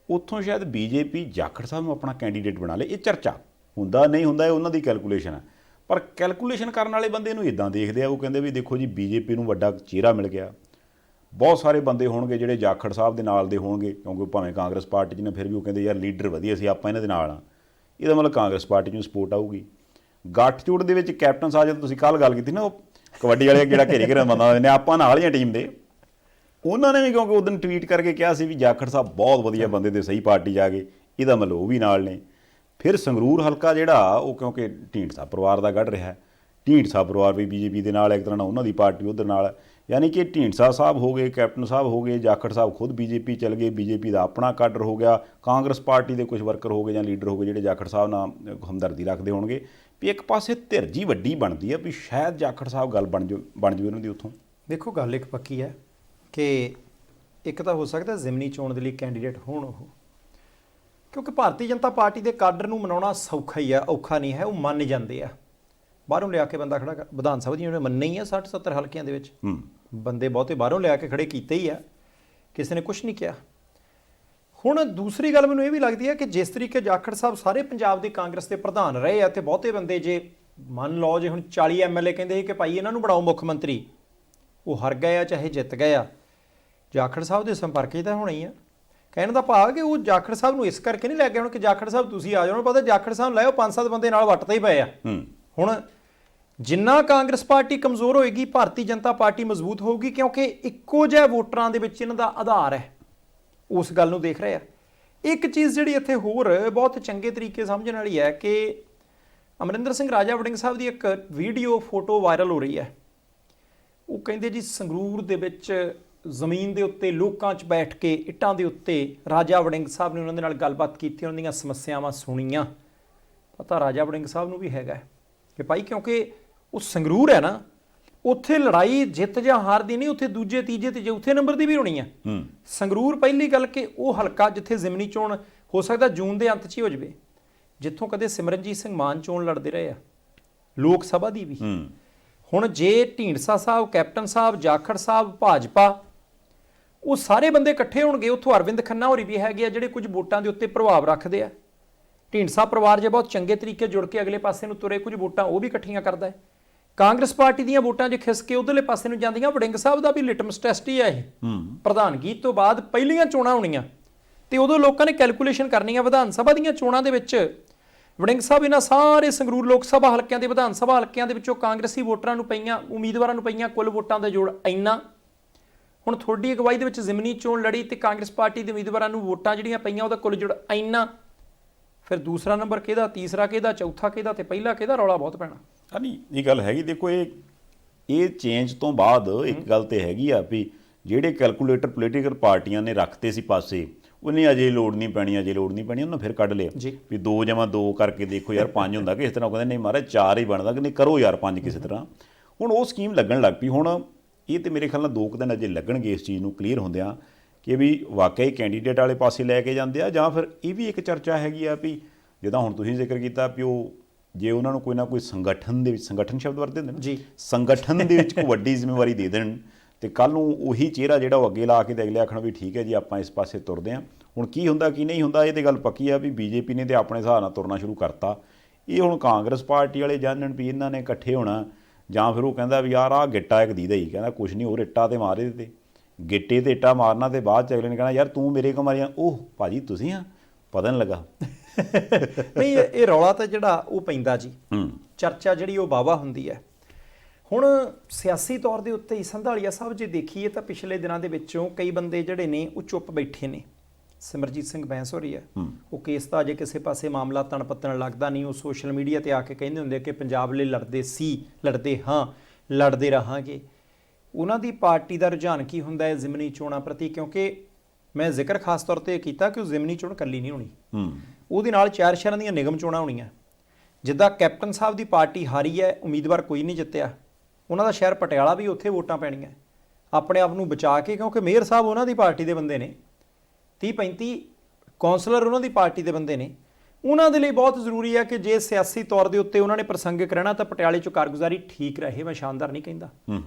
ਉੱਥੋਂ ਸ਼ਾਇਦ BJP ਜਾਖੜ ਸਾਹਿਬ ਨੂੰ ਆਪਣਾ ਕੈਂਡੀਡੇਟ ਬਣਾ ਲੇ। ਇਹ ਚਰਚਾ ਹੁੰਦਾ ਨਹੀਂ ਹੁੰਦਾ, ਇਹ ਉਹਨਾਂ ਦੀ ਕੈਲਕੂਲੇਸ਼ਨ ਹੈ। ਪਰ ਕੈਲਕੂਲੇਸ਼ਨ ਕਰਨ ਵਾਲੇ ਬੰਦੇ ਨੂੰ ਇਦਾਂ ਦੇਖਦੇ ਆ, ਉਹ ਕਹਿੰਦੇ ਵੀ ਦੇਖੋ ਜੀ BJP ਨੂੰ ਵੱਡਾ ਚਿਹਰਾ ਮਿਲ ਗਿਆ, ਬਹੁਤ ਸਾਰੇ ਬੰਦੇ ਹੋਣਗੇ ਜਿਹੜੇ ਜਾਖੜ ਸਾਹਿਬ ਦੇ ਨਾਲ ਦੇ ਹੋਣਗੇ, ਕਿਉਂਕਿ ਭਾਵੇਂ ਕਾਂਗਰਸ ਪਾਰਟੀ 'ਚ ਨੇ ਫਿਰ ਵੀ ਉਹ ਕਹਿੰਦੇ ਯਾਰ ਲੀਡਰ ਵਧੀਆ ਸੀ, ਆਪਾਂ ਇਹਨਾਂ ਦੇ ਨਾਲ ਆ। ਇਹਦਾ ਮਤਲਬ ਕਾਂਗਰਸ ਪਾਰਟੀ ਨੂੰ ਸਪੋਰਟ ਆਊਗੀ। ਗੱਠਜੋੜ ਦੇ ਵਿੱਚ ਕੈਪਟਨ ਸਾਹਿਬ, ਜਦੋਂ ਤੁਸੀਂ ਕੱਲ੍ਹ ਗੱਲ ਕੀਤੀ ਨਾ, ਉਹ ਕਬੱਡੀ ਵਾਲੇ ਜਿਹੜਾ ਘੇਰੇ ਘੇਰੇ ਬੰਦਾ ਨੇ ਆਪਾਂ ਨਾਲ ਹੀ ਟੀਮ ਦੇ, ਉਹਨਾਂ ਨੇ ਵੀ ਕਿਉਂਕਿ ਉਸ ਦਿਨ ਟਵੀਟ ਕਰਕੇ ਕਿਹਾ ਸੀ ਵੀ ਜਾਖੜ ਸਾਹਿਬ ਬਹੁਤ ਵਧੀਆ ਬੰਦੇ ਤੇ ਸਹੀ ਪਾਰਟੀ ਜਾ ਕੇ, ਇਹਦਾ ਮਤਲਬ ਉਹ ਵੀ ਨਾਲ ਨੇ। ਫਿਰ ਸੰਗਰੂਰ ਹਲਕਾ ਜਿਹੜਾ ਉਹ ਕਿਉਂਕਿ ਢੀਂਡਸਾ ਪਰਿਵਾਰ ਦਾ ਗੜ੍ਹ ਰਿਹਾ, ਢੀਂਡਸਾ ਪਰਿਵਾਰ ਵੀ BJP ਦੇ ਨਾਲ ਇੱਕ ਤਰ੍ਹਾਂ ਨਾਲ ਉਹਨਾਂ ਦੀ ਪਾਰਟੀ ਉਧਰ ਨਾਲ, ਯਾਨੀ ਕਿ ਢੀਂਡਸਾ ਸਾਹਿਬ ਹੋ ਗਏ, ਕੈਪਟਨ ਸਾਹਿਬ ਹੋ ਗਏ, ਜਾਖੜ ਸਾਹਿਬ ਖੁਦ BJP ਚਲ ਗਏ, BJP ਦਾ ਆਪਣਾ ਕਾਡਰ ਹੋ ਗਿਆ, ਕਾਂਗਰਸ ਪਾਰਟੀ ਦੇ ਕੁਝ ਵਰਕਰ ਹੋ ਗਏ ਜਾਂ ਲੀਡਰ ਹੋ ਗਏ ਜਿਹੜੇ ਜਾਖੜ ਸਾਹਿਬ ਨਾਲ ਹਮਦਰਦੀ ਰੱਖਦੇ ਹੋਣਗੇ, ਵੀ ਇੱਕ ਪਾਸੇ ਧਿਰ ਜੀ ਵੱਡੀ ਬਣਦੀ ਹੈ ਵੀ ਸ਼ਾਇਦ ਜਾਖੜ ਸਾਹਿਬ ਗੱਲ ਬਣ ਜਾਵੇ ਉਹਨਾਂ ਦੀ ਉੱਥੋਂ। ਦੇਖੋ, ਗੱਲ ਇੱਕ ਪੱਕੀ ਹੈ ਕਿ ਇੱਕ ਤਾਂ ਹੋ ਸਕਦਾ ਜ਼ਿਮਨੀ ਚੋਣ ਦੇ ਲਈ ਕੈਂਡੀਡੇਟ ਹੋਣ ਉਹ, ਕਿਉਂਕਿ ਭਾਰਤੀ ਜਨਤਾ ਪਾਰਟੀ ਦੇ ਕਾਡਰ ਨੂੰ ਮਨਾਉਣਾ ਸੌਖਾ ਹੀ ਆ, ਔਖਾ ਨਹੀਂ ਹੈ। ਉਹ ਮੰਨ ਜਾਂਦੇ ਆ, ਬਾਹਰੋਂ ਲਿਆ ਕੇ ਬੰਦਾ ਖੜਾ ਵਿਧਾਨ ਸਭਾ ਦੀ ਉਹਨੇ ਮੰਨੇ ਹੀ ਆ 60-70 ਹਲਕਿਆਂ ਦੇ ਵਿੱਚ ਬੰਦੇ ਬਹੁਤੇ ਬਾਹਰੋਂ ਲਿਆ ਕੇ ਖੜੇ ਕੀਤੇ ਹੀ ਆ, ਕਿਸੇ ਨੇ ਕੁਝ ਨਹੀਂ ਕਿਹਾ। ਹੁਣ ਦੂਸਰੀ ਗੱਲ ਮੈਨੂੰ ਇਹ ਵੀ ਲੱਗਦੀ ਹੈ ਕਿ ਜਿਸ ਤਰੀਕੇ ਜਾਖੜ ਸਾਹਿਬ ਸਾਰੇ ਪੰਜਾਬ ਦੇ ਕਾਂਗਰਸ ਦੇ ਪ੍ਰਧਾਨ ਰਹੇ ਆ ਤੇ ਬਹੁਤੇ ਬੰਦੇ, ਜੇ ਮੰਨ ਲਓ ਜੇ ਹੁਣ 40 MLA ਕਹਿੰਦੇ ਸੀ ਕਿ ਭਾਈ ਇਹਨਾਂ ਨੂੰ ਬਣਾਓ ਮੁੱਖ ਮੰਤਰੀ, ਉਹ ਹਾਰ ਗਏ ਆ ਚਾਹੇ ਜਿੱਤ ਗਏ ਆ, ਜਾਖੜ ਸਾਹਿਬ ਦੇ ਸੰਪਰਕ 'ਚ ਤਾਂ ਹੋਣਾ ਹੀ ਆ। ਕਹਿਣ ਦਾ ਭਾਵ ਕਿ ਉਹ ਜਾਖੜ ਸਾਹਿਬ ਨੂੰ ਇਸ ਕਰਕੇ ਨਹੀਂ ਲੈ ਕੇ ਹੁਣ ਕਿ ਜਾਖੜ ਸਾਹਿਬ ਤੁਸੀਂ ਆ ਜਾਓ, ਪਤਾ ਜਾਖੜ ਸਾਹਿਬ ਲਾਇਓ 5-7 ਬੰਦੇ ਨਾਲ ਵੱਟ ਤੇ ਹੀ ਪਏ ਆ। ਹੁਣ ਜਿੰਨਾ ਕਾਂਗਰਸ ਪਾਰਟੀ ਕਮਜ਼ੋਰ ਹੋਏਗੀ ਭਾਰਤੀ ਜਨਤਾ ਪਾਰਟੀ ਮਜ਼ਬੂਤ ਹੋਊਗੀ, ਕਿਉਂਕਿ ਇੱਕੋ ਜਿਹੇ ਵੋਟਰਾਂ ਦੇ ਵਿੱਚ ਇਹਨਾਂ ਦਾ ਆਧਾਰ ਹੈ। ਉਸ ਗੱਲ ਨੂੰ ਦੇਖ ਰਹੇ ਆ। ਇੱਕ ਚੀਜ਼ ਜਿਹੜੀ ਇੱਥੇ ਹੋਰ ਬਹੁਤ ਚੰਗੇ ਤਰੀਕੇ ਸਮਝਣ ਵਾਲੀ ਹੈ ਕਿ ਅਮਰਿੰਦਰ ਸਿੰਘ ਰਾਜਾ ਵੜਿੰਗ ਸਾਹਿਬ ਦੀ ਇੱਕ ਵੀਡੀਓ ਫੋਟੋ ਵਾਇਰਲ ਹੋ ਰਹੀ ਹੈ। ਉਹ ਕਹਿੰਦੇ ਜੀ ਸੰਗਰੂਰ ਦੇ ਵਿੱਚ ਜ਼ਮੀਨ ਦੇ ਉੱਤੇ ਲੋਕਾਂ 'ਚ ਬੈਠ ਕੇ ਇੱਟਾਂ ਦੇ ਉੱਤੇ ਰਾਜਾ ਵੜਿੰਗ ਸਾਹਿਬ ਨੇ ਉਹਨਾਂ ਦੇ ਨਾਲ ਗੱਲਬਾਤ ਕੀਤੀ, ਉਹਨਾਂ ਦੀਆਂ ਸਮੱਸਿਆਵਾਂ ਸੁਣੀਆਂ। ਪਤਾ ਰਾਜਾ ਵੜਿੰਗ ਸਾਹਿਬ ਨੂੰ ਵੀ ਹੈਗਾ ਕਿ ਭਾਈ, ਕਿਉਂਕਿ ਉਹ ਸੰਗਰੂਰ ਹੈ ਨਾ, ਉੱਥੇ ਲੜਾਈ ਜਿੱਤ ਜਾਂ ਹਾਰ ਦੀ ਨਹੀਂ, ਉੱਥੇ ਦੂਜੇ ਤੀਜੇ ਤੇ ਚੌਥੇ ਨੰਬਰ ਦੀ ਵੀ ਹੋਣੀ ਆ। ਸੰਗਰੂਰ ਪਹਿਲੀ ਗੱਲ ਕਿ ਉਹ ਹਲਕਾ ਜਿੱਥੇ ਜ਼ਿਮਨੀ ਚੋਣ ਹੋ ਸਕਦਾ ਜੂਨ ਦੇ ਅੰਤ 'ਚ ਹੀ ਹੋ ਜਾਵੇ, ਜਿੱਥੋਂ ਕਦੇ ਸਿਮਰਨਜੀਤ ਸਿੰਘ ਮਾਨ ਚੋਣ ਲੜਦੇ ਰਹੇ ਆ ਲੋਕ ਸਭਾ ਦੀ ਵੀ। ਹੁਣ ਜੇ ਢੀਂਡਸਾ ਸਾਹਿਬ, ਕੈਪਟਨ ਸਾਹਿਬ, ਜਾਖੜ ਸਾਹਿਬ, ਭਾਜਪਾ, ਉਹ ਸਾਰੇ ਬੰਦੇ ਇਕੱਠੇ ਹੋਣਗੇ, ਉੱਥੋਂ ਅਰਵਿੰਦ ਖੰਨਾ ਹੋਰੀ ਵੀ ਹੈਗੇ ਆ ਜਿਹੜੇ ਕੁਝ ਵੋਟਾਂ ਦੇ ਉੱਤੇ ਪ੍ਰਭਾਵ ਰੱਖਦੇ ਆ। ਢੀਂਡਸਾ ਪਰਿਵਾਰ ਜੇ ਬਹੁਤ ਚੰਗੇ ਤਰੀਕੇ ਜੁੜ ਕੇ ਅਗਲੇ ਪਾਸੇ ਨੂੰ ਤੁਰੇ, ਕੁਝ ਵੋਟਾਂ ਉਹ ਵੀ ਇਕੱਠੀਆਂ ਕਰਦਾ ਹੈ। ਕਾਂਗਰਸ ਪਾਰਟੀ ਦੀਆਂ ਵੋਟਾਂ ਜੇ ਖਿਸ ਕੇ ਉਧਰਲੇ ਪਾਸੇ ਨੂੰ ਜਾਂਦੀਆਂ, ਵੜਿੰਗ ਸਾਹਿਬ ਦਾ ਵੀ ਲਿਟਮਸ ਟੈਸਟ ਹੀ ਆ ਇਹ। ਪ੍ਰਧਾਨਗੀ ਤੋਂ ਬਾਅਦ ਪਹਿਲੀਆਂ ਚੋਣਾਂ ਹੋਣੀਆਂ ਤੇ ਉਦੋਂ ਲੋਕਾਂ ਨੇ ਕੈਲਕੂਲੇਸ਼ਨ ਕਰਨੀ ਆ। ਵਿਧਾਨ ਸਭਾ ਦੀਆਂ ਚੋਣਾਂ ਦੇ ਵਿੱਚ ਵੜਿੰਗ ਸਾਹਿਬ ਇਹਨਾਂ ਸਾਰੇ ਸੰਗਰੂਰ ਲੋਕ ਸਭਾ ਹਲਕਿਆਂ ਦੇ ਵਿਧਾਨ ਸਭਾ ਹਲਕਿਆਂ ਦੇ ਵਿੱਚੋਂ ਕਾਂਗਰਸੀ ਵੋਟਰਾਂ ਨੂੰ ਪਈਆਂ, ਉਮੀਦਵਾਰਾਂ ਨੂੰ ਪਈਆਂ ਕੁੱਲ ਵੋਟਾਂ ਦਾ ਜੋੜ ਇੰਨਾ। ਹੁਣ ਤੁਹਾਡੀ ਅਗਵਾਈ ਦੇ ਵਿੱਚ ਜ਼ਿਮਨੀ ਚੋਣ ਲੜੀ ਤੇ ਕਾਂਗਰਸ ਪਾਰਟੀ ਦੇ ਉਮੀਦਵਾਰਾਂ ਨੂੰ ਵੋਟਾਂ ਜਿਹੜੀਆਂ ਪਈਆਂ ਉਹਦਾ ਕੁੱਲ ਜੋੜ ਇੰਨਾ। ਫਿਰ ਦੂਸਰਾ ਨੰਬਰ ਕਿਹਦਾ, ਤੀਸਰਾ ਕਿਹਦਾ, ਚੌਥਾ ਕਿਹਦਾ ਤੇ ਪਹਿਲਾ ਕਿਹਦਾ, ਰੌਲਾ ਬਹੁਤ ਪੈਣਾ। ਨਹੀਂ, ਇਹ ਗੱਲ ਹੈਗੀ। ਦੇਖੋ ਇਹ ਚੇਂਜ ਤੋਂ ਬਾਅਦ ਇੱਕ ਗੱਲ ਤੇ ਹੈਗੀ ਆ ਵੀ ਜਿਹੜੇ ਕੈਲਕੂਲੇਟਰ ਪੋਲੀਟੀਕਲ ਪਾਰਟੀਆਂ ਨੇ ਰੱਖਤੇ ਸੀ ਪਾਸੇ, ਉਹਨੇ ਅਜੇ ਲੋੜ ਨਹੀਂ ਪੈਣੀ, ਅਜੇ ਲੋੜ ਨਹੀਂ ਪੈਣੀ, ਉਹਨਾਂ ਫਿਰ ਕੱਢ ਲਿਆ ਵੀ 2 + 2 ਕਰਕੇ ਦੇਖੋ ਯਾਰ 5 ਹੁੰਦਾ। ਕਿਸੇ ਤਰ੍ਹਾਂ ਕਹਿੰਦੇ ਨਹੀਂ ਮਹਾਰਾਜ 4 ਹੀ ਬਣਦਾ, ਕਿ ਨਹੀਂ ਕਰੋ ਯਾਰ 5 ਕਿਸੇ ਤਰ੍ਹਾਂ। ਹੁਣ ਉਹ ਸਕੀਮ ਲੱਗਣ ਲੱਗ ਪਈ। ਹੁਣ ਇਹ ਤੇ ਮੇਰੇ ਖਿਆਲ ਨਾਲ 2 ਦਿਨ ਅਜੇ ਲੱਗਣਗੇ ਇਸ ਚੀਜ਼ ਨੂੰ ਕਲੀਅਰ ਹੁੰਦਿਆਂ ਕਿ ਵੀ ਵਾਕਈ ਕੈਂਡੀਡੇਟ ਵਾਲੇ ਪਾਸੇ ਲੈ ਕੇ ਜਾਂਦੇ ਆ, ਜਾਂ ਫਿਰ ਇਹ ਵੀ ਇੱਕ ਚਰਚਾ ਹੈਗੀ ਆ ਵੀ ਜਿੱਦਾਂ ਹੁਣ ਤੁਸੀਂ ਜ਼ਿਕਰ ਕੀਤਾ ਵੀ ਉਹ ਜੇ ਉਹਨਾਂ ਨੂੰ ਕੋਈ ਨਾ ਕੋਈ ਸੰਗਠਨ ਦੇ ਵਿੱਚ, ਸੰਗਠਨ ਸ਼ਬਦ ਵਰਤਦੇ ਹੁੰਦੇ ਨਾ ਜੀ, ਸੰਗਠਨ ਦੇ ਵਿੱਚ ਕੋਈ ਵੱਡੀ ਜ਼ਿੰਮੇਵਾਰੀ ਦੇ ਦੇਣ ਤੇ ਕੱਲ ਨੂੰ ਉਹੀ ਚਿਹਰਾ ਜਿਹੜਾ ਉਹ ਅੱਗੇ ਲਾ ਕੇ ਤੇ ਅਗਲੇ ਆਖਣ ਵੀ ਠੀਕ ਹੈ ਜੀ ਆਪਾਂ ਇਸ ਪਾਸੇ ਤੁਰਦੇ ਹਾਂ। ਹੁਣ ਕੀ ਹੁੰਦਾ ਕੀ ਨਹੀਂ ਹੁੰਦਾ, ਇਹ ਤੇ ਗੱਲ ਪੱਕੀ ਆ ਵੀ ਬੀਜੇਪੀ ਨੇ ਤੇ ਆਪਣੇ ਹਿਸਾਬ ਨਾਲ ਤੁਰਨਾ ਸ਼ੁਰੂ ਕਰਤਾ। ਇਹ ਹੁਣ ਕਾਂਗਰਸ ਪਾਰਟੀ ਵਾਲੇ ਜਾਣਨ ਵੀ ਇਹਨਾਂ ਨੇ ਇਕੱਠੇ ਹੋਣਾ, ਜਾਂ ਫਿਰ ਉਹ ਕਹਿੰਦਾ ਵੀ ਯਾਰ ਆਹ ਗਿੱਟਾ ਇੱਕ ਦੀਦਾ ਹੀ, ਕਹਿੰਦਾ ਕੁਛ ਨਹੀਂ ਹੋਰ ਇੱਟਾਂ ਤੇ ਮਾਰੇ ਤੇ ਗਿੱਟੇ ਤੇ ਇੱਟਾਂ ਮਾਰਨਾ, ਤੇ ਬਾਅਦ ਚ ਅਗਲੇ ਨੇ ਕਹਿਣਾ ਯਾਰ ਤੂੰ ਮੇਰੇ ਕੋ ਮਾਰੀਆਂ, ਉਹ ਭਾਜੀ ਤੁਸੀਂ ਆ, ਪਤਾ ਨਹੀਂ ਲੱਗਾ। ਨਹੀਂ, ਇਹ ਰੌਲਾ ਤਾਂ ਜਿਹੜਾ ਉਹ ਪੈਂਦਾ ਜੀ, ਚਰਚਾ ਜਿਹੜੀ ਉਹ ਵਾਹਵਾ ਹੁੰਦੀ ਹੈ। ਹੁਣ ਸਿਆਸੀ ਤੌਰ ਦੇ ਉੱਤੇ ਸੰਧਾਲੀਆ ਸਾਹਿਬ ਜੇ ਦੇਖੀਏ ਤਾਂ ਪਿਛਲੇ ਦਿਨਾਂ ਦੇ ਵਿੱਚੋਂ ਕਈ ਬੰਦੇ ਜਿਹੜੇ ਨੇ ਉਹ ਚੁੱਪ ਬੈਠੇ ਨੇ। ਸਿਮਰਜੀਤ ਸਿੰਘ ਬੈਂਸ ਹੋ ਰਹੀ ਹੈ, ਉਹ ਕੇਸ ਤਾਂ ਅਜੇ ਕਿਸੇ ਪਾਸੇ ਮਾਮਲਾ ਤਣ ਪੱਤਣ ਲੱਗਦਾ ਨਹੀਂ। ਉਹ ਸੋਸ਼ਲ ਮੀਡੀਆ ਤੇ ਆ ਕੇ ਕਹਿੰਦੇ ਹੁੰਦੇ ਕਿ ਪੰਜਾਬ ਲਈ ਲੜਦੇ ਸੀ, ਲੜਦੇ ਹਾਂ, ਲੜਦੇ ਰਹਾਂਗੇ। ਉਹਨਾਂ ਦੀ ਪਾਰਟੀ ਦਾ ਰੁਝਾਨ ਕੀ ਹੁੰਦਾ ਹੈ ਜ਼ਿਮਨੀ ਚੋਣਾਂ ਪ੍ਰਤੀ? ਕਿਉਂਕਿ ਮੈਂ ਜ਼ਿਕਰ ਖਾਸ ਤੌਰ ਤੇ ਕੀਤਾ ਕਿ ਉਹ ਜ਼ਿਮਨੀ ਚੋਣ ਇਕੱਲੀ ਨਹੀਂ ਹੋਣੀ, ਉਹਦੇ ਨਾਲ 4 ਸ਼ਹਿਰਾਂ ਦੀਆਂ ਨਿਗਮ ਚੋਣਾਂ ਹੋਣੀਆਂ। ਜਿੱਦਾਂ ਕੈਪਟਨ ਸਾਹਿਬ ਦੀ ਪਾਰਟੀ ਹਾਰੀ ਹੈ, ਉਮੀਦਵਾਰ ਕੋਈ ਨਹੀਂ ਜਿੱਤਿਆ, ਉਹਨਾਂ ਦਾ ਸ਼ਹਿਰ ਪਟਿਆਲਾ ਵੀ, ਉੱਥੇ ਵੋਟਾਂ ਪੈਣੀਆਂ ਆਪਣੇ ਆਪ ਨੂੰ ਬਚਾ ਕੇ, ਕਿਉਂਕਿ ਮੇਅਰ ਸਾਹਿਬ ਉਹਨਾਂ ਦੀ ਪਾਰਟੀ ਦੇ ਬੰਦੇ ਨੇ, 30-35 ਕੌਂਸਲਰ ਉਹਨਾਂ ਦੀ ਪਾਰਟੀ ਦੇ ਬੰਦੇ ਨੇ। ਉਹਨਾਂ ਦੇ ਲਈ ਬਹੁਤ ਜ਼ਰੂਰੀ ਹੈ ਕਿ ਜੇ ਸਿਆਸੀ ਤੌਰ ਦੇ ਉੱਤੇ ਉਹਨਾਂ ਨੇ ਪ੍ਰਸੰਗਿਕ ਰਹਿਣਾ ਤਾਂ ਪਟਿਆਲੇ 'ਚ ਕਾਰਗੁਜ਼ਾਰੀ ਠੀਕ ਰਹੇ। ਮੈਂ ਸ਼ਾਨਦਾਰ ਨਹੀਂ ਕਹਿੰਦਾ,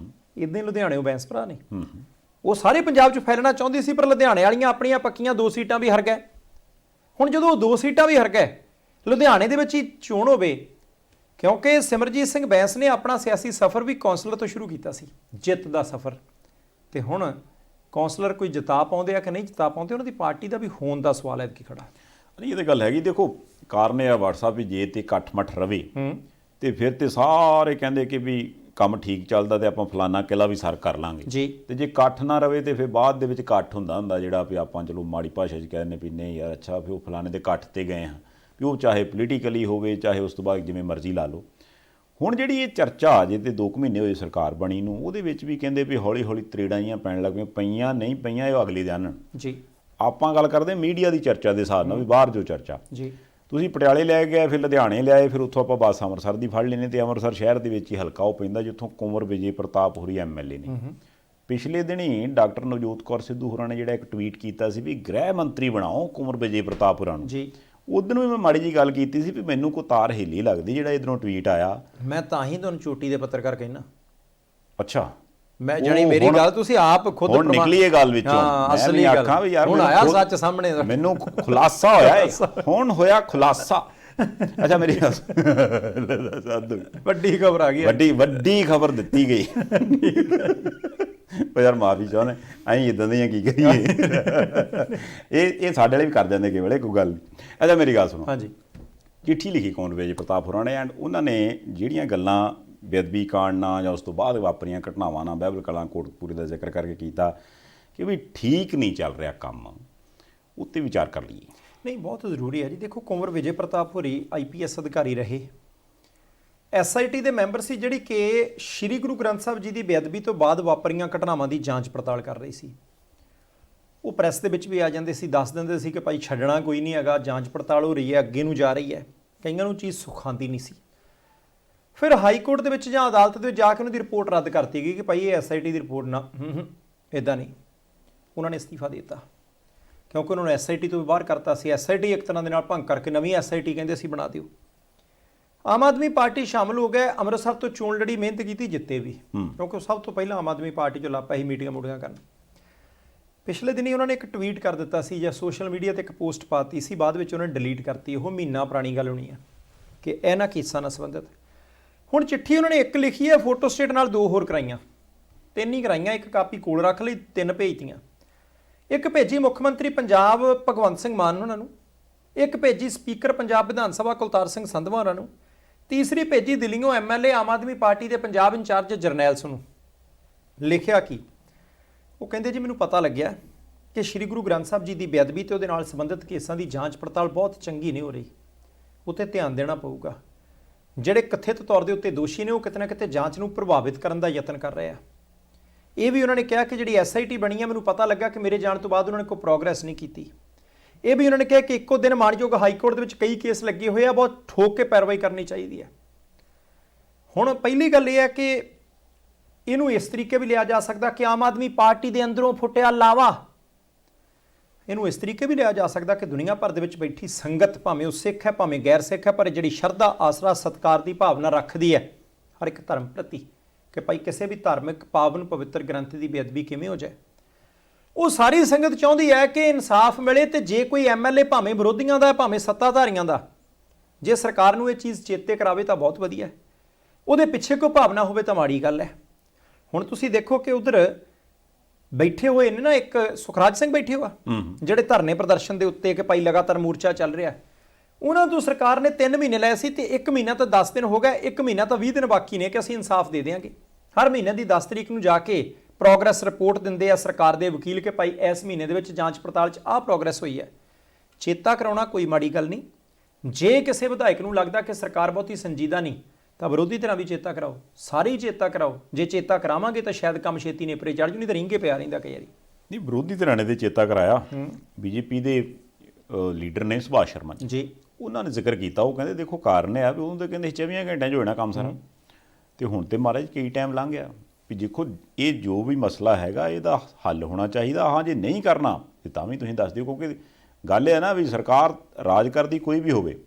ਇੱਦਾਂ ਹੀ ਲੁਧਿਆਣਿਓਂ ਬੈਂਸ ਭਰਾ ਨੇ, ਉਹ ਸਾਰੇ ਪੰਜਾਬ 'ਚ ਫੈਲਣਾ ਚਾਹੁੰਦੀ ਸੀ, ਪਰ ਲੁਧਿਆਣੇ ਵਾਲੀਆਂ ਆਪਣੀਆਂ ਪੱਕੀਆਂ 2 ਸੀਟਾਂ ਵੀ ਹਾਰ ਗਏ। ਹੁਣ ਜਦੋਂ ਉਹ 2 ਸੀਟਾਂ ਵੀ ਹਾਰ ਗਏ, ਲੁਧਿਆਣੇ ਦੇ ਵਿੱਚ ਹੀ ਚੋਣ ਹੋਵੇ, ਕਿਉਂਕਿ ਸਿਮਰਜੀਤ ਸਿੰਘ ਬੈਂਸ ਨੇ ਆਪਣਾ ਸਿਆਸੀ ਸਫ਼ਰ ਵੀ ਕੌਂਸਲਰ ਤੋਂ ਸ਼ੁਰੂ ਕੀਤਾ ਸੀ, ਜਿੱਤ ਦਾ ਸਫ਼ਰ। ਤੇ ਹੁਣ ਕੌਂਸਲਰ ਕੋਈ ਜਿਤਾ ਪਾਉਂਦੇ ਆ ਕਿ ਨਹੀਂ ਜਿਤਾ ਪਾਉਂਦੇ, ਉਹਨਾਂ ਦੀ ਪਾਰਟੀ ਦਾ ਵੀ ਹੋਣ ਦਾ ਸਵਾਲ ਹੈ ਕਿ ਖੜਾ। ਨਹੀਂ, ਇਹ ਤਾਂ ਗੱਲ ਹੈਗੀ। ਦੇਖੋ ਕਾਰਨ ਇਹ ਆ WhatsApp ਵੀ ਜੇ ਤੇ ਇਕੱਠ-ਮੱਠ ਰਵੇ ਤੇ ਫਿਰ ਤੇ ਸਾਰੇ ਕਹਿੰਦੇ ਕਿ ਵੀ ਕੰਮ ਠੀਕ ਚੱਲਦਾ ਤੇ ਆਪਾਂ ਫਲਾਨਾ ਕਿਲਾ ਵੀ ਸਰ ਕਰ ਲਾਂਗੇ ਜੀ। ਤੇ ਜੇ ਇਕੱਠ ਨਾ ਰਵੇ ਤੇ ਫਿਰ ਬਾਅਦ ਦੇ ਵਿੱਚ ਇਕੱਠ ਹੁੰਦਾ ਜਿਹੜਾ ਵੀ ਆਪਾਂ ਚਲੋ ਮਾੜੀ ਭਾਸ਼ਾ 'ਚ ਕਹਿੰਦੇ ਵੀ ਨਹੀਂ ਯਾਰ ਅੱਛਾ ਵੀ ਉਹ ਫਲਾਣੇ ਦੇ ਇਕੱਠ ਤੇ ਗਏ ਹਾਂ, ਵੀ ਉਹ ਚਾਹੇ ਪੋਲੀਟੀਕਲੀ ਹੋਵੇ ਚਾਹੇ ਉਸ ਤੋਂ ਬਾਅਦ ਜਿਵੇਂ ਮਰਜ਼ੀ ਲਾ ਲਓ। ਹੁਣ ਜਿਹੜੀ ਇਹ ਚਰਚਾ ਜੇ ਤੇ 2 ਮਹੀਨੇ ਹੋਏ ਸਰਕਾਰ ਬਣੀ ਨੂੰ, ਉਹਦੇ ਵਿੱਚ ਵੀ ਕਹਿੰਦੇ ਵੀ ਹੌਲੀ ਹੌਲੀ ਤ੍ਰੇੜਾਂ ਜਿਹੀਆਂ ਪੈਣ ਲੱਗ ਪਈਆਂ ਨਹੀਂ ਪਈਆਂ, ਇਹ ਅਗਲੀ ਜਾਣਨ ਜੀ। ਆਪਾਂ ਗੱਲ ਕਰਦੇ ਮੀਡੀਆ ਦੀ ਚਰਚਾ ਦੇ ਹਿਸਾਬ ਨਾਲ ਵੀ ਬਾਹਰ ਜੋ ਚਰਚਾ ਜੀ, ਤੁਸੀਂ ਪਟਿਆਲੇ ਲੈ ਗਏ, ਫਿਰ ਲੁਧਿਆਣੇ ਲਿਆਏ, ਫਿਰ ਉੱਥੋਂ ਆਪਾਂ ਬੱਸ ਅੰਮ੍ਰਿਤਸਰ ਦੀ ਫੜ ਲੈਨੇ, ਤੇ ਅੰਮ੍ਰਿਤਸਰ ਸ਼ਹਿਰ ਦੇ ਵਿੱਚ ਹੀ ਹਲਕਾ ਉਹ ਪੈਂਦਾ ਜਿੱਥੋਂ ਕੁੰਵਰ ਵਿਜੇ ਪ੍ਰਤਾਪ ਹੋਰੀ MLA ਨੇ। ਪਿਛਲੇ ਦਿਨੀ ਡਾਕਟਰ ਨਵਜੋਤ ਕੌਰ ਸਿੱਧੂ ਹੋਰਾਂ ਨੇ ਜਿਹੜਾ ਇੱਕ ਟਵੀਟ ਕੀਤਾ ਸੀ ਵੀ ਗ੍ਰਹਿ ਮੰਤਰੀ ਬਣਾਓ ਕੁੰਵਰ ਵਿਜੇ ਪ੍ਰਤਾਪ ਹੋਰਾਂ ਨੂੰ ਜੀ। ਉਦੋਂ ਵੀ ਮੈਂ ਮਾੜੀ ਜੀ ਗੱਲ ਕੀਤੀ ਸੀ ਵੀ ਮੈਨੂੰ ਕੋਈ ਤਾਰ ਹਿੱਲੀ ਲੱਗਦੀ ਜਿਹੜਾ ਇਧਰੋਂ ਟਵੀਟ ਆਇਆ। ਮੈਂ ਤਾਂ ਹੀ ਤੁਹਾਨੂੰ ਚੋਟੀ ਦੇ ਪੱਤਰਕਾਰ ਕਹਿਣਾ। ਅੱਛਾ, ਮੈਂ ਜਾਨੀ ਮੇਰੀ ਗੱਲ ਤੁਸੀਂ ਆਪ ਖੁਦ ਹੁਣ ਨਿਕਲੀ ਇਹ ਗੱਲ ਵਿੱਚੋਂ। ਮੈਂ ਵੀ ਆਖਾਂ ਵੀ ਯਾਰ ਹੁਣ ਆਇਆ ਸੱਚ ਸਾਹਮਣੇ, ਮੈਨੂੰ ਖੁਲਾਸਾ ਹੋਇਆ ਹੈ, ਹੁਣ ਹੋਇਆ ਖੁਲਾਸਾ। ਅੱਛਾ ਮੇਰੀ ਵੱਡੀ ਖਬਰ ਆ ਗਈ, ਵੱਡੀ ਖਬਰ ਦਿੱਤੀ ਗਈ। ਉਹ ਯਾਰ ਮਾਫੀ ਚਾਹੁੰਦੇ ਅਸੀਂ ਇੱਦਾਂ ਦੀਆਂ ਕੀ ਕਰੀਏ, ਇਹ ਸਾਡੇ ਵਾਲੇ ਵੀ ਕਰ ਜਾਂਦੇ ਕਈ ਵੇਲੇ, ਕੋਈ ਗੱਲ ਨਹੀਂ। ਅੱਛਾ ਮੇਰੀ ਗੱਲ ਸੁਣੋ, ਹਾਂਜੀ, ਚਿੱਠੀ ਲਿਖੀ ਕੁੰਵਰ ਵਿਜੇ ਪ੍ਰਤਾਪ ਹੋਰਾਂ ਨੇ, ਐਂਡ ਉਹਨਾਂ ਨੇ ਜਿਹੜੀਆਂ ਗੱਲਾਂ ਬੇਅਦਬੀ ਕਾਂਡ ਨਾਲ ਜਾਂ ਉਸ ਤੋਂ ਬਾਅਦ ਵਾਪਰੀਆਂ ਘਟਨਾਵਾਂ ਨਾਲ ਬਾਈਬਲ ਕਲਾਂ ਕੋਟਕਪੂਰੇ ਦਾ ਜ਼ਿਕਰ ਕਰਕੇ ਕੀਤਾ ਕਿ ਵੀ ਠੀਕ ਨਹੀਂ ਚੱਲ ਰਿਹਾ ਕੰਮ, ਉੱਤੇ ਵਿਚਾਰ ਕਰ ਲਈਏ। ਨਹੀਂ, ਬਹੁਤ ਜ਼ਰੂਰੀ ਹੈ ਜੀ। ਦੇਖੋ, ਕੁੰਵਰ ਵਿਜੇ ਪ੍ਰਤਾਪ ਹੋਰੀ IPS ਅਧਿਕਾਰੀ ਰਹੇ, SIT ਦੇ ਮੈਂਬਰ ਸੀ, ਜਿਹੜੀ ਕਿ ਸ੍ਰੀ ਗੁਰੂ ਗ੍ਰੰਥ ਸਾਹਿਬ ਜੀ ਦੀ ਬੇਅਦਬੀ ਤੋਂ ਬਾਅਦ ਵਾਪਰੀਆਂ ਘਟਨਾਵਾਂ ਦੀ ਜਾਂਚ ਪੜਤਾਲ ਕਰ ਰਹੀ ਸੀ। ਉਹ ਪ੍ਰੈਸ ਦੇ ਵਿੱਚ ਵੀ ਆ ਜਾਂਦੇ ਸੀ, ਦੱਸ ਦਿੰਦੇ ਸੀ ਕਿ ਭਾਈ ਛੱਡਣਾ ਕੋਈ ਨਹੀਂ ਹੈਗਾ, ਜਾਂਚ ਪੜਤਾਲ ਹੋ ਰਹੀ ਹੈ, ਅੱਗੇ ਨੂੰ ਜਾ ਰਹੀ ਹੈ। ਕਈਆਂ ਨੂੰ ਚੀਜ਼ ਸੁਖਾਂਦੀ ਨਹੀਂ ਸੀ। ਫਿਰ ਹਾਈ ਕੋਰਟ ਦੇ ਵਿੱਚ ਜਾਂ ਅਦਾਲਤ ਦੇ ਵਿੱਚ ਜਾ ਕੇ ਉਹਨਾਂ ਦੀ ਰਿਪੋਰਟ ਰੱਦ ਕਰਤੀ ਗਈ ਕਿ ਭਾਈ ਇਹ SIT ਦੀ ਰਿਪੋਰਟ ਨਾ, ਇੱਦਾਂ ਨਹੀਂ। ਉਹਨਾਂ ਨੇ ਅਸਤੀਫਾ ਦੇ ਦਿੱਤਾ ਕਿਉਂਕਿ ਉਹਨਾਂ ਨੂੰ SIT ਤੋਂ ਵੀ ਬਾਹਰ ਕਰਤਾ ਸੀ। SIT ਇੱਕ ਤਰ੍ਹਾਂ ਦੇ ਨਾਲ ਭੰਗ ਕਰਕੇ ਨਵੀਂ SIT ਕਹਿੰਦੇ ਸੀ ਬਣਾ ਦਿਓ। ਆਮ ਆਦਮੀ ਪਾਰਟੀ ਸ਼ਾਮਲ ਹੋ ਗਏ, ਅੰਮ੍ਰਿਤਸਰ ਤੋਂ ਚੋਣ ਲੜੀ, ਮਿਹਨਤ ਕੀਤੀ, ਜਿੱਤੇ ਵੀ, ਕਿਉਂਕਿ ਸਭ ਤੋਂ ਪਹਿਲਾਂ ਆਮ ਆਦਮੀ ਪਾਰਟੀ 'ਚੋਂ ਲਾਪਾ ਹੀ ਮੀਟਿੰਗਾਂ ਮੂਟਿੰਗਾਂ ਕਰਨ। ਪਿਛਲੇ ਦਿਨੀ ਉਹਨਾਂ ਨੇ ਇੱਕ ਟਵੀਟ ਕਰ ਦਿੱਤਾ ਸੀ ਜਾਂ ਸੋਸ਼ਲ ਮੀਡੀਆ ਤੇ ਇੱਕ ਪੋਸਟ ਪਾਤੀ ਸੀ, ਬਾਅਦ ਵਿੱਚ ਉਹਨਾਂ ਨੇ ਡਿਲੀਟ ਕਰਤੀ। ਉਹ ਮਹੀਨਾ ਪੁਰਾਣੀ ਗੱਲ ਹੋਣੀ ਹੈ ਕਿ ਇਹਨਾਂ ਕੇਸਾਂ ਨਾਲ ਸੰਬੰਧਿਤ। ਹੁਣ ਚਿੱਠੀ ਉਹਨਾਂ ਨੇ ਇੱਕ ਲਿਖੀ ਹੈ, ਫੋਟੋ ਸਟੇਟ ਨਾਲ 2 ਹੋਰ ਕਰਾਈਆਂ, 3 ਹੀ ਕਰਾਈਆਂ, ਇੱਕ ਕਾਪੀ ਕੋਲ ਰੱਖ ਲਈ, 3 ਭੇਜਤੀਆਂ। ਇੱਕ ਭੇਜੀ ਮੁੱਖ ਮੰਤਰੀ ਪੰਜਾਬ ਭਗਵੰਤ ਸਿੰਘ ਮਾਨ ਉਹਨਾਂ ਨੂੰ, ਇੱਕ ਭੇਜੀ ਸਪੀਕਰ ਪੰਜਾਬ ਵਿਧਾਨ ਸਭਾ ਕੁਲਤਾਰ ਸਿੰਘ ਸੰਧਵਾ ਉਹਨਾਂ ਨੂੰ, ਤੀਸਰੀ ਭੇਜੀ ਦਿੱਲੀੋਂ MLA ਆਮ ਆਦਮੀ ਪਾਰਟੀ ਦੇ ਪੰਜਾਬ ਇੰਚਾਰਜ ਜਰਨੈਲ ਸਿੰਘ ਨੂੰ। ਲਿਖਿਆ ਕੀ? ਉਹ ਕਹਿੰਦੇ ਜੀ, ਮੈਨੂੰ ਪਤਾ ਲੱਗਿਆ ਕਿ ਸ੍ਰੀ ਗੁਰੂ ਗ੍ਰੰਥ ਸਾਹਿਬ ਜੀ ਦੀ ਬੇਅਦਬੀ ਤੇ ਉਹਦੇ ਨਾਲ ਸੰਬੰਧਿਤ ਕੇਸਾਂ ਦੀ ਜਾਂਚ ਪੜਤਾਲ ਬਹੁਤ ਚੰਗੀ ਨਹੀਂ ਹੋ ਰਹੀ, ਉੱਤੇ ਧਿਆਨ ਦੇਣਾ ਪਊਗਾ। ਜਿਹੜੇ ਕਥਿਤ ਤੌਰ ਦੇ ਉੱਤੇ ਦੋਸ਼ੀ ਨੇ ਉਹ ਕਿਤੇ ਨਾ ਕਿਤੇ ਜਾਂਚ ਨੂੰ ਪ੍ਰਭਾਵਿਤ ਕਰਨ ਦਾ ਯਤਨ ਕਰ ਰਹੇ ਆ। ਇਹ ਵੀ ਉਹਨਾਂ ਨੇ ਕਿਹਾ ਕਿ ਜਿਹੜੀ SIT ਬਣੀ ਹੈ, ਮੈਨੂੰ ਪਤਾ ਲੱਗਾ ਕਿ ਮੇਰੇ ਜਾਣ ਤੋਂ ਬਾਅਦ ਉਹਨਾਂ ਨੇ ਕੋਈ ਪ੍ਰੋਗਰੈਸ ਨਹੀਂ ਕੀਤੀ। ਇਹ ਵੀ ਉਹਨਾਂ ਨੇ ਕਿਹਾ ਕਿ ਇੱਕੋ ਦਿਨ ਮਾਣਯੋਗ ਹਾਈ ਕੋਰਟ ਦੇ ਵਿੱਚ ਕਈ ਕੇਸ ਲੱਗੇ ਹੋਏ ਆ, ਬਹੁਤ ਠੋਕ ਕੇ ਪੈਰਵਾਈ ਕਰਨੀ ਚਾਹੀਦੀ ਹੈ। ਹੁਣ ਪਹਿਲੀ ਗੱਲ ਇਹ ਹੈ ਕਿ ਇਹਨੂੰ ਇਸ ਤਰੀਕੇ ਵੀ ਲਿਆ ਜਾ ਸਕਦਾ ਕਿ ਆਮ ਆਦਮੀ ਪਾਰਟੀ ਦੇ ਅੰਦਰੋਂ ਫੁੱਟਿਆ ਲਾਵਾ। ਇਹਨੂੰ ਇਸ ਤਰੀਕੇ ਵੀ ਲਿਆ ਜਾ ਸਕਦਾ ਕਿ ਦੁਨੀਆ ਭਰ ਦੇ ਵਿੱਚ ਬੈਠੀ ਸੰਗਤ, ਭਾਵੇਂ ਉਹ ਸਿੱਖ ਹੈ ਭਾਵੇਂ ਗੈਰ ਸਿੱਖ ਹੈ, ਪਰ ਜਿਹੜੀ ਸ਼ਰਧਾ, ਆਸਰਾ, ਸਤਿਕਾਰ ਦੀ ਭਾਵਨਾ ਰੱਖਦੀ ਹੈ ਹਰ ਇੱਕ ਧਰਮ ਪ੍ਰਤੀ ਕਿ ਭਾਈ ਕਿਸੇ ਵੀ ਧਾਰਮਿਕ ਪਾਵਨ ਪਵਿੱਤਰ ਗ੍ਰੰਥ ਦੀ ਬੇਅਦਬੀ ਕਿਵੇਂ ਹੋ ਜਾਏ, ਉਹ ਸਾਰੀ ਸੰਗਤ ਚਾਹੁੰਦੀ ਹੈ ਕਿ ਇਨਸਾਫ ਮਿਲੇ। ਤੇ ਜੇ ਕੋਈ MLA ਭਾਵੇਂ ਵਿਰੋਧੀਆਂ ਦਾ ਭਾਵੇਂ ਸੱਤਾਧਾਰੀਆਂ ਦਾ, ਜੇ ਸਰਕਾਰ ਨੂੰ ਇਹ ਚੀਜ਼ ਚੇਤੇ ਕਰਾਵੇ ਤਾਂ ਬਹੁਤ ਵਧੀਆ ਹੈ। ਉਹਦੇ ਪਿੱਛੇ ਕੋਈ ਭਾਵਨਾ ਹੋਵੇ ਤਾਂ ਮਾੜੀ ਗੱਲ ਹੈ। ਹੁਣ ਤੁਸੀਂ ਦੇਖੋ ਕਿ ਉਧਰ ਬੈਠੇ ਹੋਏ ਨੇ ਨਾ, ਇੱਕ ਸੁਖਰਾਜ ਸਿੰਘ ਬੈਠੇ ਹੋਆ, ਜਿਹੜੇ ਧਰਨੇ ਪ੍ਰਦਰਸ਼ਨ ਦੇ ਉੱਤੇ ਕਿ ਭਾਈ ਲਗਾਤਾਰ ਮੋਰਚਾ ਚੱਲ ਰਿਹਾ, ਉਹਨਾਂ ਤੋਂ ਸਰਕਾਰ ਨੇ 3 ਮਹੀਨੇ ਲਏ ਸੀ ਤੇ 1 ਮਹੀਨਾ ਤਾਂ 10 ਦਿਨ ਹੋ ਗਏ, 1 ਮਹੀਨਾ ਤਾਂ 20 ਦਿਨ ਬਾਕੀ ਨੇ ਕਿ ਅਸੀਂ ਇਨਸਾਫ ਦੇ ਦੇਵਾਂਗੇ। ਹਰ ਮਹੀਨੇ ਦੀ 10 ਤਰੀਕ ਨੂੰ ਜਾ ਕੇ ਪ੍ਰੋਗਰੈਸ ਰਿਪੋਰਟ ਦਿੰਦੇ ਆ ਸਰਕਾਰ ਦੇ ਵਕੀਲ ਕਿ ਭਾਈ ਇਸ ਮਹੀਨੇ ਦੇ ਵਿੱਚ ਜਾਂਚ ਪੜਤਾਲ 'ਚ ਆਹ ਪ੍ਰੋਗਰੈਸ ਹੋਈ ਹੈ। ਚੇਤਾ ਕਰਾਉਣਾ ਕੋਈ ਮਾੜੀ ਗੱਲ ਨਹੀਂ। ਜੇ ਕਿਸੇ ਵਿਧਾਇਕ ਨੂੰ ਲੱਗਦਾ ਕਿ ਸਰਕਾਰ ਬਹੁਤੀ ਸੰਜੀਦਾ ਨਹੀਂ ਤਾਂ ਵਿਰੋਧੀ ਧਿਰਾਂ ਵੀ ਚੇਤਾ ਕਰਾਓ, ਸਾਰੇ ਹੀ ਚੇਤਾ ਕਰਾਓ। ਜੇ ਚੇਤਾ ਕਰਾਵਾਂਗੇ ਤਾਂ ਸ਼ਾਇਦ ਕੰਮ ਛੇਤੀ ਨੇਪਰੇ ਚੜ੍ਹ ਜੂ, ਨਹੀਂ ਤਾਂ ਰਿੰਗੇ ਪਿਆ ਰਹਿੰਦਾ ਕਈ ਵਾਰੀ। ਨਹੀਂ, ਵਿਰੋਧੀ ਧਿਰਾਂ ਨੇ ਤੇ ਚੇਤਾ ਕਰਾਇਆ। BJP ਦੇ ਲੀਡਰ ਨੇ ਸੁਭਾਸ਼ ਸ਼ਰਮਾ ਜੀ, ਉਹਨਾਂ ਨੇ ਜ਼ਿਕਰ ਕੀਤਾ। ਉਹ ਕਹਿੰਦੇ ਦੇਖੋ ਕਾਰਨ ਇਹ ਆ ਵੀ ਉਹਦੇ ਕਹਿੰਦੇ 24 ਘੰਟਿਆਂ 'ਚ ਹੋਣਾ ਕੰਮ ਸਾਰਾ, ਤੇ ਹੁਣ ਤੇ ਮਹਾਰਾਜ ਕਈ ਟਾਈਮ ਲੰਘ ਗਿਆ ਵੀ ਦੇਖੋ ਇਹ ਜੋ ਵੀ ਮਸਲਾ ਹੈਗਾ ਇਹਦਾ ਹੱਲ ਹੋਣਾ ਚਾਹੀਦਾ। ਹਾਂ, ਜੇ ਨਹੀਂ ਕਰਨਾ ਤੇ ਤਾਂ ਵੀ ਤੁਸੀਂ ਦੱਸ ਦਿਓ, ਕਿਉਂਕਿ ਗੱਲ ਇਹ ਹੈ ਨਾ ਵੀ ਸਰਕਾਰ ਰਾਜ ਕਰਦੀ ਕੋਈ ਵੀ ਹੋਵੇ,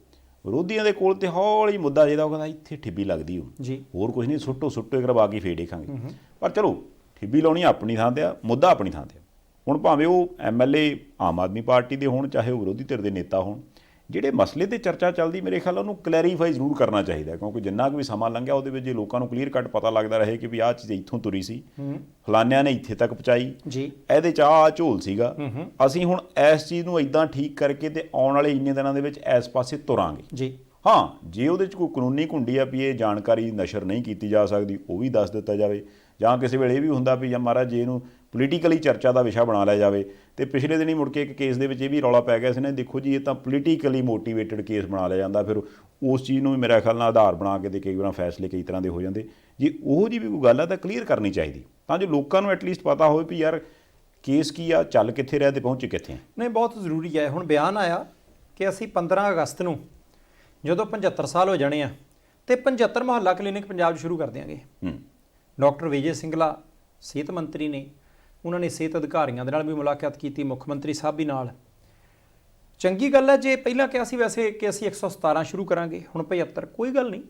ਵਿਰੋਧੀਆਂ ਦੇ ਕੋਲ ਤੇ ਹੌਲੀ ਮੁੱਦਾ ਜਿਹਦਾ ਉਹ ਕਹਿੰਦਾ ਇੱਥੇ ਠਿੱਬੀ ਲੱਗਦੀ ਹੋ ਜੀ, ਹੋਰ ਕੁਝ ਨਹੀਂ, ਸੁੱਟੋ ਇੱਕ ਬਾਕੀ ਫੇਰ ਦੇਖਾਂਗੇ। ਪਰ ਚਲੋ ਠਿੱਬੀ ਲਾਉਣੀ ਆਪਣੀ ਥਾਂ ਤੇ ਆ, ਮੁੱਦਾ ਆਪਣੀ ਥਾਂ ਤੇ ਆ। ਹੁਣ ਭਾਵੇਂ ਉਹ MLA ਆਮ ਆਦਮੀ ਪਾਰਟੀ ਦੇ ਹੋਣ ਚਾਹੇ ਉਹ ਵਿਰੋਧੀ ਧਿਰ ਦੇ ਨੇਤਾ ਹੋਣ, ਜਿਹੜੇ ਮਸਲੇ ਤੇ ਚਰਚਾ ਚੱਲਦੀ ਮੇਰੇ ਖਿਆਲ ਉਹਨੂੰ ਕਲੈਰੀਫਾਈ ਜ਼ਰੂਰ ਕਰਨਾ ਚਾਹੀਦਾ, ਕਿਉਂਕਿ ਜਿੰਨਾ ਕੁ ਵੀ ਸਮਾਂ ਲੰਘਿਆ ਉਹਦੇ ਵਿੱਚ ਜੇ ਲੋਕਾਂ ਨੂੰ ਕਲੀਅਰ ਕੱਟ ਪਤਾ ਲੱਗਦਾ ਰਹੇ ਕਿ ਵੀ ਆਹ ਚੀਜ਼ ਇੱਥੋਂ ਤੁਰੀ ਸੀ, ਫਲਾਨਿਆਂ ਨੇ ਇੱਥੇ ਤੱਕ ਪਹੁੰਚਾਈ ਜੀ, ਇਹਦੇ 'ਚ ਆਹ ਝੋਲ ਸੀਗਾ, ਅਸੀਂ ਹੁਣ ਇਸ ਚੀਜ਼ ਨੂੰ ਇੱਦਾਂ ਠੀਕ ਕਰਕੇ ਤੇ ਆਉਣ ਵਾਲੇ ਇੰਨੇ ਦਿਨਾਂ ਦੇ ਵਿੱਚ ਇਸ ਪਾਸੇ ਤੁਰਾਂਗੇ ਜੀ। ਹਾਂ, ਜੇ ਉਹਦੇ 'ਚ ਕੋਈ ਕਾਨੂੰਨੀ ਘੁੰਡੀ ਆ ਵੀ ਇਹ ਜਾਣਕਾਰੀ ਨਸ਼ਰ ਨਹੀਂ ਕੀਤੀ ਜਾ ਸਕਦੀ, ਉਹ ਵੀ ਦੱਸ ਦਿੱਤਾ ਜਾਵੇ। ਜਾਂ ਕਿਸੇ ਵੇਲੇ ਇਹ ਵੀ ਹੁੰਦਾ ਵੀ ਜਾਂ ਮਹਾਰਾਜ ਜੇ ਇਹਨੂੰ ਪੋਲੀਟੀਕਲੀ ਚਰਚਾ ਦਾ ਵਿਸ਼ਾ ਬਣਾ ਲਿਆ ਜਾਵੇ। ਤੇ ਪਿਛਲੇ ਦਿਨ ਹੀ ਮੁੜ ਕੇ ਇੱਕ ਕੇਸ ਦੇ ਵਿੱਚ ਇਹ ਵੀ ਰੌਲਾ ਪੈ ਗਿਆ ਸੀ ਨਾ, ਦੇਖੋ ਜੀ ਇਹ ਤਾਂ ਪੋਲੀਟੀਕਲੀ ਮੋਟੀਵੇਟਡ ਕੇਸ ਬਣਾ ਲਿਆ ਜਾਂਦਾ, ਫਿਰ ਉਸ ਚੀਜ਼ ਨੂੰ ਵੀ ਮੇਰਾ ਖਿਆਲ ਨਾਲ ਆਧਾਰ ਬਣਾ ਕੇ ਤੇ ਕਈ ਵਾਰ ਫੈਸਲੇ ਕਈ ਤਰ੍ਹਾਂ ਦੇ ਹੋ ਜਾਂਦੇ। ਜੇ ਉਹੋ ਜਿਹੀ ਵੀ ਕੋਈ ਗੱਲ ਆ ਤਾਂ ਕਲੀਅਰ ਕਰਨੀ ਚਾਹੀਦੀ, ਤਾਂ ਜੋ ਲੋਕਾਂ ਨੂੰ ਐਟਲੀਸਟ ਪਤਾ ਹੋਵੇ ਵੀ ਯਾਰ ਕੇਸ ਕੀ ਆ, ਚੱਲ ਕਿੱਥੇ ਰਿਹਾ ਤੇ ਪਹੁੰਚੇ ਕਿੱਥੇ। ਨਹੀਂ, ਬਹੁਤ ਜ਼ਰੂਰੀ ਹੈ। ਹੁਣ ਬਿਆਨ ਆਇਆ ਕਿ ਅਸੀਂ 15 ਅਗਸਤ ਨੂੰ ਜਦੋਂ 75 ਸਾਲ ਹੋ ਜਾਣੇ ਆ ਤੇ 75 ਮੁਹੱਲਾ ਕਲੀਨਿਕ ਪੰਜਾਬ 'ਚ ਸ਼ੁਰੂ ਕਰ ਦਿਆਂਗੇ। ਡਾਕਟਰ ਵਿਜੇ ਸਿੰਗਲਾ ਸਿਹਤ ਮੰਤਰੀ ਨੇ, ਉਹਨਾਂ ਨੇ ਸਿਹਤ ਅਧਿਕਾਰੀਆਂ ਦੇ ਨਾਲ ਵੀ ਮੁਲਾਕਾਤ ਕੀਤੀ, ਮੁੱਖ ਮੰਤਰੀ ਸਾਹਿਬ ਵੀ ਨਾਲ। ਚੰਗੀ ਗੱਲ ਹੈ। ਜੇ ਪਹਿਲਾਂ ਕਿਹਾ ਸੀ ਵੈਸੇ ਕਿ ਅਸੀਂ 117 ਸ਼ੁਰੂ ਕਰਾਂਗੇ, ਹੁਣ 75, ਕੋਈ ਗੱਲ ਨਹੀਂ,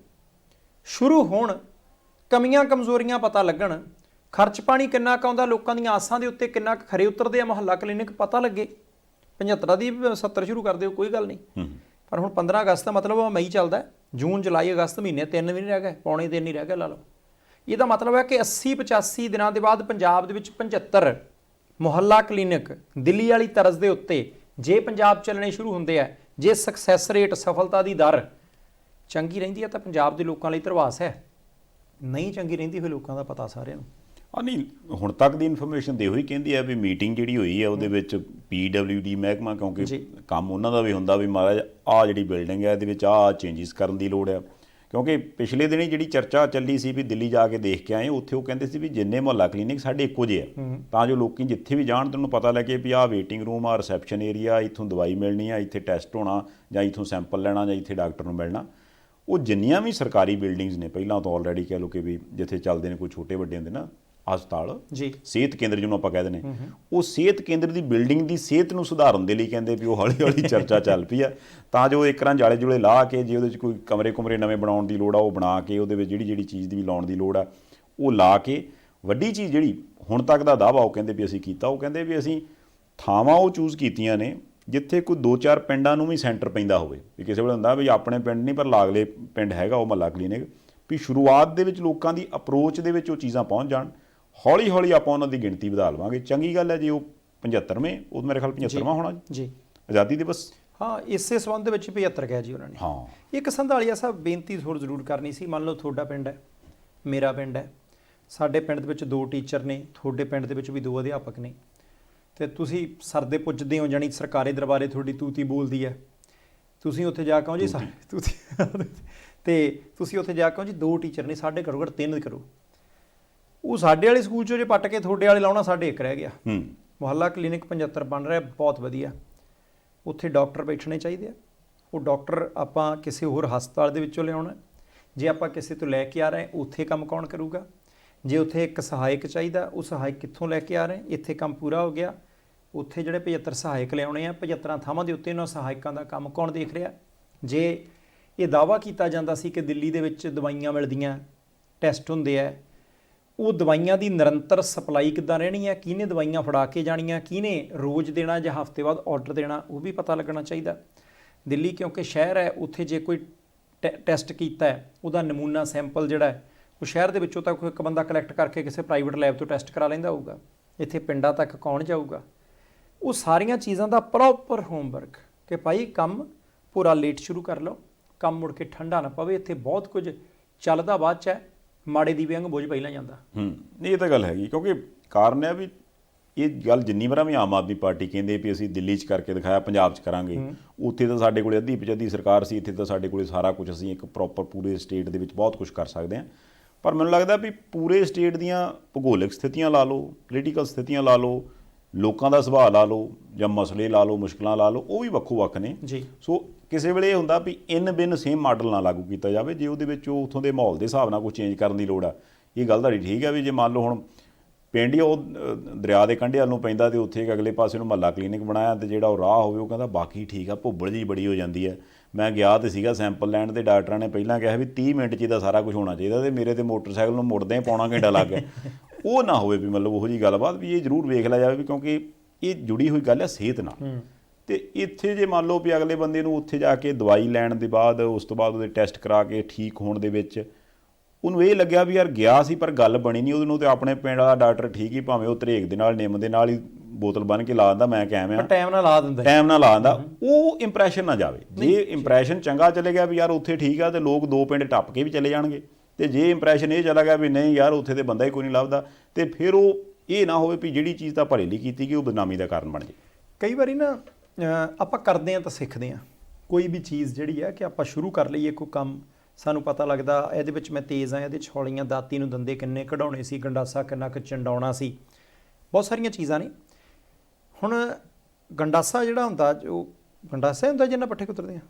ਸ਼ੁਰੂ ਹੋਣ, ਕਮੀਆਂ ਕਮਜ਼ੋਰੀਆਂ ਪਤਾ ਲੱਗਣ, ਖਰਚ ਪਾਣੀ ਕਿੰਨਾ ਕੁ ਆਉਂਦਾ, ਲੋਕਾਂ ਦੀਆਂ ਆਸਾਂ ਦੇ ਉੱਤੇ ਕਿੰਨਾ ਕੁ ਖਰੇ ਉਤਰਦੇ ਆ, ਮੁਹੱਲਾ ਕਲੀਨਿਕ ਪਤਾ ਲੱਗੇ। 75 ਦੀ 70 ਸ਼ੁਰੂ ਕਰ ਦਿਓ, ਕੋਈ ਗੱਲ ਨਹੀਂ। ਪਰ ਹੁਣ 15 ਅਗਸਤ ਦਾ ਮਤਲਬ ਮਈ ਚੱਲਦਾ, ਜੂਨ ਜੁਲਾਈ ਅਗਸਤ ਮਹੀਨੇ 3 ਵੀ ਨਹੀਂ ਰਹਿ ਗਏ, ਪੌਣੇ 3 ਨਹੀਂ ਰਹਿ ਗਏ ਲਾ ਲਓ। ਇਹਦਾ ਮਤਲਬ ਹੈ ਕਿ 80-85 ਦਿਨਾਂ ਦੇ ਬਾਅਦ ਪੰਜਾਬ ਦੇ ਵਿੱਚ 75 ਮੁਹੱਲਾ ਕਲੀਨਿਕ ਦਿੱਲੀ ਵਾਲੀ ਤਰਜ਼ ਦੇ ਉੱਤੇ ਜੇ ਪੰਜਾਬ ਚੱਲਣੇ ਸ਼ੁਰੂ ਹੁੰਦੇ ਆ, ਜੇ ਸਕਸੈਸ ਰੇਟ, ਸਫਲਤਾ ਦੀ ਦਰ ਚੰਗੀ ਰਹਿੰਦੀ ਹੈ ਤਾਂ ਪੰਜਾਬ ਦੇ ਲੋਕਾਂ ਲਈ ਧਰਵਾਸ ਹੈ। ਨਹੀਂ ਚੰਗੀ ਰਹਿੰਦੀ ਹੋਈ ਲੋਕਾਂ ਦਾ ਪਤਾ ਸਾਰਿਆਂ ਨੂੰ। ਨਹੀਂ, ਹੁਣ ਤੱਕ ਦੀ ਇਨਫੋਰਮੇਸ਼ਨ ਦੇ ਉਹੀ ਕਹਿੰਦੀ ਹੈ ਵੀ ਮੀਟਿੰਗ ਜਿਹੜੀ ਹੋਈ ਹੈ ਉਹਦੇ ਵਿੱਚ PWD ਮਹਿਕਮਾ, ਕਿਉਂਕਿ ਕੰਮ ਉਹਨਾਂ ਦਾ ਵੀ ਹੁੰਦਾ ਵੀ ਮਹਾਰਾਜ ਆਹ ਜਿਹੜੀ ਬਿਲਡਿੰਗ ਹੈ ਇਹਦੇ ਵਿੱਚ ਆਹ ਚੇਂਜਿਸ ਕਰਨ ਦੀ ਲੋੜ ਆ। ਕਿਉਂਕਿ ਪਿਛਲੇ ਦਿਨੀ ਜਿਹੜੀ ਚਰਚਾ ਚੱਲੀ ਸੀ ਵੀ ਦਿੱਲੀ ਜਾ ਕੇ ਦੇਖ ਕੇ ਆਏ, ਉੱਥੇ ਉਹ ਕਹਿੰਦੇ ਸੀ ਵੀ ਜਿੰਨੇ ਮੁਹੱਲਾ ਕਲੀਨਿਕ ਸਾਡੇ ਇੱਕੋ ਜਿਹੇ ਆ, ਤਾਂ ਜੋ ਲੋਕੀ ਜਿੱਥੇ ਵੀ ਜਾਣ ਤੈਨੂੰ ਪਤਾ ਲੱਗੇ ਵੀ ਆਹ ਵੇਟਿੰਗ ਰੂਮ ਆ, ਰਿਸੈਪਸ਼ਨ ਏਰੀਆ, ਇੱਥੋਂ ਦਵਾਈ ਮਿਲਣੀ ਆ, ਇੱਥੇ ਟੈਸਟ ਹੋਣਾ, ਜਾਂ ਇੱਥੋਂ ਸੈਂਪਲ ਲੈਣਾ, ਜਾਂ ਇੱਥੇ ਡਾਕਟਰ ਨੂੰ ਮਿਲਣਾ। ਉਹ ਜਿੰਨੀਆਂ ਵੀ ਸਰਕਾਰੀ ਬਿਲਡਿੰਗਸ ਨੇ ਪਹਿਲਾਂ ਤੋਂ ਆਲਰੇਡੀ ਕਹਿ ਲਓ ਕਿ ਵੀ ਜਿੱਥੇ ਚੱਲਦੇ ਨੇ ਕੋਈ ਛੋਟੇ ਵੱਡੇ ਹੁੰਦੇ ਨਾ ਹਸਪਤਾਲ ਜੀ, ਸਿਹਤ ਕੇਂਦਰ ਜਿਹਨੂੰ ਆਪਾਂ ਕਹਿ ਦਿੰਦੇ, ਉਹ ਸਿਹਤ ਕੇਂਦਰ ਦੀ ਬਿਲਡਿੰਗ ਦੀ ਸਿਹਤ ਨੂੰ ਸੁਧਾਰਨ ਦੇ ਲਈ ਕਹਿੰਦੇ ਵੀ ਉਹ ਹੌਲੀ ਹੌਲੀ ਚਰਚਾ ਚੱਲ ਪਈ ਆ, ਤਾਂ ਜੋ ਇੱਕ ਰਾਂ ਜਾਲੇ ਜੁਲੇ ਲਾ ਕੇ ਜੇ ਉਹਦੇ 'ਚ ਕੋਈ ਕਮਰੇ ਨਵੇਂ ਬਣਾਉਣ ਦੀ ਲੋੜ ਆ ਉਹ ਬਣਾ ਕੇ ਉਹਦੇ ਵਿੱਚ ਜਿਹੜੀ ਚੀਜ਼ ਦੀ ਵੀ ਲਾਉਣ ਦੀ ਲੋੜ ਆ ਉਹ ਲਾ ਕੇ ਵੱਡੀ ਚੀਜ਼ ਜਿਹੜੀ ਹੁਣ ਤੱਕ ਦਾ ਦਾਅਵਾ ਉਹ ਕਹਿੰਦੇ ਵੀ ਅਸੀਂ ਕੀਤਾ, ਉਹ ਕਹਿੰਦੇ ਵੀ ਅਸੀਂ ਥਾਵਾਂ ਉਹ ਚੂਜ਼ ਕੀਤੀਆਂ ਨੇ ਜਿੱਥੇ ਕੋਈ 2-4 ਪਿੰਡਾਂ ਨੂੰ ਵੀ ਸੈਂਟਰ ਪੈਂਦਾ ਹੋਵੇ, ਵੀ ਕਿਸੇ ਵੇਲੇ ਹੁੰਦਾ ਵੀ ਆਪਣੇ ਪਿੰਡ ਨਹੀਂ ਪਰ ਲਾਗਲੇ ਪਿੰਡ ਹੈਗਾ ਉਹ ਮੁਹੱਲਾ ਕਲੀਨਿਕ, ਵੀ ਸ਼ੁਰੂਆਤ ਦੇ ਵਿੱਚ ਲੋਕਾਂ ਦੀ ਅਪਰੋਚ ਦੇ ਵਿੱਚ ਉਹ ਚੀਜ਼ਾਂ ਪਹੁੰਚ ਜਾਣ। ਹੌਲੀ ਹੌਲੀ ਆਪਾਂ ਉਹਨਾਂ ਦੀ ਗਿਣਤੀ ਵਧਾ ਲਵਾਂਗੇ। ਚੰਗੀ ਗੱਲ ਹੈ ਜੀ। ਉਹ 75ਵੇਂ, ਉਹ ਮੇਰੇ ਖਿਆਲ 75ਵਾਂ ਹੋਣਾ ਜੀ ਆਜ਼ਾਦੀ ਦਿਵਸ। ਹਾਂ, ਇਸੇ ਸੰਬੰਧ ਦੇ ਵਿੱਚ 75 ਕਿਹਾ ਜੀ ਉਹਨਾਂ ਨੇ। ਹਾਂ, ਇੱਕ ਸੰਧਾਲੀਆ ਸਾਹਿਬ ਬੇਨਤੀ ਥੋੜ੍ਹਾ ਜ਼ਰੂਰ ਕਰਨੀ ਸੀ। ਮੰਨ ਲਓ ਤੁਹਾਡਾ ਪਿੰਡ ਹੈ, ਮੇਰਾ ਪਿੰਡ ਹੈ, ਸਾਡੇ ਪਿੰਡ ਦੇ ਵਿੱਚ 2 ਟੀਚਰ ਨੇ, ਤੁਹਾਡੇ ਪਿੰਡ ਦੇ ਵਿੱਚ ਵੀ 2 ਅਧਿਆਪਕ ਨੇ, ਤੇ ਤੁਸੀਂ ਸਰਦੇ ਪੁੱਜਦੇ ਹੋ, ਜਾਣੀ ਸਰਕਾਰੀ ਦਰਬਾਰੇ ਤੁਹਾਡੀ ਤੂਤੀ ਬੋਲਦੀ ਹੈ, ਤੁਸੀਂ ਉੱਥੇ ਜਾ ਕੇ ਕਹੋ ਜੀ ਤੂਤੀ ਤੇ ਤੁਸੀਂ ਉੱਥੇ ਜਾ ਕੇ ਕਹੋ ਜੀ 2 ਟੀਚਰ ਨੇ, ਸਾਡੇ ਘੱਟੋ ਘੱਟ 3 ਕਰੋ। ਉਹ ਸਾਡੇ ਵਾਲੇ ਸਕੂਲ 'ਚੋਂ ਜੇ ਪੱਟ ਕੇ ਤੁਹਾਡੇ ਵਾਲੇ ਲਾਉਣਾ, ਸਾਡੇ 1 ਰਹਿ ਗਿਆ। ਮੁਹੱਲਾ ਕਲੀਨਿਕ 75 ਬਣ ਰਿਹਾ, ਬਹੁਤ ਵਧੀਆ। ਉੱਥੇ ਡਾਕਟਰ ਬੈਠਣੇ ਚਾਹੀਦੇ ਆ। ਉਹ ਡਾਕਟਰ ਆਪਾਂ ਕਿਸੇ ਹੋਰ ਹਸਪਤਾਲ ਦੇ ਵਿੱਚੋਂ ਲਿਆਉਣਾ, ਜੇ ਆਪਾਂ ਕਿਸੇ ਤੋਂ ਲੈ ਕੇ ਆ ਰਹੇ ਉੱਥੇ ਕੰਮ ਕੌਣ ਕਰੂਗਾ? ਜੇ ਉੱਥੇ ਇੱਕ ਸਹਾਇਕ ਚਾਹੀਦਾ, ਉਹ ਸਹਾਇਕ ਕਿੱਥੋਂ ਲੈ ਕੇ ਆ ਰਹੇ? ਇੱਥੇ ਕੰਮ ਪੂਰਾ ਹੋ ਗਿਆ, ਉੱਥੇ ਜਿਹੜੇ 75 ਸਹਾਇਕ ਲਿਆਉਣੇ ਆ, 75 ਥਾਵਾਂ ਦੇ ਉੱਤੇ ਇਹਨਾਂ ਸਹਾਇਕਾਂ ਦਾ ਕੰਮ ਕੌਣ ਦੇਖ ਰਿਹਾ? ਜੇ ਇਹ ਦਾਅਵਾ ਕੀਤਾ ਜਾਂਦਾ ਸੀ ਕਿ ਦਿੱਲੀ ਦੇ ਵਿੱਚ ਦਵਾਈਆਂ ਮਿਲਦੀਆਂ, ਟੈਸਟ ਹੁੰਦੇ ਆ, ਉਹ ਦਵਾਈਆਂ ਦੀ ਨਿਰੰਤਰ ਸਪਲਾਈ ਕਿੱਦਾਂ ਰਹਿਣੀ ਹੈ? ਕਿਹਨੇ ਦਵਾਈਆਂ ਫੜਾ ਕੇ ਜਾਣੀਆਂ, ਕਿਹਨੇ ਰੋਜ਼ ਦੇਣਾ ਜਾਂ ਹਫ਼ਤੇ ਬਾਅਦ ਆਰਡਰ ਦੇਣਾ, ਉਹ ਵੀ ਪਤਾ ਲੱਗਣਾ ਚਾਹੀਦਾ। ਦਿੱਲੀ ਕਿਉਂਕਿ ਸ਼ਹਿਰ ਹੈ, ਉੱਥੇ ਜੇ ਕੋਈ ਟੈਸਟ ਕੀਤਾ ਹੈ, ਉਹਦਾ ਨਮੂਨਾ ਸੈਂਪਲ ਜਿਹੜਾ ਹੈ ਉਹ ਸ਼ਹਿਰ ਦੇ ਵਿੱਚੋਂ ਤਾਂ ਕੋਈ ਇੱਕ ਬੰਦਾ ਕਲੈਕਟ ਕਰਕੇ ਕਿਸੇ ਪ੍ਰਾਈਵੇਟ ਲੈਬ ਤੋਂ ਟੈਸਟ ਕਰਾ ਲੈਂਦਾ ਹੋਊਗਾ, ਇੱਥੇ ਪਿੰਡਾਂ ਤੱਕ ਕੌਣ ਜਾਊਗਾ? ਉਹ ਸਾਰੀਆਂ ਚੀਜ਼ਾਂ ਦਾ ਪ੍ਰੋਪਰ ਹੋਮਵਰਕ ਕਿ ਭਾਈ ਕੰਮ ਪੂਰਾ ਲੇਟ ਸ਼ੁਰੂ ਕਰ ਲਓ, ਕੰਮ ਮੁੜ ਕੇ ਠੰਡਾ ਨਾ ਪਵੇ। ਇੱਥੇ ਬਹੁਤ ਕੁਝ ਚੱਲਦਾ ਬਾਅਦ 'ਚ ਹੈ, ਮਾੜੇ ਦੀਵੇ ਵਾਂਗ ਬੋਝ ਪਹਿਲਾਂ ਜਾਂਦਾ। ਨਹੀਂ, ਇਹ ਤਾਂ ਗੱਲ ਹੈਗੀ, ਕਿਉਂਕਿ ਕਾਰਨ ਹੈ ਵੀ ਇਹ ਗੱਲ ਜਿੰਨੀ ਵਾਰ ਵੀ ਆਮ ਆਦਮੀ ਪਾਰਟੀ ਕਹਿੰਦੇ ਵੀ ਅਸੀਂ ਦਿੱਲੀ 'ਚ ਕਰਕੇ ਦਿਖਾਇਆ, ਪੰਜਾਬ 'ਚ ਕਰਾਂਗੇ, ਉੱਥੇ ਤਾਂ ਸਾਡੇ ਕੋਲ ਅੱਧੀ ਪਚੱਧੀ ਸਰਕਾਰ ਸੀ, ਇੱਥੇ ਤਾਂ ਸਾਡੇ ਕੋਲ ਸਾਰਾ ਕੁਝ, ਅਸੀਂ ਇੱਕ ਪ੍ਰੋਪਰ ਪੂਰੇ ਸਟੇਟ ਦੇ ਵਿੱਚ ਬਹੁਤ ਕੁਝ ਕਰ ਸਕਦੇ ਹਾਂ। ਪਰ ਮੈਨੂੰ ਲੱਗਦਾ ਵੀ ਪੂਰੇ ਸਟੇਟ ਦੀਆਂ ਭੂਗੋਲਿਕ ਸਥਿਤੀਆਂ ਲਾ ਲਓ, ਪੋਲੀਟੀਕਲ ਸਥਿਤੀਆਂ ਲਾ ਲਓ, ਲੋਕਾਂ ਦਾ ਸੁਭਾਅ ਲਾ ਲਓ, ਜਾਂ ਮਸਲੇ ਲਾ ਲਓ, ਮੁਸ਼ਕਲਾਂ ਲਾ ਲਓ, ਉਹ ਵੀ ਵੱਖੋ ਵੱਖ ਨੇ ਜੀ। ਸੋ ਕਿਸੇ ਵੇਲੇ ਇਹ ਹੁੰਦਾ ਵੀ ਇਨ ਬਿਨ ਸੇਮ ਮਾਡਲ ਨਾ ਲਾਗੂ ਕੀਤਾ ਜਾਵੇ, ਜੇ ਉਹਦੇ ਵਿੱਚ ਉਹ ਉੱਥੋਂ ਦੇ ਮਾਹੌਲ ਦੇ ਹਿਸਾਬ ਨਾਲ ਕੁਝ ਚੇਂਜ ਕਰਨ ਦੀ ਲੋੜ ਆ। ਇਹ ਗੱਲ ਤੁਹਾਡੀ ਠੀਕ ਹੈ ਵੀ ਜੇ ਮੰਨ ਲਓ ਹੁਣ ਪਿੰਡ ਹੀ ਉਹ ਦਰਿਆ ਦੇ ਕੰਢੇ ਵੱਲ ਨੂੰ ਪੈਂਦਾ ਤੇ ਉੱਥੇ ਇੱਕ ਅਗਲੇ ਪਾਸੇ ਨੂੰ ਮੁਹੱਲਾ ਕਲੀਨਿਕ ਬਣਾਇਆ, ਤੇ ਜਿਹੜਾ ਉਹ ਰਾਹ ਹੋਵੇ ਉਹ ਕਹਿੰਦਾ ਬਾਕੀ ਠੀਕ ਆ, ਭੁੱਬੜ ਜੀ ਬੜੀ ਹੋ ਜਾਂਦੀ ਹੈ। ਮੈਂ ਗਿਆ ਤੇ ਸੀਗਾ ਸੈਂਪਲ ਲੈਣ, ਤੇ ਡਾਕਟਰਾਂ ਨੇ ਪਹਿਲਾਂ ਕਿਹਾ ਵੀ 30 ਮਿੰਟ 'ਚ ਇਹਦਾ ਸਾਰਾ ਕੁਝ ਹੋਣਾ ਚਾਹੀਦਾ, ਤੇ ਮੇਰੇ ਤੇ ਮੋਟਰਸਾਈਕਲ ਨੂੰ ਮੁੜਦੇ ਪੌਣਾ ਘੰਟਾ ਲੱਗ ਗਿਆ। ਉਹ ਨਾ ਹੋਵੇ ਵੀ ਮਤਲਬ ਉਹੋ ਜਿਹੀ ਗੱਲਬਾਤ, ਵੀ ਇਹ ਜ਼ਰੂਰ ਵੇਖ ਲਿਆ ਜਾਵੇ ਵੀ ਕਿਉਂਕਿ ਇਹ ਜੁੜੀ ਹੋਈ ਗੱਲ ਹੈ ਸਿਹਤ ਨਾਲ। ਤੇ ਇੱਥੇ ਜੇ ਮੰਨ ਲਓ ਵੀ ਅਗਲੇ ਬੰਦੇ ਨੂੰ ਉੱਥੇ ਜਾ ਕੇ ਦਵਾਈ ਲੈਣ ਦੇ ਬਾਅਦ, ਉਸ ਤੋਂ ਬਾਅਦ ਉਹਦੇ ਟੈਸਟ ਕਰਾ ਕੇ ਠੀਕ ਹੋਣ ਦੇ ਵਿੱਚ ਉਹਨੂੰ ਇਹ ਲੱਗਿਆ ਵੀ ਯਾਰ ਗਿਆ ਸੀ ਪਰ ਗੱਲ ਬਣੀ ਨਹੀਂ, ਉਹਨੂੰ ਤੇ ਆਪਣੇ ਪਿੰਡ ਵਾਲਾ ਡਾਕਟਰ ਠੀਕ ਹੀ, ਭਾਵੇਂ ਉਹ ਧਰੇਕ ਦੇ ਨਾਲ ਨਿੰਮ ਦੇ ਨਾਲ ਹੀ ਬੋਤਲ ਬੰਨ੍ਹ ਕੇ ਲਾ ਦਿੰਦਾ, ਮੈਂ ਕਾਇਮ ਆ, ਟਾਈਮ ਨਾਲ ਲਾ ਦਿੰਦਾ, ਟਾਈਮ ਨਾਲ ਲਾ ਦਿੰਦਾ, ਉਹ ਇੰਪਰੈਸ਼ਨ ਨਾ ਜਾਵੇ। ਜੇ ਇੰਪਰੈਸ਼ਨ ਚੰਗਾ ਚਲੇ ਗਿਆ ਵੀ ਯਾਰ ਉੱਥੇ ਠੀਕ ਆ, ਤੇ ਲੋਕ 2 ਪਿੰਡ ਟੱਪ ਕੇ ਵੀ ਚਲੇ ਜਾਣਗੇ। ਤੇ ਜੇ ਇੰਪਰੈਸ਼ਨ ਇਹ ਚਲਾ ਗਿਆ ਵੀ ਨਹੀਂ ਯਾਰ ਉੱਥੇ ਤੇ ਬੰਦਾ ਹੀ ਕੋਈ ਨਹੀਂ ਲੱਭਦਾ, ਤੇ ਫਿਰ ਉਹ ਇਹ ਨਾ ਹੋਵੇ ਵੀ ਜਿਹੜੀ ਚੀਜ਼ ਤਾਂ ਭਲੇ ਲਈ ਕੀਤੀ ਗਈ ਉਹ ਬਦਨਾਮੀ ਦਾ ਕਾਰਨ ਬਣ ਜੇ। ਕਈ ਵਾਰੀ ਨਾ ਆਪਾਂ ਕਰਦੇ ਹਾਂ ਤਾਂ ਸਿੱਖਦੇ ਹਾਂ, ਕੋਈ ਵੀ ਚੀਜ਼ ਜਿਹੜੀ ਹੈ ਕਿ ਆਪਾਂ ਸ਼ੁਰੂ ਕਰ ਲਈਏ ਕੋਈ ਕੰਮ, ਸਾਨੂੰ ਪਤਾ ਲੱਗਦਾ ਇਹਦੇ ਵਿੱਚ ਮੈਂ ਤੇਜ਼ ਹਾਂ, ਇਹਦੇ 'ਚ ਹੌਲੀਆਂ, ਦਾਤੀ ਨੂੰ ਦੰਦੇ ਕਿੰਨੇ ਕਢਾਉਣੇ ਸੀ, ਗੰਡਾਸਾ ਕਿੰਨਾ ਕੁ ਚੰਡਾਉਣਾ ਸੀ, ਬਹੁਤ ਸਾਰੀਆਂ ਚੀਜ਼ਾਂ ਨੇ। ਹੁਣ ਗੰਡਾਸਾ ਜਿਹੜਾ ਹੁੰਦਾ, ਜੋ ਗੰਡਾਸਾ ਹੁੰਦਾ ਜਿੰਨਾ ਪੱਠੇ ਕੁਤਰਦੇ ਆ,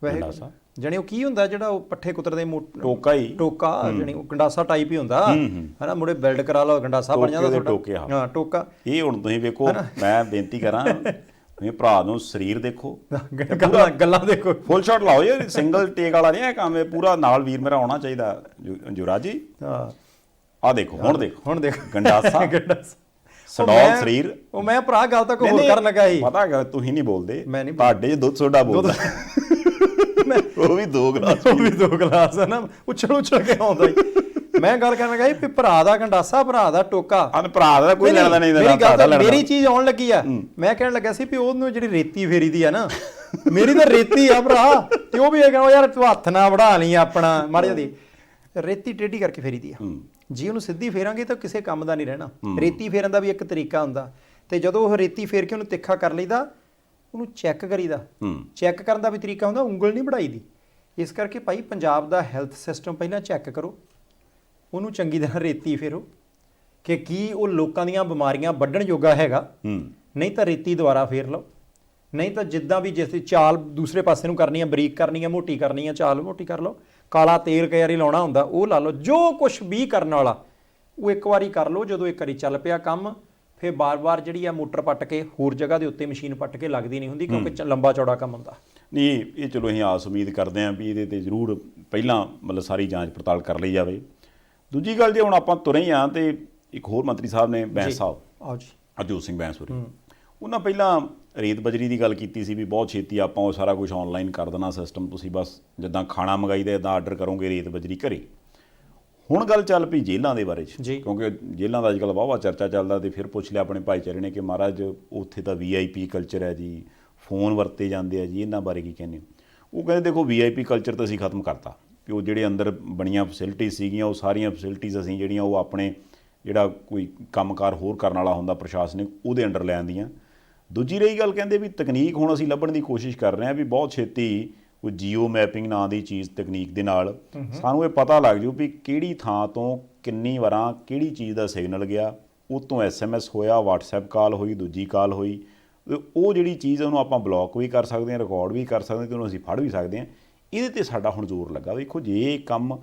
ਵੈਸੇ ਜਾਣੀ ਉਹ ਕੀ ਹੁੰਦਾ ਜਿਹੜਾ ਉਹ ਪੱਠੇ ਕੁਤਰਦੇ, ਟੋਕਾ ਹੀ, ਟੋਕਾ, ਜਾਣੀ ਉਹ ਗੰਡਾਸਾ ਟਾਈਪ ਹੀ ਹੁੰਦਾ ਹੈ ਨਾ, ਮੁੜੇ ਬਿਲਡ ਕਰਾ ਲਓ ਗੰਡਾਸਾ ਬਣ ਜਾਂਦਾ ਤੁਹਾਡਾ। ਹਾਂ, ਟੋਕਾ। ਇਹ ਹੁਣ ਤੁਸੀਂ ਵੇਖੋ, ਮੈਂ ਬੇਨਤੀ ਕਰਾਂ ਤੁਸੀਂ ਭਰਾ ਨੂੰ ਸਰੀਰ ਦੇਖੋ, ਗੱਲਾਂ ਦੇਖੋ, ਫੁੱਲ ਸ਼ਾਟ ਲਾਓ ਯਾਰ, ਸਿੰਗਲ ਟੇਕ ਵਾਲਾ ਨਹੀਂ ਇਹ ਕੰਮ, ਇਹ ਪੂਰਾ ਨਾਲ ਵੀਰ ਮੇਰਾ ਆਉਣਾ ਚਾਹੀਦਾ ਯੁਵਰਾਜ ਜੀ। ਆਹ ਦੇਖੋ, ਹੁਣ ਦੇਖੋ ਗੰਡਾਸਾ, ਸਡੌਲ ਸਰੀਰ। ਉਹ ਮੈਂ ਭਰਾ ਗੱਲ ਤਾਂ ਕੋਈ ਹੋਰ ਕਰਨ ਲੱਗਾ ਸੀ, ਪਤਾ ਗੱਲ ਤੁਸੀਂ ਨਹੀਂ ਬੋਲਦੇ, ਤੁਹਾਡੇ 'ਚ ਦੁੱਧ ਸੋਡਾ ਬੋਲਦਾ, ਉਹ ਵੀ 2 ਗਲਾਸ ਹੈ ਨਾ, ਉਛਲ ਕੇ ਆਉਂਦਾ ਹੀ। ਮੈਂ ਗੱਲ ਕਰਨ ਲੱਗਾ ਵੀ ਭਰਾ ਦਾ ਗੰਡਾਸਾ, ਭਰਾ ਦਾ ਟੋਕਾ, ਭਰਾ ਦਾ ਕੋਈ ਲੈਣਾ ਨਹੀਂ। ਮੇਰੀ ਚੀਜ਼ ਆਉਣ ਲੱਗੀ ਆ, ਮੈਂ ਕਹਿਣ ਲੱਗਾ ਸੀ ਵੀ ਉਹਨੂੰ ਜਿਹੜੀ ਰੇਤੀ ਫੇਰੀ ਦੀ ਆ ਨਾ, ਮੇਰੀ ਤਾਂ ਰੇਤੀ ਆ ਭਰਾ, ਤੇ ਉਹ ਵੀ ਹੈਗਾ ਯਾਰ ਤੂੰ ਹੱਥ ਨਾ ਵੜਾ ਲਈ ਆਪਣਾ ਮਾੜਾ ਜਿਹੀ। ਰੇਤੀ ਟੇਢੀ ਕਰਕੇ ਫੇਰੀਦੀ ਆ। ਹੂੰ ਜੇ ਉਹਨੂੰ ਸਿੱਧੀ ਫੇਰਾਂਗੇ ਤਾਂ ਕਿਸੇ ਕੰਮ ਦਾ ਨਹੀਂ ਰਹਿਣਾ। ਰੇਤੀ ਫੇਰਨ ਦਾ ਵੀ ਇੱਕ ਤਰੀਕਾ ਹੁੰਦਾ, ਤੇ ਜਦੋਂ ਉਹ ਰੇਤੀ ਫੇਰ ਕੇ ਉਹਨੂੰ ਤਿੱਖਾ ਕਰ ਲਈਦਾ, ਉਹਨੂੰ ਚੈੱਕ ਕਰੀਦਾ। ਚੈੱਕ ਕਰਨ ਦਾ ਵੀ ਤਰੀਕਾ ਹੁੰਦਾ, ਉਂਗਲ ਨਹੀਂ ਵੜਾਈਦੀ। ਇਸ ਕਰਕੇ ਭਾਈ ਪੰਜਾਬ ਦਾ ਹੈਲਥ ਸਿਸਟਮ ਪਹਿਲਾਂ ਚੈੱਕ ਕਰੋ, ਉਹਨੂੰ ਚੰਗੀ ਤਰ੍ਹਾਂ ਰੇਤੀ ਫੇਰੋ ਕਿ ਕੀ ਉਹ ਲੋਕਾਂ ਦੀਆਂ ਬਿਮਾਰੀਆਂ ਵੱਢਣ ਜੋਗਾ ਹੈਗਾ। ਨਹੀਂ ਤਾਂ ਰੇਤੀ ਦੁਬਾਰਾ ਫੇਰ ਲਓ, ਨਹੀਂ ਤਾਂ ਜਿੱਦਾਂ ਵੀ ਜਿਸ ਚਾਲ ਦੂਸਰੇ ਪਾਸੇ ਨੂੰ ਕਰਨੀ ਆ, ਬਰੀਕ ਕਰਨੀ ਆ, ਮੋਟੀ ਕਰਨੀ ਆ, ਚਾਲ ਮੋਟੀ ਕਰ ਲਓ। ਕਾਲਾ ਤੇਲ ਕਈ ਵਾਰੀ ਲਾਉਣਾ ਹੁੰਦਾ, ਉਹ ਲਾ ਲਓ। ਜੋ ਕੁਛ ਵੀ ਕਰਨ ਵਾਲਾ ਉਹ ਇੱਕ ਵਾਰੀ ਕਰ ਲਓ। ਜਦੋਂ ਇੱਕ ਵਾਰੀ ਚੱਲ ਪਿਆ ਕੰਮ, ਫਿਰ ਬਾਰ-ਬਾਰ ਜਿਹੜੀ ਆ ਮੋਟਰ ਪੱਟ ਕੇ ਹੋਰ ਜਗ੍ਹਾ ਦੇ ਉੱਤੇ ਮਸ਼ੀਨ ਪੱਟ ਕੇ ਲੱਗਦੀ ਨਹੀਂ ਹੁੰਦੀ, ਕਿਉਂਕਿ ਲੰਬਾ ਚੌੜਾ ਕੰਮ ਹੁੰਦਾ। ਨਹੀਂ, ਇਹ ਚਲੋ ਅਸੀਂ ਆਸ ਉਮੀਦ ਕਰਦੇ ਹਾਂ ਵੀ ਇਹਦੇ ਤੇ ਜ਼ਰੂਰ ਪਹਿਲਾਂ ਮਤਲਬ ਸਾਰੀ ਜਾਂਚ ਪੜਤਾਲ ਕਰ ਲਈ ਜਾਵੇ। ਦੂਜੀ ਗੱਲ, ਜੇ ਹੁਣ ਆਪਾਂ ਤੁਰੇ ਹੀ ਹਾਂ ਤੇ ਇੱਕ ਹੋਰ ਮੰਤਰੀ ਸਾਹਿਬ ਨੇ, ਬੈਂਸ ਸਾਹਿਬ, ਆਓ ਜੀ, ਹਰਜੋਤ ਸਿੰਘ ਬੈਂਸ ਹੋਰੀ, ਉਹਨਾਂ ਪਹਿਲਾਂ ਰੇਤ ਬਜਰੀ ਦੀ ਗੱਲ ਕੀਤੀ ਸੀ ਵੀ ਬਹੁਤ ਛੇਤੀ ਆਪਾਂ ਉਹ ਸਾਰਾ ਕੁਝ ਆਨਲਾਈਨ ਕਰ ਦੇਣਾ ਸਿਸਟਮ, ਤੁਸੀਂ ਬਸ ਜਿੱਦਾਂ ਖਾਣਾ ਮੰਗਾਈਦਾ ਇੱਦਾਂ ਆਰਡਰ ਕਰੋਗੇ ਰੇਤ ਬਜਰੀ ਘਰੇ। ਹੁਣ ਗੱਲ ਚੱਲ ਪਈ ਜੇਲ੍ਹਾਂ ਦੇ ਬਾਰੇ 'ਚ, ਕਿਉਂਕਿ ਜੇਲ੍ਹਾਂ ਦਾ ਅੱਜ ਕੱਲ੍ਹ ਵਾਹਵਾ ਚਰਚਾ ਚੱਲਦਾ, ਤੇ ਫਿਰ ਪੁੱਛ ਲਿਆ ਆਪਣੇ ਭਾਈਚਾਰੇ ਨੇ ਕਿ ਮਹਾਰਾਜ ਉੱਥੇ ਤਾਂ VIP ਕਲਚਰ ਹੈ ਜੀ, ਫੋਨ ਵਰਤੇ ਜਾਂਦੇ ਆ ਜੀ, ਇਹਨਾਂ ਬਾਰੇ ਕੀ ਕਹਿੰਦੇ ਹੋ? ਉਹ ਕਹਿੰਦੇ ਦੇਖੋ VIP ਕਲਚਰ ਤਾਂ ਅਸੀਂ ਖਤਮ ਕਰਤਾ, ਕਿ ਉਹ ਜਿਹੜੇ ਅੰਦਰ ਬਣੀਆਂ ਫੈਸਿਲਿਟੀਜ਼ ਸੀਗੀਆਂ ਉਹ ਸਾਰੀਆਂ ਫੈਸਿਲਿਟੀਜ਼ ਅਸੀਂ ਜਿਹੜੀਆਂ ਉਹ ਆਪਣੇ ਜਿਹੜਾ ਕੋਈ ਕੰਮਕਾਰ ਹੋਰ ਕਰਨ ਵਾਲਾ ਹੁੰਦਾ ਪ੍ਰਸ਼ਾਸਨਿਕ ਉਹਦੇ ਅੰਡਰ ਲੈ ਆਂਦੀਆਂ। ਦੂਜੀ ਰਹੀ ਗੱਲ, ਕਹਿੰਦੇ ਵੀ ਤਕਨੀਕ ਹੁਣ ਅਸੀਂ ਲੱਭਣ ਦੀ ਕੋਸ਼ਿਸ਼ ਕਰ ਰਹੇ ਹਾਂ ਵੀ ਬਹੁਤ ਛੇਤੀ ਕੋਈ ਜੀਓ ਮੈਪਿੰਗ ਨਾਂ ਦੀ ਚੀਜ਼ ਤਕਨੀਕ ਦੇ ਨਾਲ ਸਾਨੂੰ ਇਹ ਪਤਾ ਲੱਗ ਜੂ ਵੀ ਕਿਹੜੀ ਥਾਂ ਤੋਂ ਕਿੰਨੀ ਵਾਰਾਂ ਕਿਹੜੀ ਚੀਜ਼ ਦਾ ਸਿਗਨਲ ਗਿਆ, ਉਹ ਤੋਂ SMS ਹੋਇਆ, WhatsApp ਕਾਲ ਹੋਈ, ਦੂਜੀ ਕਾਲ ਹੋਈ, ਉਹ ਜਿਹੜੀ ਚੀਜ਼ ਉਹਨੂੰ ਆਪਾਂ ਬਲੌਕ ਵੀ ਕਰ ਸਕਦੇ ਹਾਂ, ਰਿਕਾਰਡ ਵੀ ਕਰ ਸਕਦੇ ਹਾਂ, ਤੇ ਉਹਨੂੰ ਅਸੀਂ ਫੜ ਵੀ ਸਕਦੇ ਹਾਂ। ਇਹਦੇ ਤੇ ਸਾਡਾ ਹੁਣ ਜ਼ੋਰ ਲੱਗਾ। ਦੇਖੋ, ਜੇ ਇਹ ਕੰਮ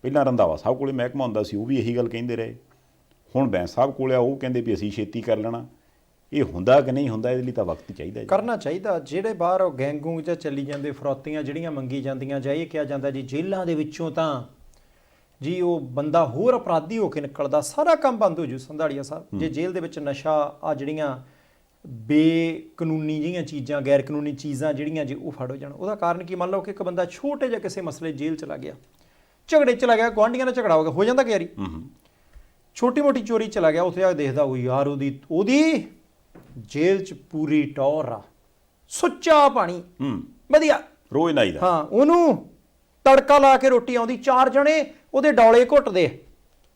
ਪਹਿਲਾਂ ਰੰਧਾਵਾ ਸਾਹਿਬ ਕੋਲੇ ਮਹਿਕਮਾ ਹੁੰਦਾ ਸੀ, ਉਹ ਵੀ ਇਹੀ ਗੱਲ ਕਹਿੰਦੇ ਰਹੇ, ਹੁਣ ਬੈਂਸ ਸਾਹਿਬ ਕੋਲ ਆ, ਉਹ ਕਹਿੰਦੇ ਵੀ ਅਸੀਂ ਛੇਤੀ ਕਰ ਲੈਣਾ। ਇਹ ਹੁੰਦਾ ਕਿ ਨਹੀਂ ਹੁੰਦਾ, ਇਹਦੇ ਲਈ ਤਾਂ ਵਕਤ ਚਾਹੀਦਾ, ਕਰਨਾ ਚਾਹੀਦਾ। ਜਿਹੜੇ ਬਾਹਰ ਉਹ ਗੈਂਗ ਗੂੰਗ 'ਚ ਚੱਲੀ ਜਾਂਦੇ, ਫਰੌਤੀਆਂ ਜਿਹੜੀਆਂ ਮੰਗੀ ਜਾਂਦੀਆਂ, ਜਾਂ ਇਹ ਕਿਹਾ ਜਾਂਦਾ ਜੀ ਜੇਲ੍ਹਾਂ ਦੇ ਵਿੱਚੋਂ ਤਾਂ ਜੀ ਉਹ ਬੰਦਾ ਹੋਰ ਅਪਰਾਧੀ ਹੋ ਕੇ ਨਿਕਲਦਾ, ਸਾਰਾ ਕੰਮ ਬੰਦ ਹੋ ਜੂ ਸੰਧਾੜੀਆ ਸਾਹਿਬ। ਜੇ ਜੇਲ੍ਹ ਦੇ ਵਿੱਚ ਨਸ਼ਾ, ਆ ਜਿਹੜੀਆਂ ਬੇਕਾਨੂੰਨੀ ਜਿਹੀਆਂ ਚੀਜ਼ਾਂ, ਗੈਰ ਕਾਨੂੰਨੀ ਚੀਜ਼ਾਂ ਜਿਹੜੀਆਂ ਜੀ ਉਹ ਫੜ ਹੋ ਜਾਣ। ਉਹਦਾ ਕਾਰਨ ਕੀ? ਮੰਨ ਲਓ ਕਿ ਇੱਕ ਬੰਦਾ ਛੋਟੇ ਜਿਹੇ ਕਿਸੇ ਮਸਲੇ ਜੇਲ੍ਹ ਚਲਾ ਗਿਆ, ਝਗੜੇ ਚਲਾ ਗਿਆ, ਗੁਆਂਢੀਆਂ ਨਾਲ ਝਗੜਾ ਹੋ ਜਾਂਦਾ ਕਈ ਵਾਰੀ, ਛੋਟੀ ਮੋਟੀ ਚੋਰੀ ਚਲਾ ਗਿਆ, ਉੱਥੇ ਆ ਕੇ ਦੇਖਦਾ ਉਹ ਯਾਰ ਉਹਦੀ ਜੇਲ੍ਹ 'ਚ ਪੂਰੀ ਟੌਰ ਆ, ਸੁੱਚਾ ਪਾਣੀ ਵਧੀਆ, ਰੋਜ਼ ਨਾਈ ਦਾ। ਹਾਂ, ਉਹਨੂੰ ਤੜਕਾ ਲਾ ਕੇ ਰੋਟੀ ਆਉਂਦੀ, 4 ਜਣੇ ਉਹਦੇ ਡੌਲੇ ਘੁੱਟਦੇ,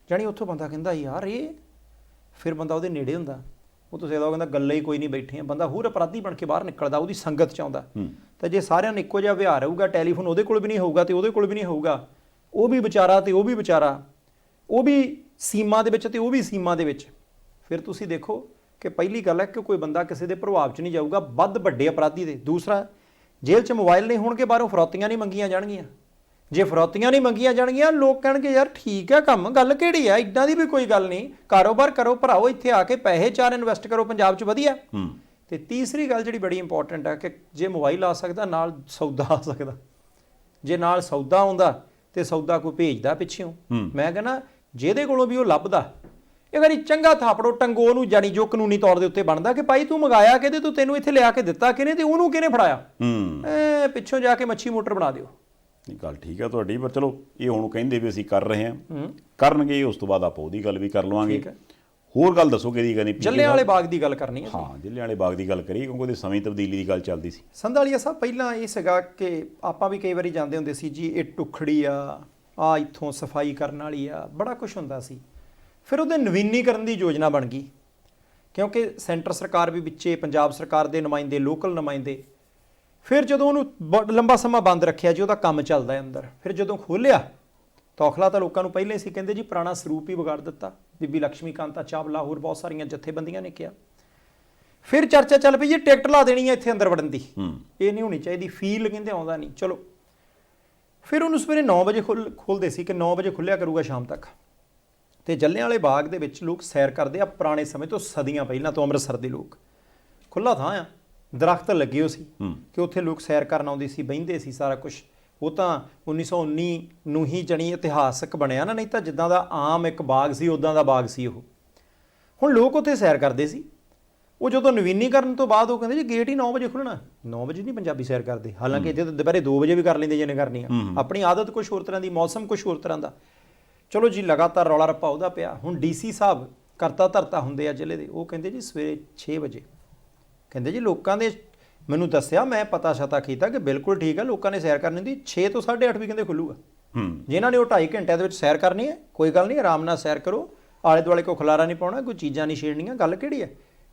ਜਾਣੀ ਉੱਥੋਂ ਬੰਦਾ ਕਹਿੰਦਾ ਯਾਰ ਇਹ, ਫਿਰ ਬੰਦਾ ਉਹਦੇ ਨੇੜੇ ਹੁੰਦਾ, ਉਹ ਤੁਸੀਂ ਕਹਿੰਦਾ ਗੱਲੇ ਹੀ ਕੋਈ ਨਹੀਂ ਬੈਠੇ ਆ, ਬੰਦਾ ਹੋਰ ਅਪਰਾਧੀ ਬਣ ਕੇ ਬਾਹਰ ਨਿਕਲਦਾ, ਉਹਦੀ ਸੰਗਤ 'ਚ ਆਉਂਦਾ। ਤਾਂ ਜੇ ਸਾਰਿਆਂ ਨੂੰ ਇੱਕੋ ਜਿਹਾ ਵਿਹਾਰ ਹੋਊਗਾ, ਟੈਲੀਫੋਨ ਉਹਦੇ ਕੋਲ ਵੀ ਨਹੀਂ ਹੋਊਗਾ ਤੇ ਉਹਦੇ ਕੋਲ ਵੀ ਨਹੀਂ ਹੋਊਗਾ, ਉਹ ਵੀ ਵਿਚਾਰਾ ਤੇ ਉਹ ਵੀ ਵਿਚਾਰਾ, ਉਹ ਵੀ ਸੀਮਾ ਦੇ ਵਿੱਚ ਤੇ ਉਹ ਵੀ ਸੀਮਾ ਦੇ ਵਿੱਚ, ਫਿਰ ਤੁਸੀਂ ਦੇਖੋ ਕਿ ਪਹਿਲੀ ਗੱਲ ਹੈ ਕਿ ਕੋਈ ਬੰਦਾ ਕਿਸੇ ਦੇ ਪ੍ਰਭਾਵ 'ਚ ਨਹੀਂ ਜਾਊਗਾ, ਵੱਧ ਵੱਡੇ ਅਪਰਾਧੀ ਦੇ। ਦੂਸਰਾ, ਜੇਲ੍ਹ 'ਚ ਮੋਬਾਈਲ ਨਹੀਂ ਹੋਣਗੇ, ਬਾਹਰੋਂ ਫਰੌਤੀਆਂ ਨਹੀਂ ਮੰਗੀਆਂ ਜਾਣਗੀਆਂ। ਜੇ ਫਰੌਤੀਆਂ ਨਹੀਂ ਮੰਗੀਆਂ ਜਾਣਗੀਆਂ, ਲੋਕ ਕਹਿਣਗੇ ਯਾਰ ਠੀਕ ਹੈ ਕੰਮ, ਗੱਲ ਕਿਹੜੀ ਹੈ, ਇੱਦਾਂ ਦੀ ਵੀ ਕੋਈ ਗੱਲ ਨਹੀਂ, ਕਾਰੋਬਾਰ ਕਰੋ ਭਰਾਓ, ਇੱਥੇ ਆ ਕੇ ਪੈਸੇ 4 ਇਨਵੈਸਟ ਕਰੋ ਪੰਜਾਬ 'ਚ, ਵਧੀਆ। ਤੇ ਤੀਸਰੀ ਗੱਲ ਜਿਹੜੀ ਬੜੀ ਇੰਪੋਰਟੈਂਟ ਹੈ ਕਿ ਜੇ ਮੋਬਾਈਲ ਆ ਸਕਦਾ, ਨਾਲ ਸੌਦਾ ਆ ਸਕਦਾ। ਜੇ ਨਾਲ ਸੌਦਾ ਆਉਂਦਾ ਤੇ ਸੌਦਾ ਕੋਈ ਭੇਜਦਾ ਪਿੱਛੋਂ, ਮੈਂ ਕਹਿੰਦਾ ਜਿਹਦੇ ਕੋਲੋਂ ਵੀ ਉਹ ਲੱਭਦਾ, ਇਹ ਵਾਰੀ ਚੰਗਾ ਥਾਪੜੋ ਟੰਗੋ ਉਹਨੂੰ, ਜਾਣੀ ਜੋ ਕਾਨੂੰਨੀ ਤੌਰ ਦੇ ਉੱਤੇ ਬਣਦਾ ਕਿ ਭਾਈ ਤੂੰ ਮੰਗਾਇਆ ਕਿਹਦੇ ਤੋਂ, ਤੈਨੂੰ ਇੱਥੇ ਲਿਆ ਕੇ ਦਿੱਤਾ ਕਿਹਨੇ, ਤੇ ਉਹਨੂੰ ਕਿਹਨੇ ਫੜਾਇਆ। ਪਿੱਛੋਂ ਜਾ ਕੇ ਮੱਛੀ ਮੋਟਰ ਬਣਾ ਦਿਓ। ਗੱਲ ਠੀਕ ਹੈ ਤੁਹਾਡੀ, ਪਰ ਚਲੋ ਇਹ ਹੁਣ ਕਹਿੰਦੇ ਵੀ ਅਸੀਂ ਕਰ ਰਹੇ ਹਾਂ, ਕਰਨਗੇ, ਉਸ ਤੋਂ ਬਾਅਦ ਆਪਾਂ ਉਹਦੀ ਗੱਲ ਵੀ ਕਰ ਲਵਾਂਗੇ। ਹੋਰ ਗੱਲ ਦੱਸੋ ਕਿਹਦੀ ਕਰਨੀ? ਜੱਲਿਆਂ ਵਾਲੇ ਬਾਗ ਦੀ ਗੱਲ ਕਰਨੀ ਹੈ। ਹਾਂ, ਜੱਲਿਆਂ ਵਾਲੇ ਬਾਗ ਦੀ ਗੱਲ ਕਰੀ, ਕਿਉਂਕਿ ਉਹਦੇ ਸਮੇਂ ਤਬਦੀਲੀ ਦੀ ਗੱਲ ਚੱਲਦੀ ਸੀ। ਸੰਧਾਲੀਆ ਸਾਹਿਬ, ਪਹਿਲਾਂ ਇਹ ਸੀਗਾ ਕਿ ਆਪਾਂ ਵੀ ਕਈ ਵਾਰੀ ਜਾਂਦੇ ਹੁੰਦੇ ਸੀ ਜੀ, ਇਹ ਟੁਖੜੀ ਆ ਇੱਥੋਂ ਸਫਾਈ ਕਰਨ ਵਾਲੀ ਆ, ਬੜਾ ਕੁਝ ਹੁੰਦਾ ਸੀ। ਫਿਰ ਉਹਦੇ ਨਵੀਨੀਕਰਨ ਦੀ ਯੋਜਨਾ ਬਣ ਗਈ, ਕਿਉਂਕਿ ਸੈਂਟਰ ਸਰਕਾਰ ਵੀ ਵਿੱਚੇ, ਪੰਜਾਬ ਸਰਕਾਰ ਦੇ ਨੁਮਾਇੰਦੇ, ਲੋਕਲ ਨੁਮਾਇੰਦੇ। ਫਿਰ ਜਦੋਂ ਉਹਨੂੰ ਲੰਬਾ ਸਮਾਂ ਬੰਦ ਰੱਖਿਆ ਜੀ, ਉਹਦਾ ਕੰਮ ਚੱਲਦਾ ਹੈ ਅੰਦਰ। ਫਿਰ ਜਦੋਂ ਖੋਲ੍ਹਿਆ, ਤੌਖਲਾ ਤਾਂ ਲੋਕਾਂ ਨੂੰ ਪਹਿਲਾਂ ਹੀ ਸੀ, ਕਹਿੰਦੇ ਜੀ ਪੁਰਾਣਾ ਸਰੂਪ ਹੀ ਵਿਗਾੜ ਦਿੱਤਾ। ਬੀਬੀ ਲక్ష్ਮੀ ਕਾਂਤਾ ਚਾਵਲਾ, ਹੋਰ ਬਹੁਤ ਸਾਰੀਆਂ ਜਥੇਬੰਦੀਆਂ ਨੇ ਕਿਹਾ। ਫਿਰ ਚਰਚਾ ਚੱਲ ਪਈ ਜੀ ਟਿਕਟ ਲਾ ਦੇਣੀ ਹੈ ਇੱਥੇ ਅੰਦਰ ਵੜਨ ਦੀ, ਇਹ ਨਹੀਂ ਹੋਣੀ ਚਾਹੀਦੀ, ਫੀਲ ਕਹਿੰਦੇ ਆਉਂਦਾ ਨਹੀਂ। ਚਲੋ, ਫਿਰ ਉਹਨੂੰ ਸਵੇਰੇ 9 ਵਜੇ ਖੋਲ੍ਹਦੇ ਸੀ ਕਿ 9 ਵਜੇ ਖੁੱਲਿਆ ਕਰੂਗਾ ਸ਼ਾਮ ਤੱਕ। ਤੇ ਜੱਲਿਆਂ ਵਾਲੇ ਬਾਗ ਦੇ ਵਿੱਚ ਲੋਕ ਸੈਰ ਕਰਦੇ ਆ, ਪੁਰਾਣੇ ਸਮੇਂ ਤੋਂ, ਸਦੀਆਂ ਪਹਿਲਾਂ ਤੋਂ। ਅੰਮ੍ਰਿਤਸਰ ਦੇ ਲੋਕ, ਖੁੱਲ੍ਹਾ ਥਾਂ ਆ, ਦਰਖਤ ਲੱਗੇ ਹੋ ਸੀ ਕਿ ਉੱਥੇ ਲੋਕ ਸੈਰ ਕਰਨ ਆਉਂਦੇ ਸੀ, ਬਹਿੰਦੇ ਸੀ, ਸਾਰਾ ਕੁਝ। ਉਹ ਤਾਂ 1919 ਨੂੰ ਹੀ ਜਣੀ ਇਤਿਹਾਸਕ ਬਣਿਆ ਨਾ, ਨਹੀਂ ਤਾਂ ਜਿੱਦਾਂ ਦਾ ਆਮ ਇੱਕ ਬਾਗ ਸੀ ਉੱਦਾਂ ਦਾ ਬਾਗ ਸੀ ਉਹ। ਹੁਣ ਲੋਕ ਉੱਥੇ ਸੈਰ ਕਰਦੇ ਸੀ। ਉਹ ਜਦੋਂ ਨਵੀਨੀਕਰਨ ਤੋਂ ਬਾਅਦ ਉਹ ਕਹਿੰਦੇ ਜੀ ਗੇਟ ਹੀ 9 ਵਜੇ ਖੁੱਲ੍ਹਣਾ। 9 ਵਜੇ ਨਹੀਂ ਪੰਜਾਬੀ ਸੈਰ ਕਰਦੇ, ਹਾਲਾਂਕਿ ਇੱਥੇ ਤਾਂ ਦੁਪਹਿਰੇ 2 ਵਜੇ ਵੀ ਕਰ ਲੈਂਦੇ ਜਿਹਨੇ ਕਰਨੀ ਆ। ਆਪਣੀ ਆਦਤ ਕੁਛ ਹੋਰ ਤਰ੍ਹਾਂ ਦੀ, ਮੌਸਮ ਕੁਛ ਹੋਰ ਤਰ੍ਹਾਂ ਦਾ। ਚਲੋ ਜੀ, ਲਗਾਤਾਰ ਰੌਲਾ ਰੱਪਾ ਉਹਦਾ ਪਿਆ। ਹੁਣ DC ਸਾਹਿਬ ਕਰਤਾ ਧਰਤਾ ਹੁੰਦੇ ਆ ਜ਼ਿਲ੍ਹੇ ਦੇ, ਉਹ ਕਹਿੰਦੇ ਜੀ ਸਵੇਰੇ 6 ਵਜੇ, ਕਹਿੰਦੇ ਜੀ ਲੋਕਾਂ ਦੇ, ਮੈਨੂੰ ਦੱਸਿਆ, ਮੈਂ ਪਤਾ ਸ਼ਤਾ ਕੀਤਾ ਕਿ ਬਿਲਕੁਲ ਠੀਕ ਹੈ, ਲੋਕਾਂ ਨੇ ਸੈਰ ਕਰਨੀ ਹੁੰਦੀ, 6 ਤੋਂ 8:30 ਵੀ ਕਹਿੰਦੇ ਖੁੱਲੂਗਾ। ਜਿਨ੍ਹਾਂ ਨੇ ਉਹ 2.5 ਘੰਟਿਆਂ ਦੇ ਵਿੱਚ ਸੈਰ ਕਰਨੀ ਹੈ, ਕੋਈ ਗੱਲ ਨਹੀਂ, ਆਰਾਮ ਨਾਲ ਸੈਰ ਕਰੋ, ਆਲੇ ਦੁਆਲੇ ਕੋਈ ਖਲਾਰਾ ਨਹੀਂ ਪਾਉਣਾ, ਕੋਈ ਚੀਜ਼ਾਂ ਨਹੀਂ ਛੇੜਨੀਆਂ, ਗੱਲ ਕਿਹੜੀ ਹੈ।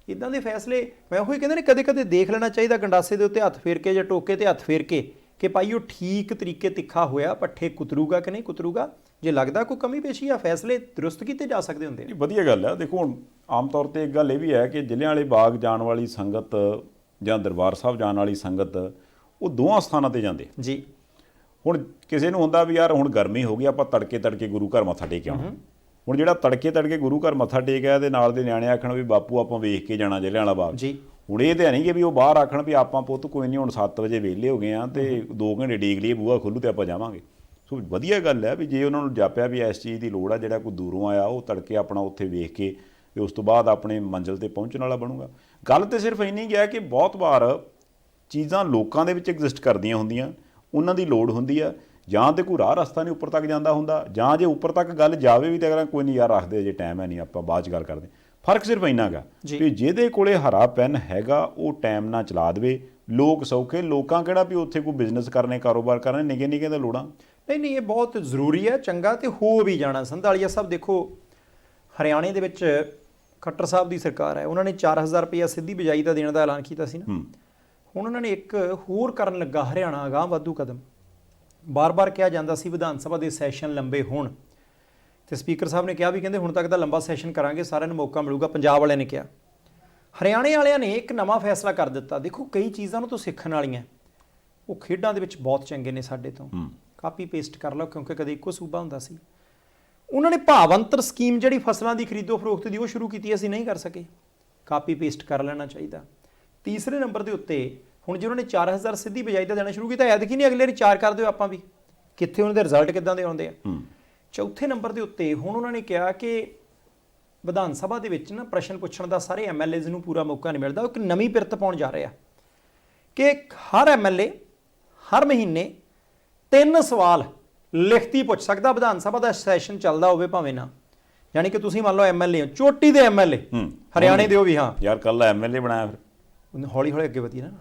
ਇਦਾਂ ਦੇ ਫੈਸਲੇ ਮੈਂ ਉਹੀ ਕਹਿੰਦੇ ਨੇ ਕਦੇ ਕਦੇ ਦੇਖ ਲੈਣਾ ਚਾਹੀਦਾ, ਗੰਡਾਸੇ ਦੇ ਉੱਤੇ ਹੱਥ ਫੇਰ ਕੇ ਜਾਂ ਟੋਕੇ ਤੇ ਹੱਥ ਫੇਰ ਕੇ ਕਿ ਭਾਈ ਉਹ ਠੀਕ ਤਰੀਕੇ ਤਿੱਖਾ ਹੋਇਆ, ਪੱਠੇ ਕੁਤਰੂਗਾ ਕਿ ਨਹੀਂ ਕੁਤਰੂਗਾ। ਜੇ ਲੱਗਦਾ ਕੋਈ ਕਮੀ ਪੇਸ਼ੀ ਆ, ਫੈਸਲੇ ਦਰੁਸਤ ਕੀਤੇ ਜਾ ਸਕਦੇ ਹੁੰਦੇ ਨੇ। ਵਧੀਆ ਗੱਲ ਹੈ। ਦੇਖੋ ਹੁਣ ਆਮ ਤੌਰ ਤੇ ਇੱਕ ਗੱਲ ਇਹ ਵੀ ਹੈ ਕਿ ਜਲ੍ਹਿਆਂਵਾਲੇ ਬਾਗ ਜਾਣ ਵਾਲੀ ਸੰਗਤ ਜਾਂ ਦਰਬਾਰ ਸਾਹਿਬ ਜਾਣ ਵਾਲੀ ਸੰਗਤ ਉਹ ਦੋਵਾਂ ਸਥਾਨਾਂ ਤੇ ਜਾਂਦੇ ਜੀ। ਹੁਣ ਕਿਸੇ ਨੂੰ ਹੁੰਦਾ ਵੀ ਯਾਰ ਹੁਣ ਗਰਮੀ ਹੋ ਗਈ, ਆਪਾਂ ਤੜਕੇ ਤੜਕੇ ਗੁਰੂ ਘਰ ਮੱਥਾ ਟੇਕ ਆਉਣਾ। ਹੁਣ ਜਿਹੜਾ ਤੜਕੇ ਤੜਕੇ ਗੁਰੂ ਘਰ ਮੱਥਾ ਟੇਕ ਆਇਆ ਤੇ ਨਾਲ ਦੇ ਨਿਆਣੇ ਆਖਣ ਵੀ ਬਾਪੂ ਆਪਾਂ ਵੇਖ ਕੇ ਜਾਣਾ ਜਲ੍ਹਿਆਂਵਾਲਾ ਬਾਗ ਜੀ। ਹੁਣ ਇਹ ਤਾਂ ਨਹੀਂ ਕਿ ਵੀ ਉਹ ਬਾਹਰ ਆਖਣ ਵੀ ਆਪਾਂ ਪੁੱਤ ਕੋਈ ਨਹੀਂ ਹੁਣ 7 ਵਜੇ ਵਿਹਲੇ ਹੋ ਗਏ ਆ ਤੇ 2 ਘੰਟੇ ਡੀਕ ਲਈਏ, ਬੂਹਾ ਖੋਲੂ ਤੇ ਆਪਾਂ ਜਾਵਾਂਗੇ। ਸੋ ਵਧੀਆ ਗੱਲ ਹੈ ਵੀ ਜੇ ਉਹਨਾਂ ਨੂੰ ਜਾਪਿਆ ਵੀ ਇਸ ਚੀਜ਼ ਦੀ ਲੋੜ ਆ, ਜਿਹੜਾ ਕੋਈ ਦੂਰੋਂ ਆਇਆ ਉਹ ਤੜਕੇ ਆਪਣਾ ਉੱਥੇ ਵੇਖ ਕੇ ਤੇ ਉਸ ਤੋਂ ਬਾਅਦ ਆਪਣੇ ਮੰਜ਼ਿਲ ਤੇ ਪਹੁੰਚਣ ਵਾਲਾ ਬਣੂਗਾ। ਗੱਲ ਤੇ ਸਿਰਫ ਇੰਨੀ ਗਿਆ ਕਿ ਬਹੁਤ ਵਾਰ ਚੀਜ਼ਾਂ ਲੋਕਾਂ ਦੇ ਵਿੱਚ ਐਗਜ਼ਿਸਟ ਕਰਦੀਆਂ ਹੁੰਦੀਆਂ, ਉਹਨਾਂ ਦੀ ਲੋੜ ਹੁੰਦੀ ਆ, ਜਾਂ ਤੇ ਕੋਈ ਰਾਹ ਰਸਤਾ ਨਹੀਂ ਉੱਪਰ ਤੱਕ ਜਾਂਦਾ ਹੁੰਦਾ, ਜਾਂ ਜੇ ਉੱਪਰ ਤੱਕ ਗੱਲ ਜਾਵੇ ਵੀ ਤਾਂ ਅਗਰ ਕੋਈ ਨਹੀਂ ਯਾਰ ਰੱਖਦੇ ਜੇ ਟਾਈਮ ਹੈ ਨਹੀਂ ਆਪਾਂ ਬਾਅਦ 'ਚ ਗੱਲ ਕਰਦੇ। ਫਰਕ ਸਿਰਫ ਇੰਨਾ ਗਾ ਵੀ ਜਿਹਦੇ ਕੋਲੇ ਹਰਾ ਪੈਨ ਹੈਗਾ ਉਹ ਟਾਈਮ ਨਾਲ ਚਲਾ ਦੇਵੇ। ਲੋਕ ਸੌਖੇ, ਲੋਕਾਂ ਕਿਹੜਾ ਵੀ ਉੱਥੇ ਕੋਈ ਬਿਜ਼ਨਸ ਕਰਨੇ, ਕਾਰੋਬਾਰ ਕਰਨੇ, ਨਿੱਕੇ ਨਿੱਕੇ ਤਾਂ ਲੋੜਾਂ ਨਹੀਂ, ਇਹ ਬਹੁਤ ਜ਼ਰੂਰੀ ਹੈ, ਚੰਗਾ ਤੇ ਹੋ ਵੀ ਜਾਣਾ। ਸੰਧਾਲੀਆ ਸਾਹਿਬ ਦੇਖੋ, ਹਰਿਆਣੇ ਦੇ ਵਿੱਚ ਖੱਟਰ ਸਾਹਿਬ ਦੀ ਸਰਕਾਰ ਹੈ, ਉਹਨਾਂ ਨੇ 4000 ਰੁਪਇਆ ਸਿੱਧੀ ਬਿਜਾਈ ਦਾ ਦੇਣ ਦਾ ਐਲਾਨ ਕੀਤਾ ਸੀ ਨਾ। ਹੁਣ ਉਹਨਾਂ ਨੇ ਇੱਕ ਹੋਰ ਕਰਨ ਲੱਗਾ ਹਰਿਆਣਾ ਅਗਾਂਹ ਵਾਧੂ ਕਦਮ। ਬਾਰ-ਬਾਰ ਕਿਹਾ ਜਾਂਦਾ ਸੀ ਵਿਧਾਨ ਸਭਾ ਦੇ ਸੈਸ਼ਨ ਲੰਬੇ ਹੋਣ, ਤੇ ਸਪੀਕਰ ਸਾਹਿਬ ਨੇ ਕਿਹਾ ਵੀ ਕਹਿੰਦੇ ਹੁਣ ਤੱਕ ਦਾ ਲੰਬਾ ਸੈਸ਼ਨ ਕਰਾਂਗੇ, ਸਾਰਿਆਂ ਨੂੰ ਮੌਕਾ ਮਿਲੂਗਾ। ਪੰਜਾਬ ਵਾਲਿਆਂ ਨੇ ਕਿਹਾ, ਹਰਿਆਣੇ ਵਾਲਿਆਂ ਨੇ ਇੱਕ ਨਵਾਂ ਫੈਸਲਾ ਕਰ ਦਿੱਤਾ। ਦੇਖੋ ਕਈ ਚੀਜ਼ਾਂ ਨੂੰ ਤੋਂ ਸਿੱਖਣ ਵਾਲੀਆਂ, ਉਹ ਖੇਡਾਂ ਦੇ ਵਿੱਚ ਬਹੁਤ ਚੰਗੇ ਨੇ ਸਾਡੇ ਤੋਂ, ਕਾਪੀ ਪੇਸਟ ਕਰ ਲਓ ਕਿਉਂਕਿ ਕਦੇ ਇੱਕੋ ਸੂਬਾ ਹੁੰਦਾ ਸੀ। ਉਹਨਾਂ ਨੇ ਭਾਵੰਤਰ ਸਕੀਮ ਜਿਹੜੀ ਫਸਲਾਂ ਦੀ ਖਰੀਦੋ ਫਰੋਖਤ ਦੀ ਉਹ ਸ਼ੁਰੂ ਕੀਤੀ, ਅਸੀਂ ਨਹੀਂ ਕਰ ਸਕੇ, ਕਾਪੀ ਪੇਸਟ ਕਰ ਲੈਣਾ ਚਾਹੀਦਾ। ਤੀਸਰੇ ਨੰਬਰ ਦੇ ਉੱਤੇ ਹੁਣ ਜੇ ਉਹਨਾਂ ਨੇ 4000 ਸਿੱਧੀ ਬਿਜਾਈ ਦਾ ਦੇਣਾ ਸ਼ੁਰੂ ਕੀਤਾ, ਐਤਕੀ ਨਹੀਂ ਅਗਲੇ ਵਾਰੀ 4 ਕਰ ਦਿਓ ਆਪਾਂ ਵੀ, ਕਿੱਥੇ ਉਹਨਾਂ ਦੇ ਰਿਜ਼ਲਟ ਕਿੱਦਾਂ ਦੇ ਆਉਂਦੇ ਆ। ਚੌਥੇ ਨੰਬਰ ਦੇ ਉੱਤੇ ਹੁਣ ਉਹਨਾਂ ਨੇ ਕਿਹਾ ਕਿ ਵਿਧਾਨ ਸਭਾ ਦੇ ਵਿੱਚ ਨਾ ਪ੍ਰਸ਼ਨ ਪੁੱਛਣ ਦਾ ਸਾਰੇ ਐਮਐਲਏਜ਼ ਨੂੰ ਪੂਰਾ ਮੌਕਾ ਨਹੀਂ ਮਿਲਦਾ। ਉਹ ਇੱਕ ਨਵੀਂ ਪਿਰਤ ਪਾਉਣ ਜਾ ਰਹੇ ਆ ਕਿ ਹਰ ਐਮਐਲਏ ਹਰ ਮਹੀਨੇ 3 ਸਵਾਲ ਲਿਖਤੀ ਪੁੱਛ ਸਕਦਾ, ਵਿਧਾਨ ਸਭਾ ਦਾ ਸੈਸ਼ਨ ਚੱਲਦਾ ਹੋਵੇ ਭਾਵੇਂ ਨਾ। ਯਾਨੀ ਕਿ ਤੁਸੀਂ ਮੰਨ ਲਓ ਐਮਐਲਏ ਹੋ, ਚੋਟੀ ਦੇ ਐਮਐਲਏ ਹਰਿਆਣੇ ਦੇ ਹੋ ਵੀ, ਹਾਂ ਯਾਰ ਕੱਲ ਐਮਐਲਏ ਬਣਾਇਆ, ਫਿਰ ਹੌਲੀ ਹੌਲੀ ਅੱਗੇ ਵਧੀਆ ਨਾ,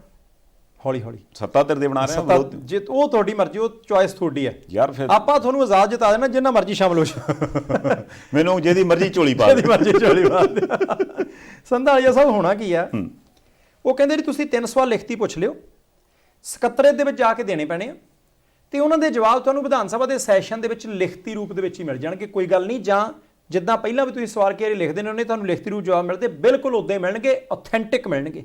ਹੌਲੀ ਹੌਲੀ ਸੱਤਾ ਧਿਰ ਦੇ ਬਣਾ ਰਹੇ ਆ। ਜੇ ਉਹ ਤੁਹਾਡੀ ਮਰਜ਼ੀ, ਉਹ ਚੁਆਇਸ ਤੁਹਾਡੀ ਹੈ ਯਾਰ, ਫਿਰ ਆਪਾਂ ਤੁਹਾਨੂੰ ਆਜ਼ਾਦ ਜਿਤਾ ਦੇਣਾ, ਜਿੰਨਾ ਮਰਜ਼ੀ ਸ਼ਾਮਲ ਹੋ ਜਾ, ਮੈਨੂੰ ਜਿਹਦੀ ਮਰਜ਼ੀ ਝੋਲੀ ਪਾ ਦੇ, ਜਿਹਦੀ ਮਰਜ਼ੀ ਝੋਲੀ ਪਾ ਦੇ। ਸੰਧਾਲੀਆ ਸਾਹਿਬ ਹੋਣਾ ਕੀ ਆ, ਉਹ ਕਹਿੰਦੇ ਜੀ ਤੁਸੀਂ 3 ਸਵਾਲ ਲਿਖਤੀ ਪੁੱਛ ਲਿਓ, ਸਕੱਤਰੇਤ ਦੇ ਵਿੱਚ ਜਾ ਕੇ ਦੇਣੇ ਪੈਣੇ ਆ, ਤੇ ਉਹਨਾਂ ਦੇ ਜਵਾਬ ਤੁਹਾਨੂੰ ਵਿਧਾਨ ਸਭਾ ਦੇ ਸੈਸ਼ਨ ਦੇ ਵਿੱਚ ਲਿਖਤੀ ਰੂਪ ਦੇ ਵਿੱਚ ਹੀ ਮਿਲ ਜਾਣਗੇ। ਕੋਈ ਗੱਲ ਨਹੀਂ, ਜਾਂ ਜਿੱਦਾਂ ਪਹਿਲਾਂ ਵੀ ਤੁਸੀਂ ਸਵਾਲ ਘੇਰੇ ਲਿਖਦੇ ਨੇ ਉਹਨੇ ਤੁਹਾਨੂੰ ਲਿਖਤੀ ਰੂਪ ਜਵਾਬ ਮਿਲਦੇ, ਬਿਲਕੁਲ ਉਦਾਂ ਹੀ ਮਿਲਣਗੇ, ਆਥੈਂਟਿਕ ਮਿਲਣਗੇ।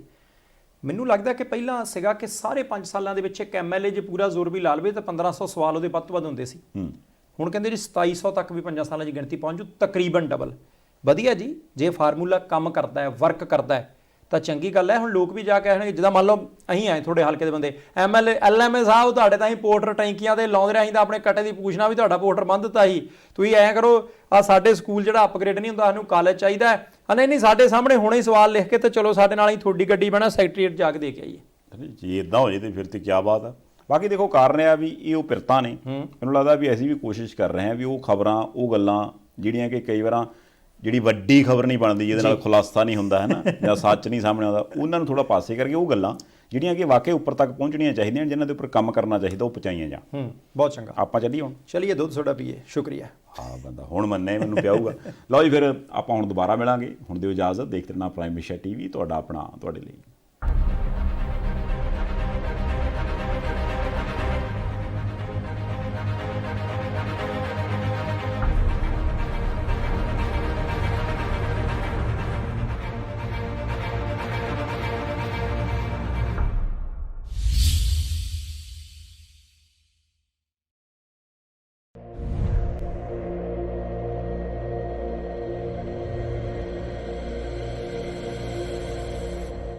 ਮੈਨੂੰ ਲੱਗਦਾ ਕਿ ਪਹਿਲਾਂ ਸੀਗਾ ਕਿ ਸਾਰੇ 5 ਸਾਲਾਂ ਦੇ ਵਿੱਚ ਇੱਕ ਐਮਐਲਏ ਜੇ ਪੂਰਾ ਜ਼ੋਰ ਵੀ ਲਾ ਲਵੇ ਤਾਂ 1500 ਸਵਾਲ ਉਹਦੇ ਵੱਧ ਤੋਂ ਵੱਧ ਹੁੰਦੇ ਸੀ। ਹੁਣ ਕਹਿੰਦੇ ਜੀ 2700 ਤੱਕ ਵੀ 5 ਸਾਲਾਂ ਦੀ ਗਿਣਤੀ ਪਹੁੰਚ ਜੂ, ਤਕਰੀਬਨ ਡਬਲ। ਵਧੀਆ ਜੀ, ਜੇ ਫਾਰਮੂਲਾ ਕੰਮ ਕਰਦਾ ਹੈ, ਵਰਕ ਕਰਦਾ ਹੈ ਤਾਂ ਚੰਗੀ ਗੱਲ ਹੈ। ਹੁਣ ਲੋਕ ਵੀ ਜਾ ਕੇ ਆਖਣਗੇ, ਜਿੱਦਾਂ ਮੰਨ ਲਓ ਅਸੀਂ ਆਏ ਤੁਹਾਡੇ ਹਲਕੇ ਦੇ ਬੰਦੇ, ਐਲਐਮਏ ਸਾਹਿਬ ਤੁਹਾਡੇ ਤਾਂ ਅਸੀਂ ਪੋਰਟਰ ਟੈਂਕੀਆਂ ਤੇ ਲਾਉਂਦੇ ਰਹੇ, ਅਸੀਂ ਤਾਂ ਆਪਣੇ ਕੱਟੇ ਦੀ ਪੁੱਛਣਾ ਵੀ ਤੁਹਾਡਾ ਪੋਰਟਰ ਬੰਦ ਦਿੱਤਾ ਸੀ, ਤੁਸੀਂ ਐਂ ਕਰੋ ਆ ਸਾਡੇ ਸਕੂਲ ਜਿਹੜਾ ਅਪਗ੍ਰੇਡ ਨਹੀਂ ਹੁੰਦਾ, ਸਾਨੂੰ ਕਾਲਜ ਚਾਹੀਦਾ ਹੈ। ਨਹੀਂ ਸਾਡੇ ਸਾਹਮਣੇ ਹੁਣੇ ਹੀ ਸਵਾਲ ਲਿਖ ਕੇ ਤੇ ਚਲੋ ਸਾਡੇ ਨਾਲ ਹੀ ਤੁਹਾਡੀ ਗੱਡੀ ਬਣਾ, ਸੈਕਟਰੀਏਟ ਜਾ ਕੇ ਦੇ ਕੇ ਆਈਏ। ਜੇ ਇਦਾਂ ਹੋ ਜੇ ਤੇ ਫਿਰ ਤੇ ਕੀ ਬਾਤ ਆ। ਬਾਕੀ ਦੇਖੋ ਕਾਰਨ ਆ ਵੀ ਇਹ ਉਹ ਪਿਰਤਾਂ ਨੇ, ਮੈਨੂੰ ਲੱਗਦਾ ਵੀ ਅਸੀਂ ਵੀ ਕੋਸ਼ਿਸ਼ ਕਰ ਰਹੇ ਹਾਂ ਵੀ ਉਹ ਖਬਰਾਂ, ਉਹ ਗੱਲਾਂ ਜਿਹੜੀਆਂ ਕਿ ਕਈ ਵਾਰਾਂ ਜਿਹੜੀ ਵੱਡੀ ਖਬਰ ਨਹੀਂ ਬਣਦੀ, ਜਿਹਦੇ ਨਾਲ ਖੁਲਾਸਾ ਨਹੀਂ ਹੁੰਦਾ ਹੈ ਨਾ, ਜਾਂ ਸੱਚ ਨਹੀਂ ਸਾਹਮਣੇ ਆਉਂਦਾ, ਉਹਨਾਂ ਨੂੰ ਥੋੜਾ ਪਾਸੇ ਕਰਕੇ ਉਹ ਗੱਲਾਂ ਜਿਹੜੀਆਂ ਕਿ ਵਾਕਈ ਉੱਪਰ ਤੱਕ ਪਹੁੰਚਣੀਆਂ ਚਾਹੀਦੀਆਂ, ਜਿਨ੍ਹਾਂ ਦੇ ਉੱਪਰ ਕੰਮ ਕਰਨਾ ਚਾਹੀਦਾ, ਉਹ ਪਹੁੰਚਾਈਆਂ ਜਾਣ। ਬਹੁਤ ਚੰਗਾ, ਆਪਾਂ ਚੱਲੀਏ ਹੁਣ, ਚਲੀਏ ਦੁੱਧ ਸੋਡਾ ਪੀਏ। ਸ਼ੁਕਰੀਆ। ਹਾਂ ਬੰਦਾ ਹੁਣ ਮੰਨੇ, ਮੈਨੂੰ ਪਿਆਊਗਾ। ਲਓ ਜੀ, ਫਿਰ ਆਪਾਂ ਹੁਣ ਦੁਬਾਰਾ ਮਿਲਾਂਗੇ। ਹੁਣ ਦਿਓ ਇਜਾਜ਼ਤ। ਦੇਖਦੇ ਰਹਿਣਾ ਪ੍ਰਾਈਮ ਏਸ਼ੀਆ TV, ਤੁਹਾਡਾ ਆਪਣਾ, ਤੁਹਾਡੇ ਲਈ।